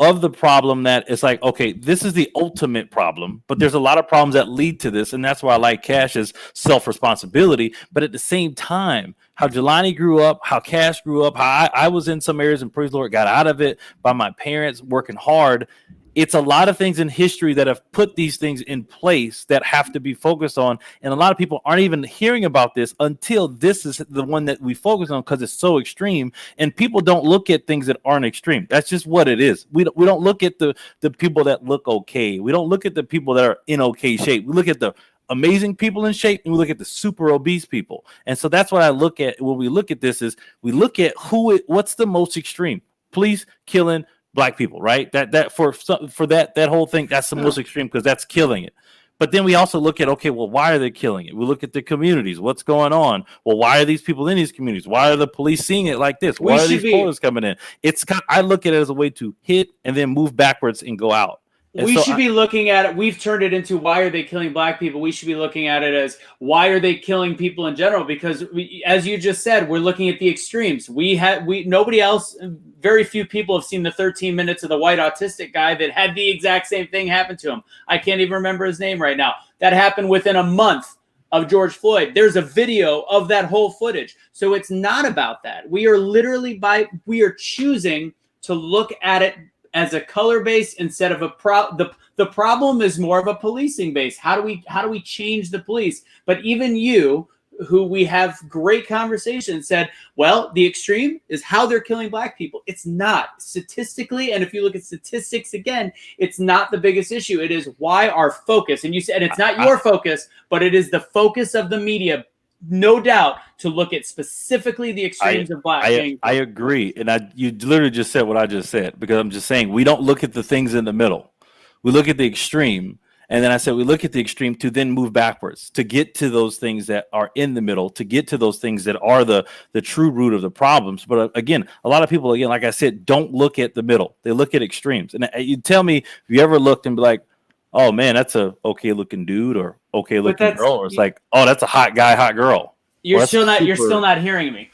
of the problem that it's like, okay, this is the ultimate problem, but there's a lot of problems that lead to this. And that's why I like Cash's self-responsibility. But at the same time, how Jelani grew up, how Cash grew up, how I was in some areas and praise the Lord, got out of it by my parents working hard. It's a lot of things in history that have put these things in place that have to be focused on. And a lot of people aren't even hearing about this until this is the one that we focus on because it's so extreme. And people don't look at things that aren't extreme. That's just what it is. We don't look at the people that look okay. We don't look at the people that are in okay shape. We look at the amazing people in shape and we look at the super obese people. And so that's what I look at when we look at this is we look at what's the most extreme. Police killing Black people, right? That for that whole thing, that's the most extreme because that's killing it. But then we also look at, okay, well, why are they killing it? We look at the communities. What's going on? Well, why are these people in these communities? Why are the police seeing it like this? Why are these photos coming in? I look at it as a way to hit and then move backwards and go out. We should be looking at it. We've turned it into why are they killing Black people? We should be looking at it as why are they killing people in general? Because as you just said, we're looking at the extremes. Nobody else, very few people have seen the 13 minutes of the white autistic guy that had the exact same thing happen to him. I can't even remember his name right now. That happened within a month of George Floyd. There's a video of that whole footage. So it's not about that. We are choosing to look at it as a color base instead of the problem is more of a policing base. How do we change the police? But even you, who we have great conversations, said, well, the extreme is how they're killing Black people. It's not statistically, and if you look at statistics again, it's not the biggest issue. It is why our focus, and you said it's not your focus, but it is the focus of the media, no doubt, to look at specifically the extremes of Black. I agree, and you literally just said what I just said, because I'm just saying we don't look at the things in the middle. We look at the extreme, and then I said we look at the extreme to then move backwards to get to those things that are in the middle, to get to those things that are the true root of the problems. But again, a lot of people, again, like I said, don't look at the middle. They look at extremes. And you tell me if you ever looked and be like, oh man, that's a okay looking dude or okay looking girl, or it's like, oh, that's a hot guy, hot girl. You're still not hearing me.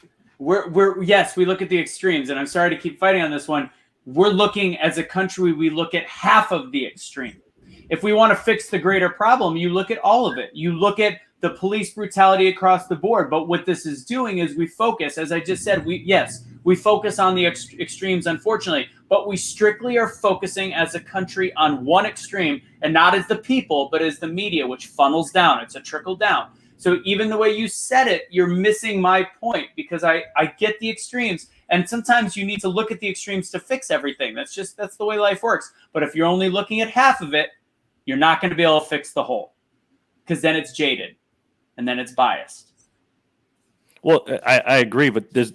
Yes, we look at the extremes, and I'm sorry to keep fighting on this one. We're looking as a country, we look at half of the extreme. If we want to fix the greater problem, you look at all of it. You look at the police brutality across the board. But what this is doing is we focus, as I just said, we focus on the extremes, unfortunately, but we strictly are focusing as a country on one extreme, and not as the people, but as the media, which funnels down. It's a trickle down. So even the way you said it, you're missing my point, because I get the extremes. And sometimes you need to look at the extremes to fix everything. That's the way life works. But if you're only looking at half of it, you're not going to be able to fix the whole, because then it's jaded and then it's biased. Well, I agree, but this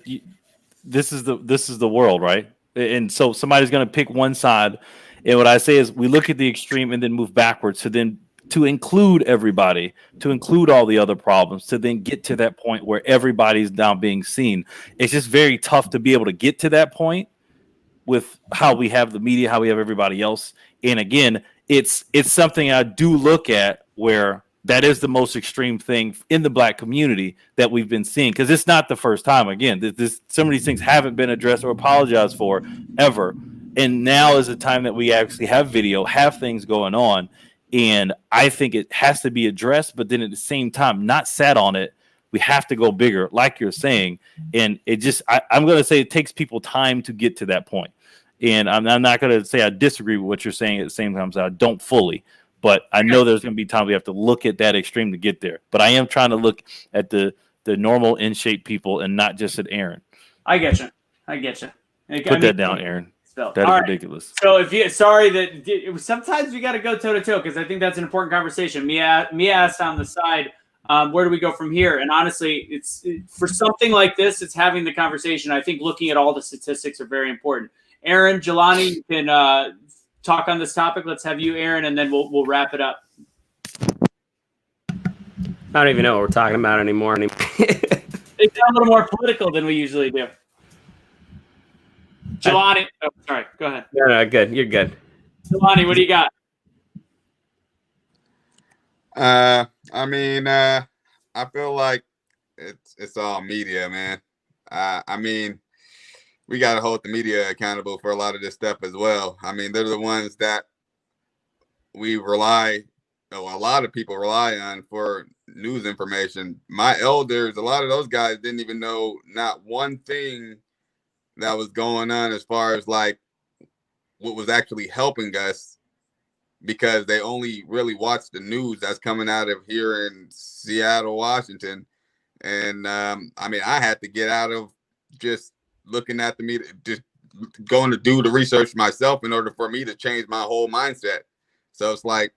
is the world, right? And so somebody's going to pick one side. And what I say is we look at the extreme and then move backwards to include everybody, to include all the other problems, to then get to that point where everybody's now being seen. It's just very tough to be able to get to that point with how we have the media, how we have everybody else. And again, it's something I do look at where that is the most extreme thing in the Black community that we've been seeing, because it's not the first time. Again, some of these things haven't been addressed or apologized for ever. And now is the time that we actually have video, have things going on. And I think it has to be addressed, but then at the same time, not sat on it. We have to go bigger, like you're saying. And it just, I'm going to say it takes people time to get to that point. And I'm not going to say I disagree with what you're saying at the same time. So I don't fully, but I know there's going to be times we have to look at that extreme to get there. But I am trying to look at the normal in shape people and not just at Aaron. I get you. Put that down, Aaron. That is ridiculous. So sometimes we got to go toe to toe, because I think that's an important conversation. Mia asked on the side, where do we go from here? And honestly, it's for something like this, it's having the conversation. I think looking at all the statistics are very important. Aaron, Jelani, you can talk on this topic. Let's have you, Aaron, and then we'll wrap it up. I don't even know what we're talking about anymore. It's a little more political than we usually do. Jelani, sorry, go ahead. No, good. You're good. Jelani, what do you got? I feel like it's all media, man. I mean, we got to hold the media accountable for a lot of this stuff as well. I mean, they're the ones that a lot of people rely on for news information. My elders, a lot of those guys didn't even know not one thing that was going on as far as like what was actually helping us, because they only really watched the news that's coming out of here in Seattle, Washington. And I mean, I had to get out of just looking at the media, just going to do the research myself in order for me to change my whole mindset. So it's like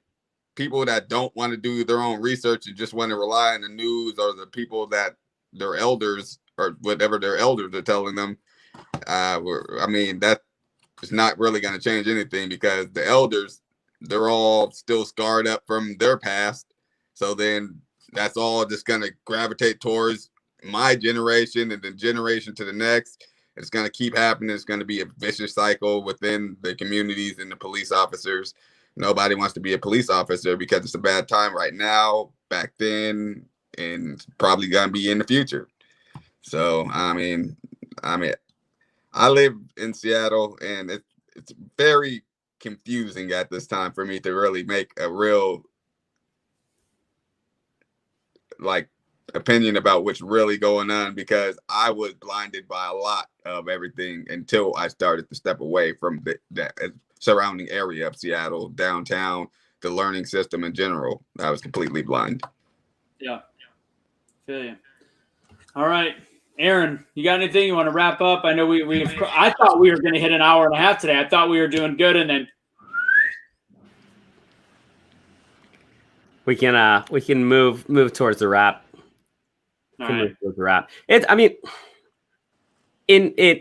people that don't want to do their own research and just want to rely on the news, or the people that their elders or whatever their elders are telling them. I mean, that is not really going to change anything, because the elders, they're all still scarred up from their past. So then that's all just going to gravitate towards my generation and the generation to the next. It's going to keep happening. It's going to be a vicious cycle within the communities and the police officers. Nobody wants to be a police officer because it's a bad time right now, back then, and probably going to be in the future. So, I mean, I live in Seattle, and it's very confusing at this time for me to really make a real like opinion about what's really going on, because I was blinded by a lot of everything until I started to step away from the surrounding area of Seattle, downtown, the learning system in general. I was completely blind. Yeah. Feel you. All right. Aaron, you got anything you want to wrap up? I know I thought we were going to hit an hour and a half today. I thought we were doing good, and then we can move towards the wrap. all right. Move towards the wrap.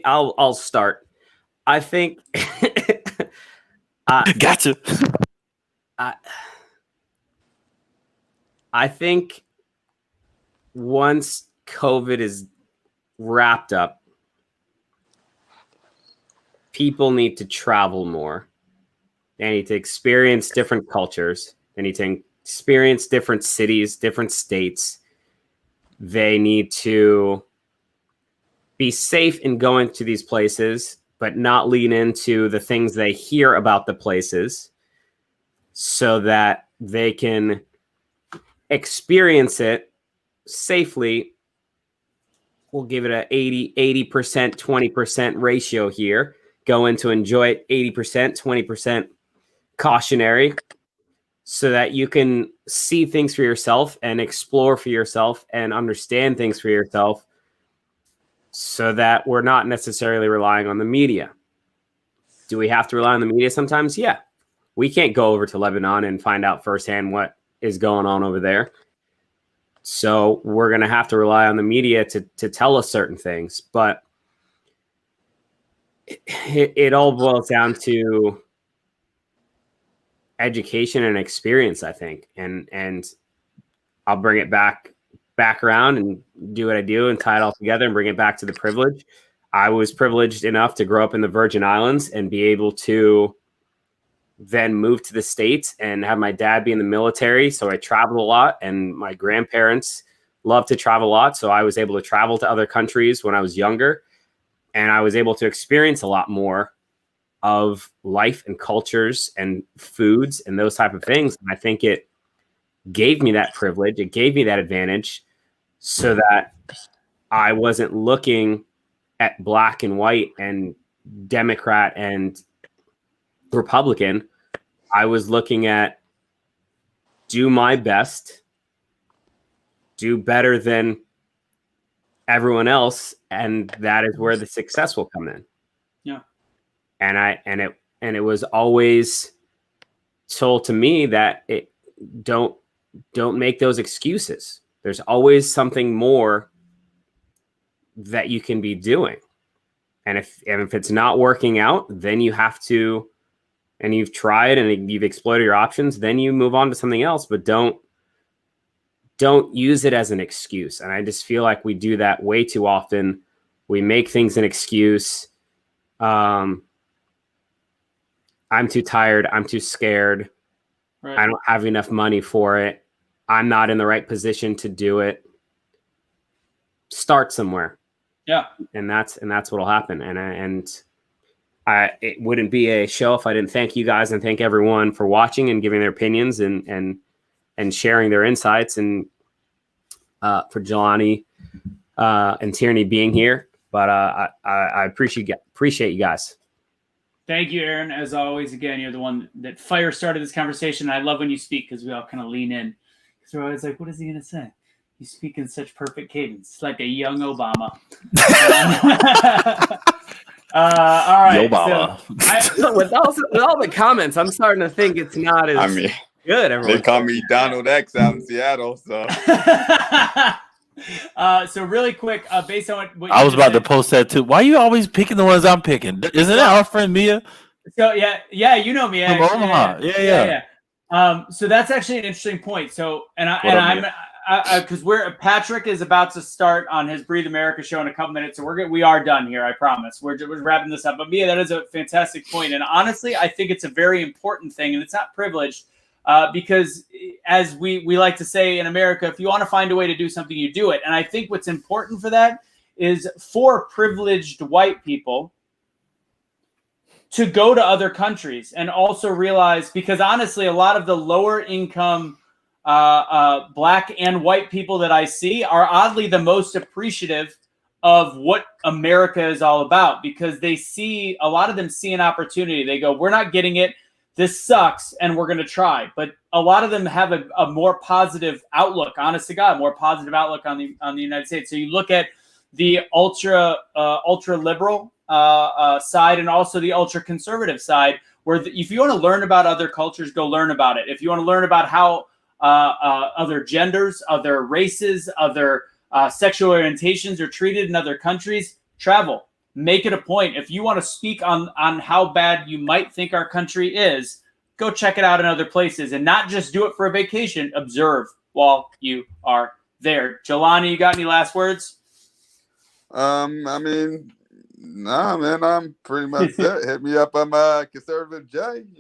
I'll start. I think Gotcha. I think once COVID is wrapped up, people need to travel more. They need to experience different cultures. They need to experience different cities, different states. They need to be safe in going to these places, but not lean into the things they hear about the places, so that they can experience it safely. We'll give it a 80%, 20% ratio here. Go in to enjoy it 80%, 20% cautionary, so that you can see things for yourself and explore for yourself and understand things for yourself, so that we're not necessarily relying on the media. Do we have to rely on the media sometimes? Yeah. We can't go over to Lebanon and find out firsthand what is going on over there. So we're going to have to rely on the media to tell us certain things. But it all boils down to education and experience, I think. And I'll bring it back around and do what I do and tie it all together and bring it back to the privilege. I was privileged enough to grow up in the Virgin Islands and be able to then move to the States and have my dad be in the military. So I traveled a lot, and my grandparents loved to travel a lot. So I was able to travel to other countries when I was younger, and I was able to experience a lot more of life and cultures and foods and those type of things. And I think it gave me that privilege. It gave me that advantage, so that I wasn't looking at black and white and Democrat and Republican. I was looking at do my best, do better than everyone else, and that is where the success will come in. Yeah. And it was always told to me that don't make those excuses. There's always something more that you can be doing. And if it's not working out, then you have to, and you've tried and you've explored your options, then you move on to something else, but don't use it as an excuse. And I just feel like we do that way too often. We make things an excuse. I'm too tired. I'm too scared. Right. I don't have enough money for it. I'm not in the right position to do it. Start somewhere. Yeah. And that's what'll happen. And it wouldn't be a show if I didn't thank you guys and thank everyone for watching and giving their opinions and sharing their insights, and for Jelani and Tierney being here. But I appreciate you guys. Thank you, Aaron. As always, again, you're the one that started this conversation. I love when you speak because we all kind of lean in. Because we're always like, what is he going to say? You speak in such perfect cadence. It's like a young Obama. All right. So, with all the comments, I'm starting to think it's not as good. They call me Donald X out in Seattle. So, so really quick, based on what I was about to post that too. Why are you always picking the ones I'm picking? Isn't that our friend Mia? So yeah, you know me. Yeah. So that's actually an interesting point. So, because Patrick is about to start on his Breathe America show in a couple minutes, so we are done here. I promise. We're wrapping this up. But Mia, that is a fantastic point, and honestly, I think it's a very important thing, and it's not privileged, because as we like to say in America, if you want to find a way to do something, you do it. And I think what's important for that is for privileged white people to go to other countries and also realize, because honestly, a lot of the lower income Black and white people that I see are oddly the most appreciative of what America is all about, because a lot of them see an opportunity. They go, we're not getting it. This sucks. And we're going to try. But a lot of them have a more positive outlook, honest to God, more positive outlook on the United States. So you look at the ultra liberal side and also the ultra conservative side, where if you want to learn about other cultures, go learn about it. If you want to learn about how other genders, other races, other sexual orientations are treated in other countries, travel. Make it a point. If you want to speak on how bad you might think our country is, go check it out in other places, and not just do it for a vacation. Observe while you are there. Jelani, you got any last words? I mean, nah, man, I'm pretty much set. Hit me up. I'm Conservative J.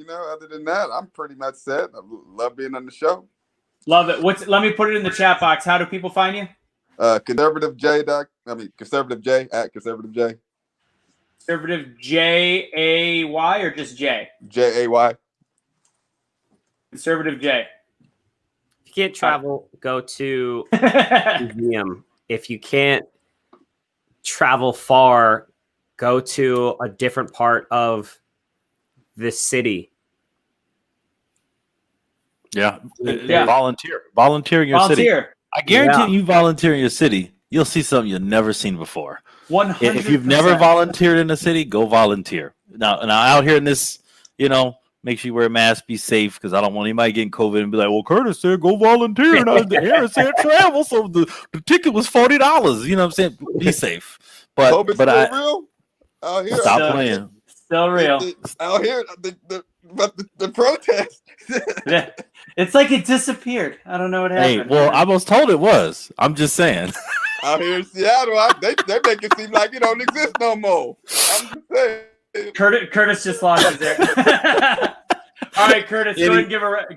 Other than that, I'm pretty much set. I love being on the show. Love it. Let me put it in the chat box. How do people find you? Conservative J at Conservative J. Conservative Jay or just J? JAY. Conservative J. If you can't travel, go to the museum. If you can't travel far, go to a different part of the city. Yeah. Volunteer in your city. I guarantee you volunteer in your city, you'll see something you've never seen before. 100%. If you've never volunteered in a city, go volunteer. Now out here in this, make sure you wear a mask, be safe, because I don't want anybody getting COVID and be like, well, Curtis said go volunteer, and Aaron said travel, so the ticket was $40. You know what I'm saying? Be safe. But real out here. Stop playing. Still real. Out here, the protest. It's like it disappeared. I don't know what happened. Hey, well, I was told it was. I'm just saying. Out here in Seattle, they make it seem like it don't exist no more. I'm just saying. Curtis just lost it there. All right, Curtis, go ahead and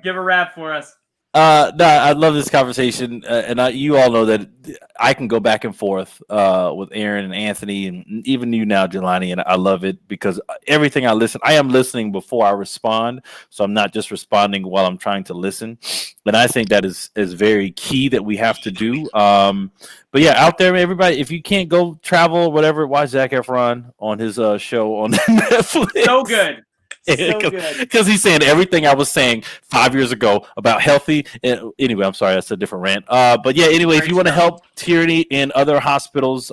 give a wrap for us. No, I love this conversation, and you all know that I can go back and forth with Aaron and Anthony, and even you now, Jelani, and I love it because everything I am listening before I respond, so I'm not just responding while I'm trying to listen, and I think that is very key that we have to do. But yeah, out there, everybody, if you can't go travel or whatever, watch Zac Efron on his show on Netflix. So good. So good. Because he's saying everything I was saying 5 years ago about healthy. Anyway, I'm sorry, that's a different rant. But yeah, anyway, if you want to help Tierney and other hospitals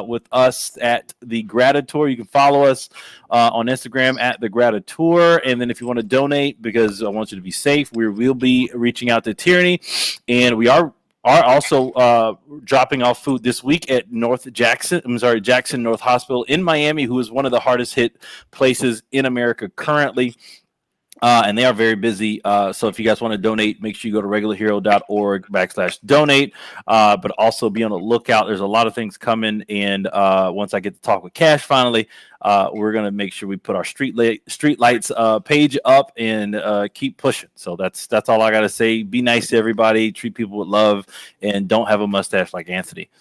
with us at the Gratitour, you can follow us on Instagram at the Gratitour. And then if you want to donate, because I want you to be safe, we will be reaching out to Tierney, and we are also dropping off food this week at Jackson North Hospital in Miami, who is one of the hardest hit places in America currently. And they are very busy. So if you guys want to donate, make sure you go to regularhero.org/donate. But also be on the lookout. There's a lot of things coming. And once I get to talk with Cash finally, we're going to make sure we put our street lights page up and keep pushing. So that's all I got to say. Be nice to everybody. Treat people with love. And don't have a mustache like Anthony.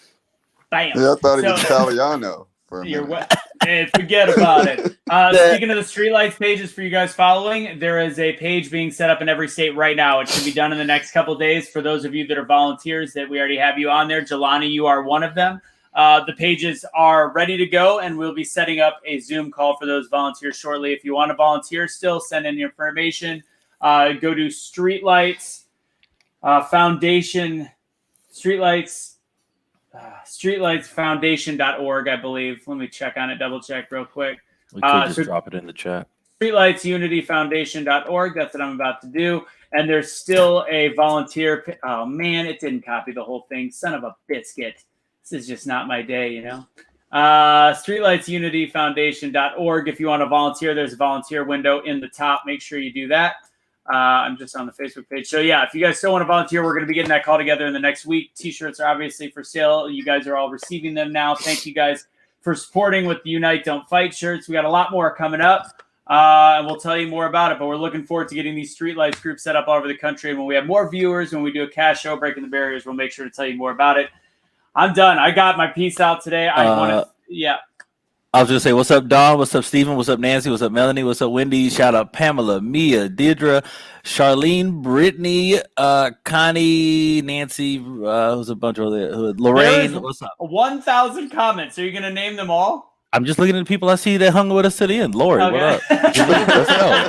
Bam. Yeah, I thought he was Italiano for a You're minute. what? Hey, forget about it. Speaking of the streetlights pages for you guys following, there is a page being set up in every state right now. It should be done in the next couple days. For those of you that are volunteers, that we already have you on there. Jelani, you are one of them. The pages are ready to go, and we'll be setting up a Zoom call for those volunteers shortly. If you want to volunteer still, send in your information. Go to Streetlights Foundation, streetlightsfoundation.org, I believe. Let me check on it, double check real quick. We could just drop it in the chat. Streetlightsunityfoundation.org. That's what I'm about to do. And there's still a volunteer. Oh, man, it didn't copy the whole thing. Son of a biscuit. This is just not my day, you know. Streetlightsunityfoundation.org. If you want to volunteer, there's a volunteer window in the top. Make sure you do that. I'm just on the Facebook page. So, yeah, if you guys still want to volunteer, we're going to be getting that call together in the next week. T-shirts are obviously for sale. You guys are all receiving them now. Thank you guys for supporting with the Unite Don't Fight shirts. We got a lot more coming up, and we'll tell you more about it. But we're looking forward to getting these Streetlights groups set up all over the country. And when we have more viewers, when we do a cash show, Breaking the Barriers, we'll make sure to tell you more about it. I'm done. I got my piece out today. I was going to say, what's up, Don? What's up, Steven? What's up, Nancy? What's up, Melanie? What's up, Wendy? Shout out Pamela, Mia, Deirdre, Charlene, Brittany, Connie, Nancy, who's a bunch of other, Lorraine. What's up? 1,000 comments. Are you going to name them all? I'm just looking at the people I see that hung with us to the end. Lori, Okay. what up? Let's go.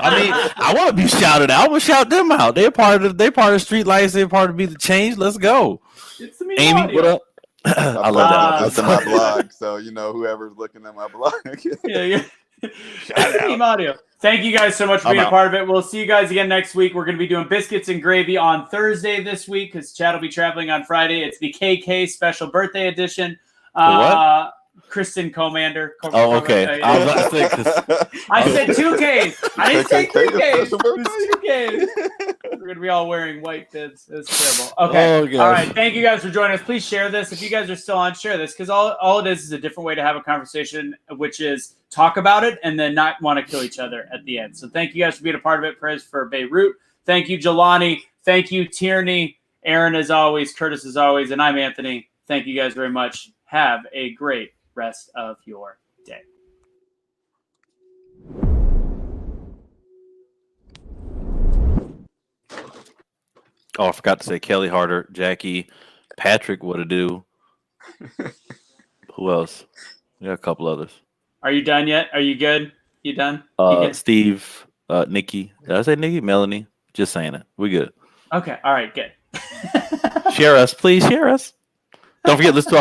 I mean, I want to be shouted out. I want to shout them out. They're part of Streetlights. They're part of BetheChange. Let's go. It's the Amy, audio. what up? I love that. It's my blog, so whoever's looking at my blog. Yeah. Team Audio. Thank you guys so much for being a part of it. We'll see you guys again next week. We're going to be doing biscuits and gravy on Thursday this week because Chad will be traveling on Friday. It's the KK special birthday edition. What? Kristen Commander. Oh, okay. I was about to say, I said 2Ks. I didn't say 3Ks. Special It was 2Ks. We're going to be all wearing white bibs. It's terrible. Okay. Oh, gosh. All right. Thank you guys for joining us. Please share this. If you guys are still on, share this because all it is a different way to have a conversation, which is talk about it and then not want to kill each other at the end. So thank you guys for being a part of it. Prayers for Birut. Thank you, Jelani. Thank you, Tierney. Aaron, as always. Curtis, as always. And I'm Anthony. Thank you guys very much. Have a great rest of your day. Oh, I forgot to say Kelly Harder, Jackie, Patrick, what to do. Who else? We got a couple others. Are you done yet? Are you good? You done? You good? Steve, Nikki. Did I say Nikki? Melanie? Just saying it. We good. Okay. All right. Good. Share us, please. Share us. Don't forget, listen to our